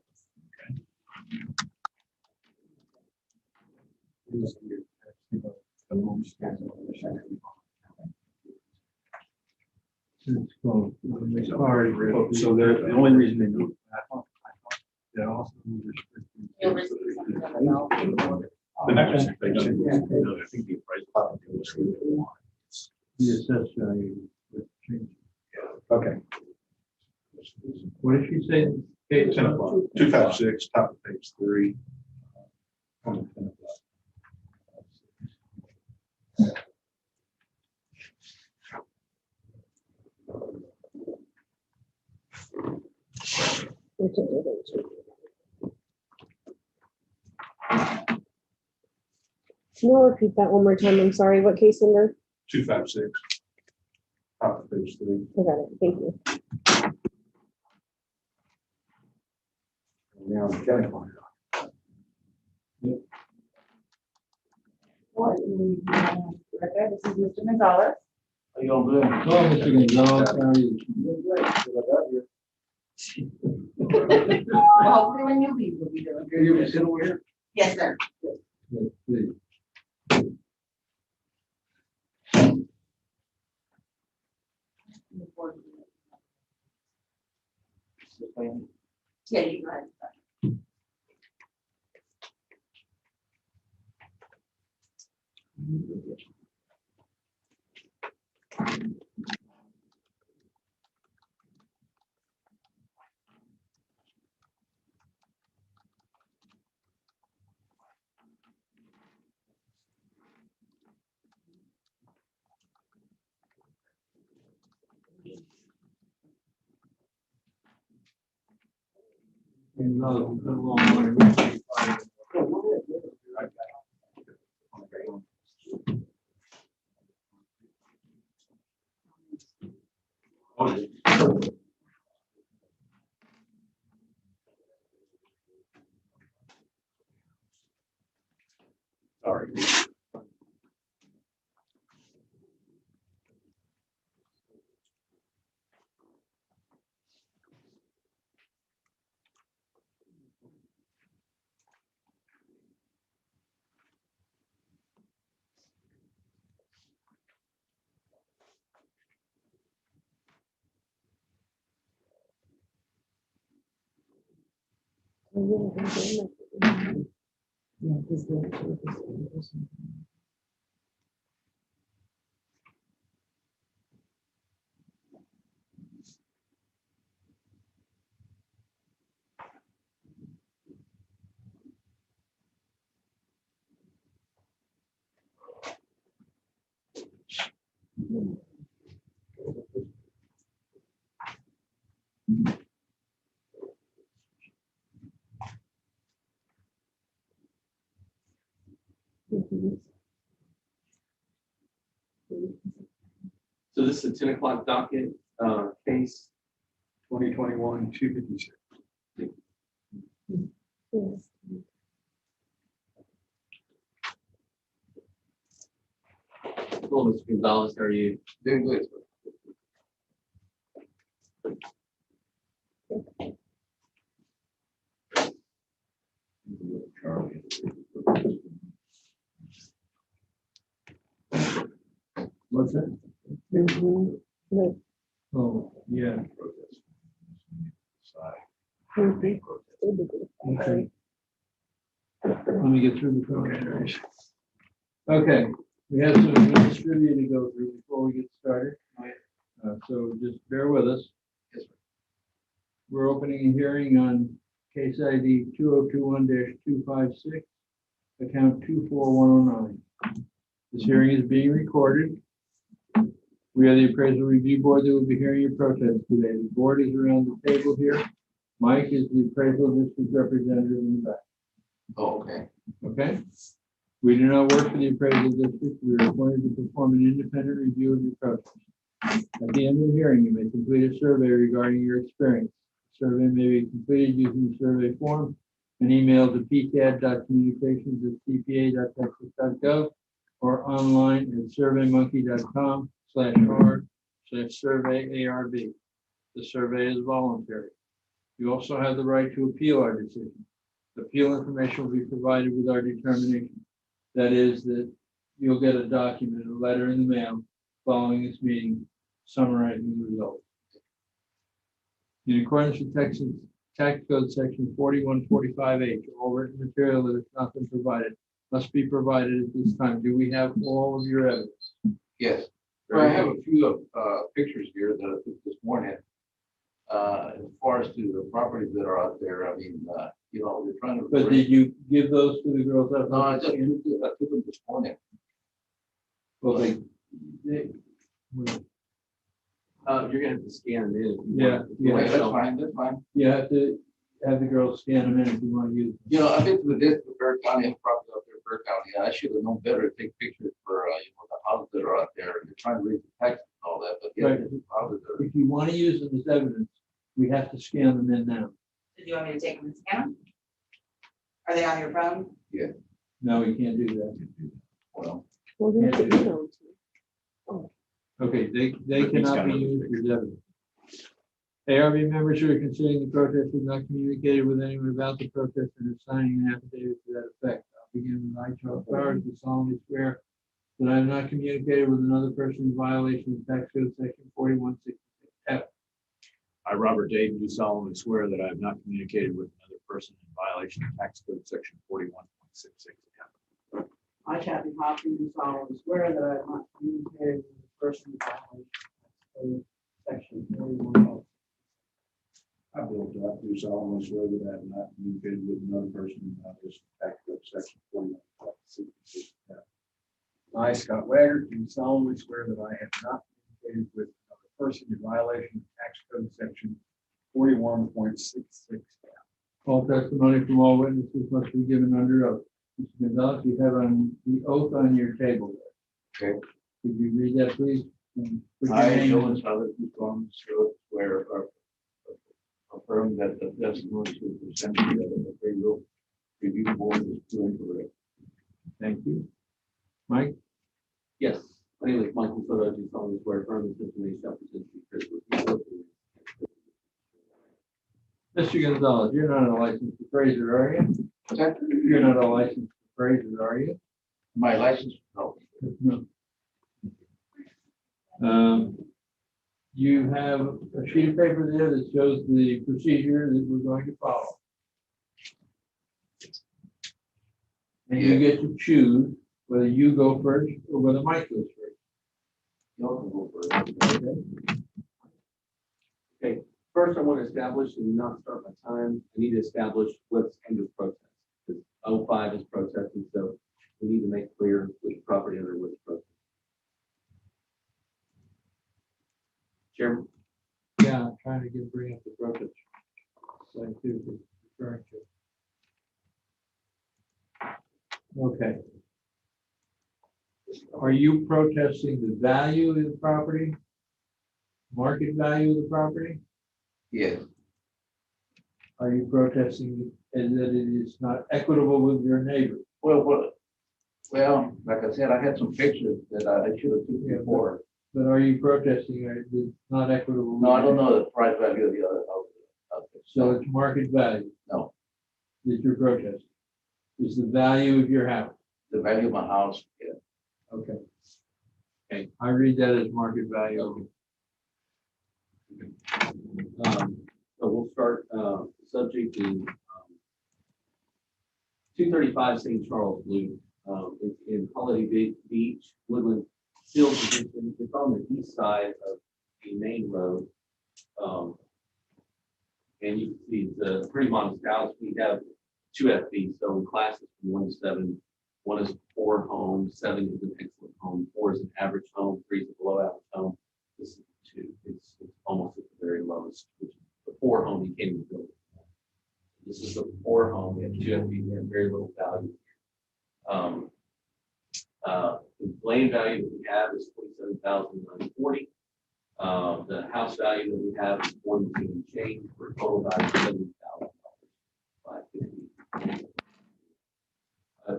It's called, sorry, So the only reason they do they're also You'll receive something on the mail. the next thing, I think the appraisal was the assessed value with change. Okay. What did she say? Kate? 10 o'clock, 256, top of page 3. Can you repeat that one more time? I'm sorry. What case number? 256, top of page 3. I got it. Thank you. Now, Jennifer. This is Mr. Gonzalez. How you gonna do? Oh, Mr. Gonzalez, how are you? Well, hopefully when you leave, we'll be doing. You sit over here? Yes, sir. Let's see. Yeah, you go ahead. And no, no long money. Sorry. So this is a 10 o'clock docket, case. 2021-256. Hello, Mr. Gonzalez, how are you? Doing good. Charlie. What's that? Oh, yeah. Okay. Let me get through the preliminaries. Okay, we have some minutes trivia to go through before we get started. So just bear with us. We're opening a hearing on case ID 2021-256, account 24109. This hearing is being recorded. We are the appraisal review board that will be hearing your protest today. The board is around the table here. Mike is the appraisal district representative in the back. Oh, okay. Okay? We do not work for the appraisal district. We are appointed to perform an independent review of your protest. At the end of the hearing, you may complete a survey regarding your experience. The survey may be completed using the survey form and emailed to pcad.communications@cpa.texas.gov or online at surveymonkey.com/r/survey-ARB. The survey is voluntary. You also have the right to appeal our decision. Appeal information will be provided with our determination. That is that you'll get a document, a letter in the mail following this meeting summarizing the results. In accordance with Texas Tax Code Section 4145H, all written material that has not been provided must be provided at this time. Do we have all of your evidence? Yes. Well, I have a few pictures here that I took this morning. As far as to the properties that are out there, I mean, we're trying to. But did you give those to the girls? No, I took them this morning. Well, they, You're gonna have to scan them in. if you Yeah, want. yeah. Wait, that's fine, that's fine. you have to have the girls scan them in if you want to use them. I've been to the district of Bear County and property out there in Bear County. I should have known better to take pictures for, the houses that are out there. They're trying to raise the taxes and all that, but yeah, Right. the houses are. If you want to use them as evidence, we have to scan them in now. Did you want me to take them and scan them? Are they on your phone? No, you can't do that. Well, Well, Yeah. you know. Okay, they cannot be used as evidence. ARB members who are considering the protest have not communicated with anyone about the protest and are signing an affidavit to that effect. I'll begin with I, Charles Powers, do solemnly swear that I have not communicated with another person in violation of tax code section 4166F. I, Robert Dayton, do solemnly swear that I have not communicated with another person in violation of tax code section 41.66. I, Kathy Hopkins, do solemnly swear that I have not communicated with the person in violation of section 41. I Bill Duff, do solemnly swear that I have not communicated with another person in violation of tax code section 41.66. I, Scott Wagner, do solemnly swear that I have not communicated with another person in violation of tax code section 41.66. All testimony from all witnesses must be given under oath. Mr. Gonzalez, you have the oath on your table there. Okay. Could you read that, please? And put your I, name Joe in. Gonzalez, do solemnly swear or affirm that the testimony to present to the appraisal review board is true and correct. Thank you. Mike? Yes, my name is Michael Soto, I do solemnly swear firm this information shall present to you. Mr. Gonzalez, you're not a licensed appraiser, are you? Okay. You're not a licensed appraiser, are you? My license, no. No. You have a sheet of paper there that shows the procedure that we're going to follow. And you get to choose whether you go first or whether Mike goes first. You can go first. Okay? Okay, first I want to establish, and not start my time, I need to establish what's under protest. Because 05 is protesting, so we need to make clear which property owner was protesting. Chairman? Yeah, I'm trying to bring up the protest. So too, referring to. Okay. Are you protesting the value of the property? Market value of the property? Yes, Are you protesting and that it is not equitable with your neighbor? well, like I said, I had some pictures that I should have took before. But are you protesting that it's not equitable? No, I don't know the price value of the other houses. So it's market value No, that you're protesting. Is the value of your house. the value of my house, yeah. Okay. Okay, I read that as market value. So we'll start, subject in 235 St. Charles Loop, in Holiday Beach, Woodland Hills. It's on the east side of the main road. And you can see it's a pretty modest house. We have 2 FBs, so in classes from 1 to 7. 1 is 4 homes, 7 is an excellent home, 4 is an average home, 3 is a below average home. This is 2. It's almost at the very lowest, which is the 4 home you came to build. This is the 4 home. We have 2 FBs. We have very little value. The land value that we have is $27,940. The house value that we have is 42 and change for a total value of $70,550.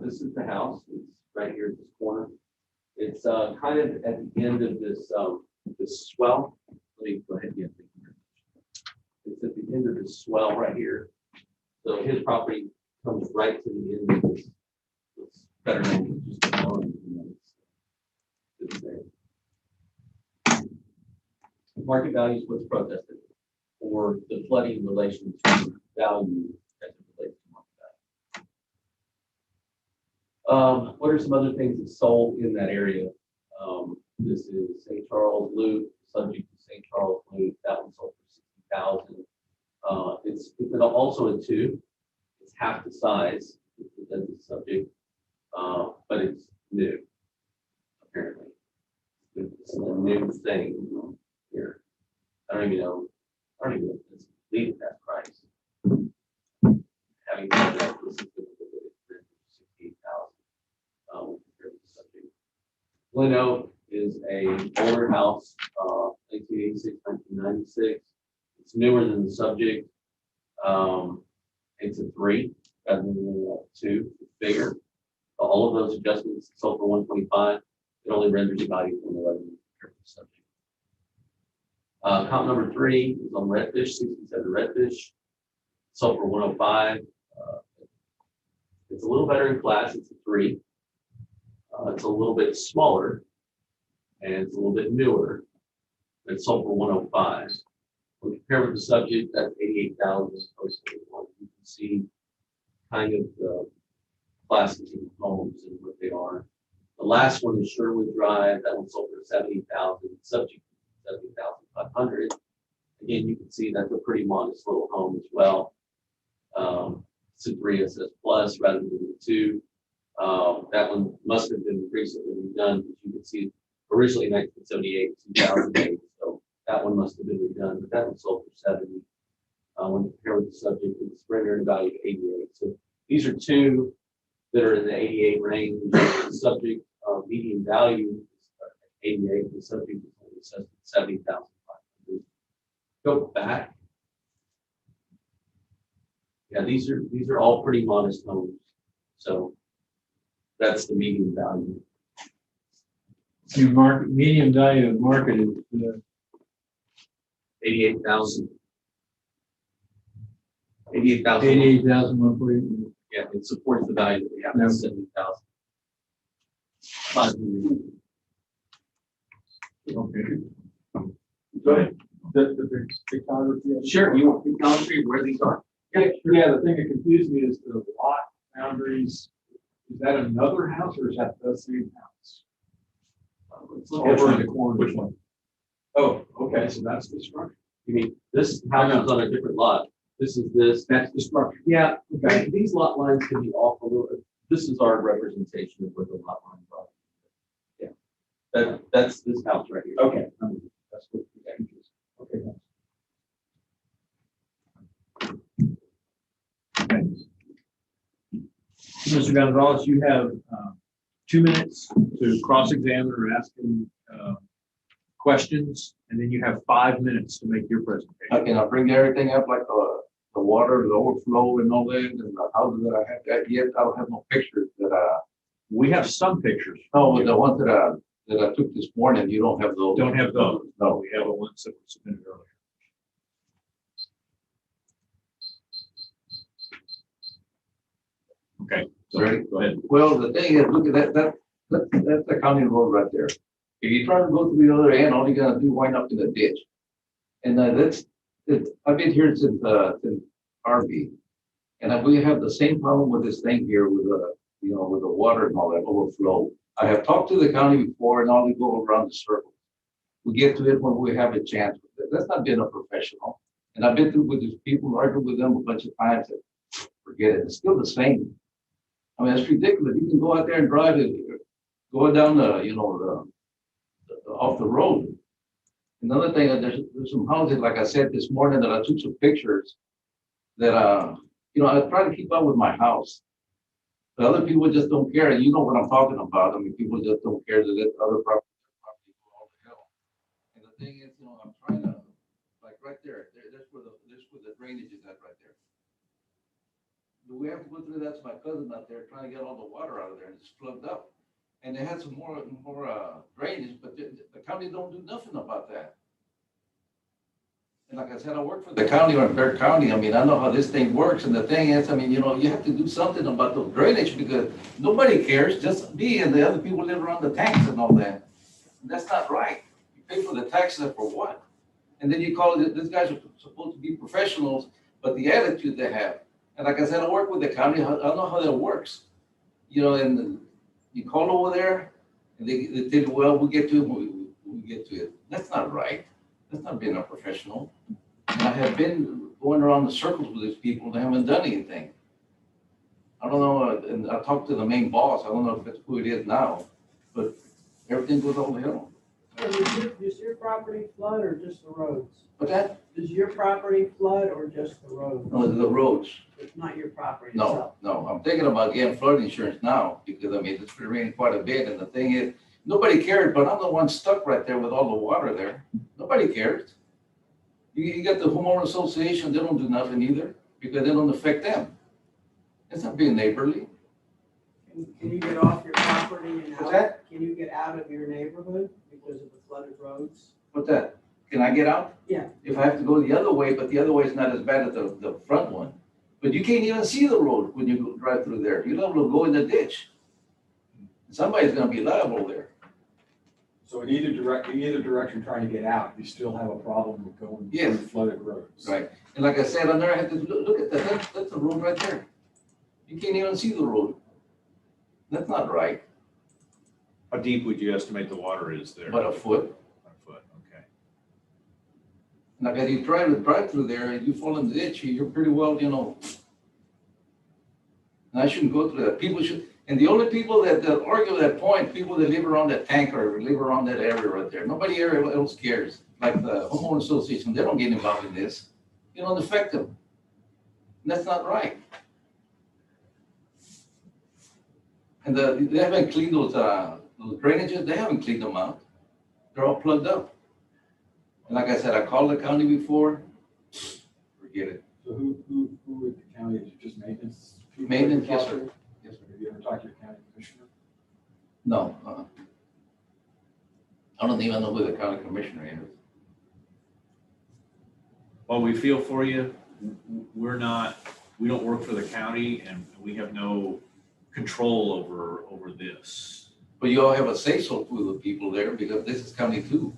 This is the house. It's right here at this corner. It's kind of at the end of this this swell. Let me go ahead and get it. It's at the end of this swell right here. So his property comes right to the end of this. It's better than just a lawn, you know, it's there. Market value is what's protested, or the flooding in relation to value as it relates to market value. What are some other things that sold in that area? This is St. Charles Loop, subject to St. Charles Loop. That one sold for $60,000. It's also a 2. It's half the size as the subject, but it's new. Apparently, it's a new thing here. I don't even know if it's legal that price. Having said that, this is $68,000. Glen Oak is a older house, 1986, 1996. It's newer than the subject. It's a 3 rather than a 2, it's bigger. All of those adjustments sold for 125. It only renders the value from 11 compared to the subject. Comp number 3 is on Redfish, 67 Redfish, sold for 105. It's a little better in class. It's a 3. It's a little bit smaller, and it's a little bit newer. It's sold for 105. When compared with the subject, that's 88,000. You can see kind of the classes of homes and what they are. The last one is Sherwood Drive. That one sold for 70,000. Subject 70,500. Again, you can see that's a pretty modest little home as well. It's a 3 SS plus rather than the 2. That one must have been recently redone, because you can see originally 1978, 2008. So that one must have been redone, but that one sold for 70. when compared with the subject, it's rendering value of 88. So these are two that are in the 88 range. The subject median value is 88. The subject is only assessed at 70,500. Go back. Yeah, these are all pretty modest homes. So that's the median value. Your market, median value of market is 88,000. 88,000. 88,140. Yeah, it supports the value that we have, Yeah. that's 70,000. Okay. Go ahead. The pictography. Sure, you want pictometry where these are? Yeah, the thing that confused me is the lot boundaries. Is that another house or is that the same house? Let's Over look at in the corner. which one? Oh, okay, so that's the structure. You mean, this house is on a different lot. This is this. That's the structure. Yeah, okay. These lot lines can be off a little bit. This is our representation of where the lot lines are. Yeah. That's this house right here. Okay. That's what the change is. Okay. Mr. Gonzalez, you have 2 minutes to cross-examine or ask him questions, and then you have 5 minutes to make your presentation. Can I bring everything up like the water, the overflow and all that, and the houses that I have that yet? I don't have no pictures that We have some pictures. no, but the ones that I took this morning, you don't have those. Don't have those. No. We have the ones that were submitted earlier. Okay, so Ready? go ahead. Well, the thing is, look at that's the county road right there. If you try to go to the other end, all you're gonna do wind up in a ditch. And I've been here since RV. And we have the same problem with this thing here with with the water and all that overflow. I have talked to the county before and all they go around the circle. We get to it when we have a chance. That's not being a professional. And I've been through with these people, argued with them a bunch of times. And forget it. It's still the same. I mean, it's ridiculous. You can go out there and drive it, go down off the road. Another thing, there's some houses, like I said this morning, that I took some pictures that, I try to keep up with my house. But other people just don't care. And you know what I'm talking about. I mean, people just don't care that other property go all to hell. And the thing is, I'm trying to, like right there, that's where the drainage is at right there. Do we have to go through that? That's my cousin out there trying to get all the water out of there and it's plugged up. And they had some more drainage, but the county don't do nothing about that. And like I said, I work for the county or Bear County. I mean, I know how this thing works. And the thing is, I mean, you have to do something about the drainage because nobody cares, just me and the other people live around the tanks and all that. And that's not right. You pay for the taxes for what? And then you call it, these guys are supposed to be professionals, but the attitude they have. And like I said, I work with the county. I know how that works. And you call over there and they tell you, well, we get to it when we get to it. That's not right. That's not being a professional. And I have been going around the circles with these people and they haven't done anything. I don't know, and I talked to the main boss. I don't know if it's who it is now, but everything goes all the hill. Does your property flood or just the roads? But that, Does your property flood or just the roads? the roads. It's not your property No, itself? no, I'm thinking about getting flood insurance now because I mean, it's been raining quite a bit. And the thing is, nobody cared, but I'm the one stuck right there with all the water there. Nobody cares. You got the homeowner association, they don't do nothing either because they don't affect them. It's not being neighborly. Can you get off your property and What's out? that? Can you get out of your neighborhood because of the flooded roads? What's that? Can I get out? Yeah. If I have to go the other way, but the other way is not as bad as the front one. But you can't even see the road when you go drive through there. You're able to go in the ditch. Somebody's gonna be liable there. So in either direction trying to get out, you still have a problem with going Yes. through flooded roads. Right. And like I said, I never had to look at that. That's the road right there. You can't even see the road. That's not right. How deep would you estimate the water is there? But a foot. A foot, okay. Like as you try to drive through there and you fall in the ditch, you're pretty well, And I shouldn't go through that. People should, and the only people that argue that point, people that live around that tank or live around that area right there. Nobody else cares. Like the homeowner association, they don't get involved in this. you don't affect them. And that's not right. And they haven't cleaned those drainages, they haven't cleaned them out. They're all plugged up. And like I said, I called the county before, forget it. So who at the county, is it just maintenance? people Maintenance, you yes, talk sir. to? Yes, sir. Have you ever talked to your county commissioner? No, I don't even know who the county commissioner is. Well, we feel for you. We don't work for the county and we have no control over this. But you all have a say-so to the people there because this is county too.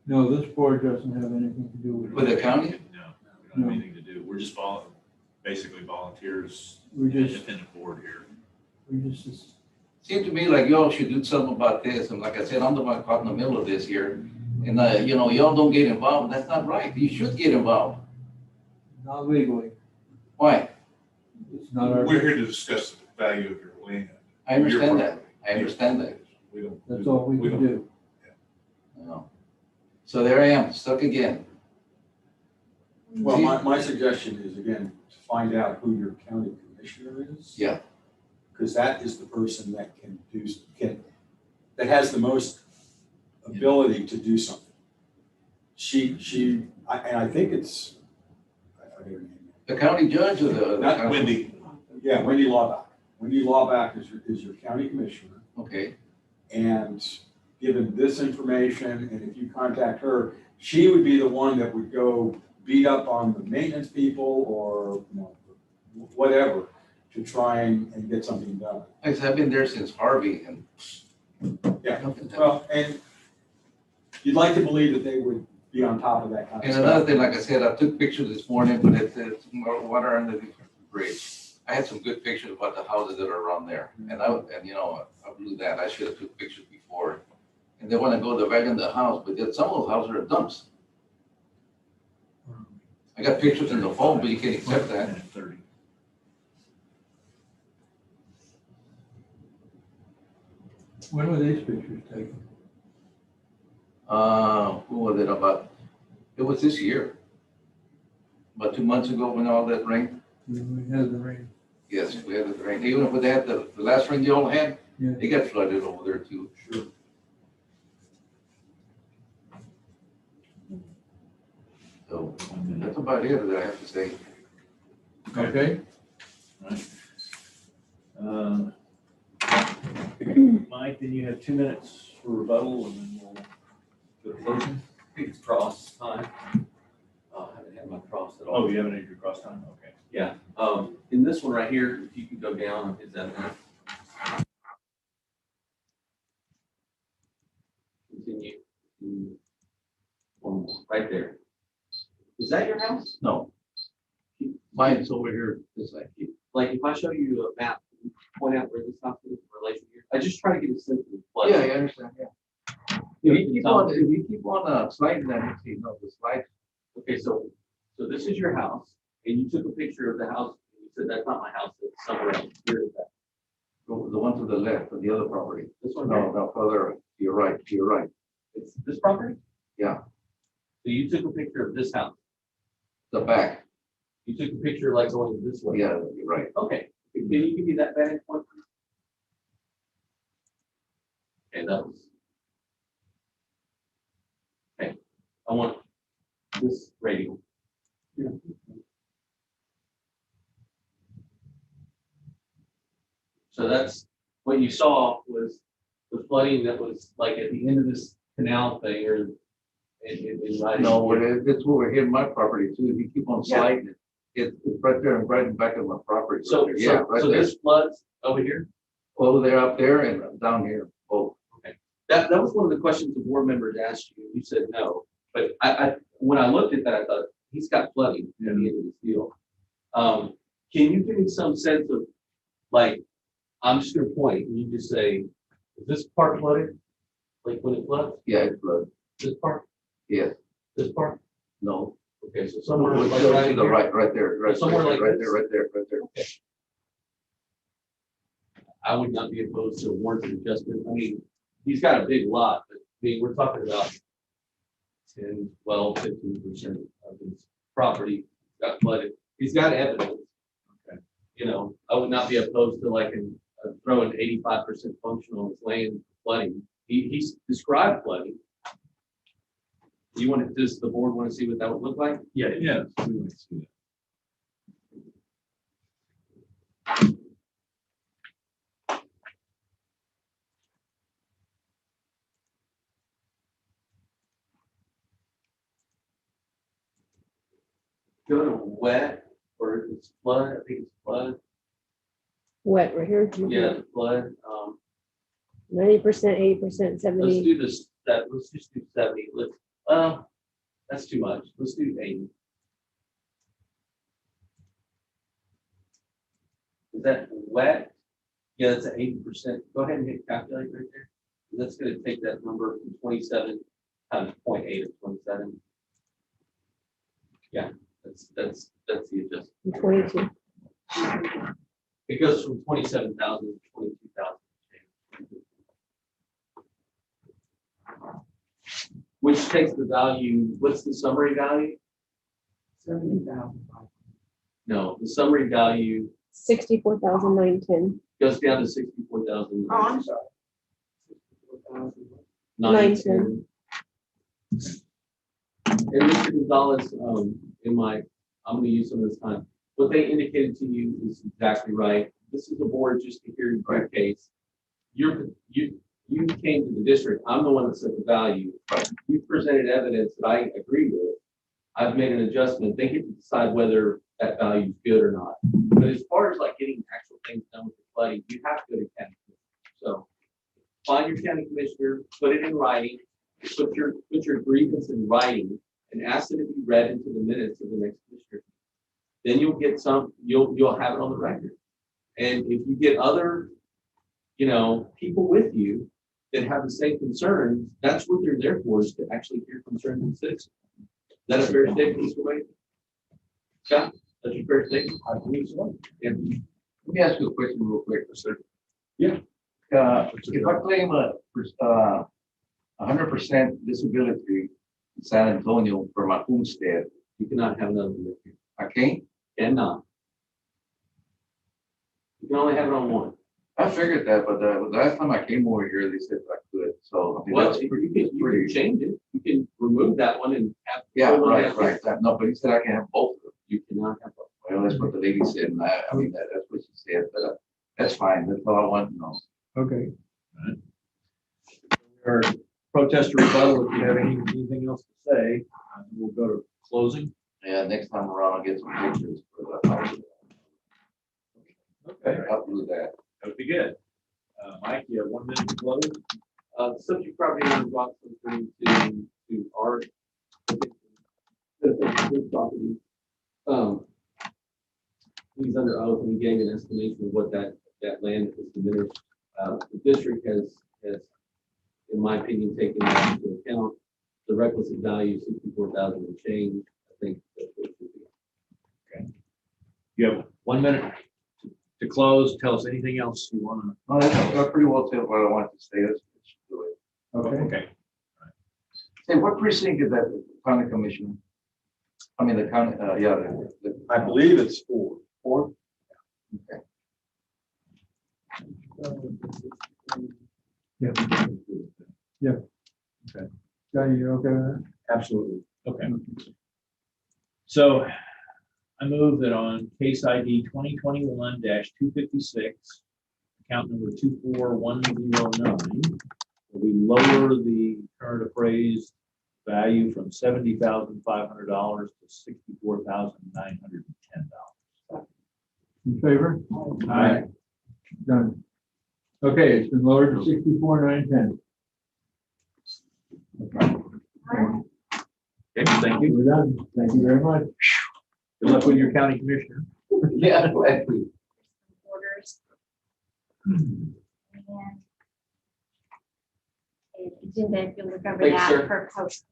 No, this board doesn't have anything to do with With it. the county? No, we don't have anything to do. We're just basically volunteers, We just, independent board here. we just, Seemed to me like y'all should do something about this. And like I said, I'm the one caught in the middle of this here. And, y'all don't get involved. That's not right. You should get involved. not legally, Why? it's not our, We're here to discuss the value of your land. I understand that. I understand that. We don't. that's all we can don't- do. No. So there I am, stuck again. Well, See? my suggestion is, again, to find out who your county commissioner is. Yeah. Because that is the person that that has the most ability to do something. I think it's, I forget her name. The county judge or the? Not county- Wendy, Yeah, Wendy Lawback. Wendy Lawback is your county commissioner. Okay, And given this information, and if you contact her, she would be the one that would go beat up on the maintenance people or, whatever, to try and get something done. I've been there since Harvey and. Yeah. nothing happened. Well, and you'd like to believe that they would be on top of that kind of And stuff. another thing, like I said, I took pictures this morning, but it's more water under the bridge. I had some good pictures about the houses that are around there, and I blew that. I should have took pictures before. And they want to go to back in the house, but yet some of those houses are dumps. I got pictures in the phone, but you can't accept that. Minute 30. When were these pictures taken? Who was it about? It was this year. About 2 months ago when all that rain. We had the rain. Yes, we had the rain. Even if they had the last rain they all had, Yeah. they got flooded over there too. Sure. So that's about it that I have to say. Okay, Mike, then you have 2 minutes for rebuttal and then we'll go to closing. I think it's cross time. I haven't had my cross at all. Oh, you haven't had your cross time? Okay. Yeah, in this one right here, if you can go down, is that enough? Continue. One more, right there. Is that your house? No. Mine's over here, this side. Like, if I show you a map, point out where this house is in relation here, I just try to get a sense of the flood. Yeah, I understand, yeah. If you keep on sliding that, you know, the slide. Okay, so this is your house, and you took a picture of the house, and you said, that's not my house, it's somewhere else. Where is that? The one to the left of the other property. This one No, here? no, further, you're right, you're right. It's this property? Yeah. So you took a picture of this house. The back, You took a picture like going this way. yeah, you're right. Okay, can you give me that vantage point? Okay, that was. Okay, I want this radial. Yeah. So that's, what you saw was the flooding that was like at the end of this canal thing or in right. No, it's over here in my property too. If you keep on Yeah. sliding, it's right there and right in back of my property. So, Yeah, so, right so there. this floods over here? Over there, up there and down here, both. That was one of the questions the board members asked you. You said no. But when I looked at that, I thought, he's got flooding at the end of this deal. Can you give me some sense of, like, I'm just gonna point, and you just say, is this part flooded? Like when it floods, Yeah, it's flood. this part, Yes, this part? no. Okay, so somewhere To like the right here? right there, right Somewhere there, like right this? there, right there, right there. Okay. I would not be opposed to a warranty adjustment. I mean, he's got a big lot, but I mean, we're talking about 10, 12, 15% of his property got flooded. He's got evidence. Okay. You know, I would not be opposed to like throwing 85% functional on his land flooding. He's described flooding. Does the board want to see what that would look like? Yeah, we want to see that. Go to wet or it's flood. I think it's flood. Wet right here. Yeah, the flood. 90%, 80%, Let's 70. do this. Let's just do 70. That's too much. Let's do 80. Is that wet? Yeah, that's an 80%. Go ahead and hit calculate right there. That's going to take that number from 27 times 0.8 of 27. Yeah, that's the adjustment. 22. It goes from 27,000 to 22,000. Which takes the value, what's the summary value? 70,000. No, the summary value 64,910. goes down to 64,000. Oh, I'm sorry. 910. And Mr. Gonzalez, I'm going to use some of this time. What they indicated to you is exactly right. This is the board just to hear your case. You came to the district. I'm the one that set the value. You presented evidence that I agree with. I've made an adjustment. They get to decide whether that value is good or not. But as far as like getting actual things done with the flooding, you have to go to county commissioner. So find your county commissioner, put it in writing, put your grievance in writing, and ask it to be read into the minutes of the next commissioner. Then you'll get you'll have it on the record. And if you get other, people with you that have the same concerns, that's what they're there for, is to actually hear concerns and citizens. Is that a fair statement, Mr. Wade? Yeah, that's a fair statement. I believe so. Yeah. Let me ask you a question real quick, sir. Yeah. If I claim 100% disability in San Antonio for my homestead, You cannot have another with you. I can't? Cannot. You can only have it on one. I figured that, but the last time I came over here, they said I could, so. I mean, Well, that's you pretty- can change it. You can remove that one and have. Yeah, right. No, but he said I can have both of them. You cannot have both. Well, that's what the lady said, and I mean, that's what she said, but that's fine, that's all I want to know. Okay. Our protest or rebuttal, if you have anything else to say, we'll go to closing. Yeah, next time around, I'll get some pictures for the house. Okay, I'll do that. that would be good. Mike, you have 1 minute to close. The subject property owner brought something to our property. He's under oath and he gave an estimation of what that land is diminished. The district has, in my opinion, taken that into account. The requisite value, 64,000 and change. I think that's what it should be. Okay. You have 1 minute to close. Tell us anything else you want to. No, that's pretty well said what I wanted to say. Let's do it. Okay. Hey, what precinct is that, the county commissioner? I mean, the county, I believe it's 4. 4? Okay. Yeah. Okay. Johnny, you okay with that? Absolutely. Okay. So I move that on case ID 2021-256, account number 24109, we lower the current appraised value from $70,500 to $64,910. In favor? Aye. Done. Okay, it's been lowered to 64,910. Okay, thank you. We're done. Thank you very much. Good luck with your county commissioner. Yeah, exactly. Orders. And Agenda, if you look over Thank you, that sir. for post.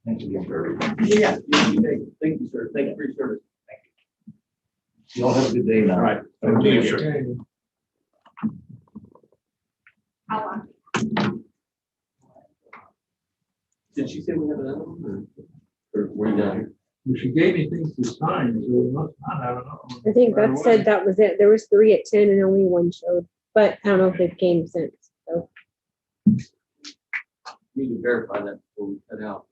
Thank you for everything. Yeah. Thank you, sir. Thank you for your service. You all have a good day now. All right. Thank you, sir. Okay. How long? Did she say we have another one or were you down here? Well, she gave me things to sign, so we must not have another one. I think right that away. said that was it. There was 3 at 10 and only 1 showed, but I don't know if they've came since, so. Need to verify that before we cut out.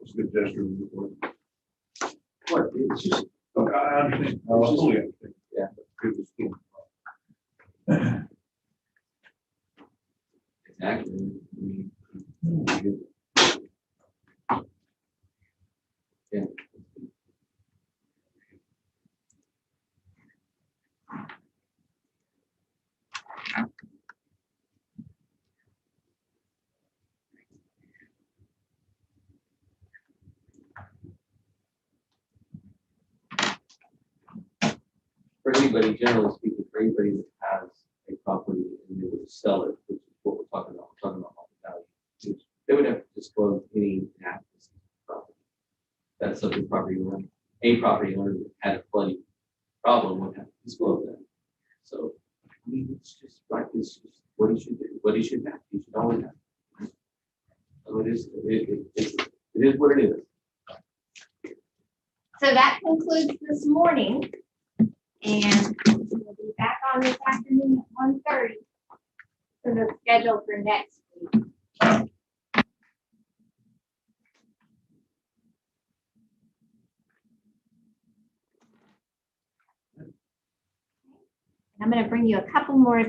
It's a good gesture. What, it's just, Look, I understand. I totally understand. Yeah. It was cool. exactly. Yeah. For anybody, generally speaking, for anybody that has a property and they would sell it, which is what we're talking about, market value, they would have to disclose any assets property. That's subject property owner, a property owner that had a flooding problem would have to disclose that. So, I mean, it's just like, it's just what he should do, what he should have, he should always have. So it is what it is. So that concludes this morning. And we'll be back on this afternoon at 1:30 for the schedule for next week. I'm going to bring you a couple more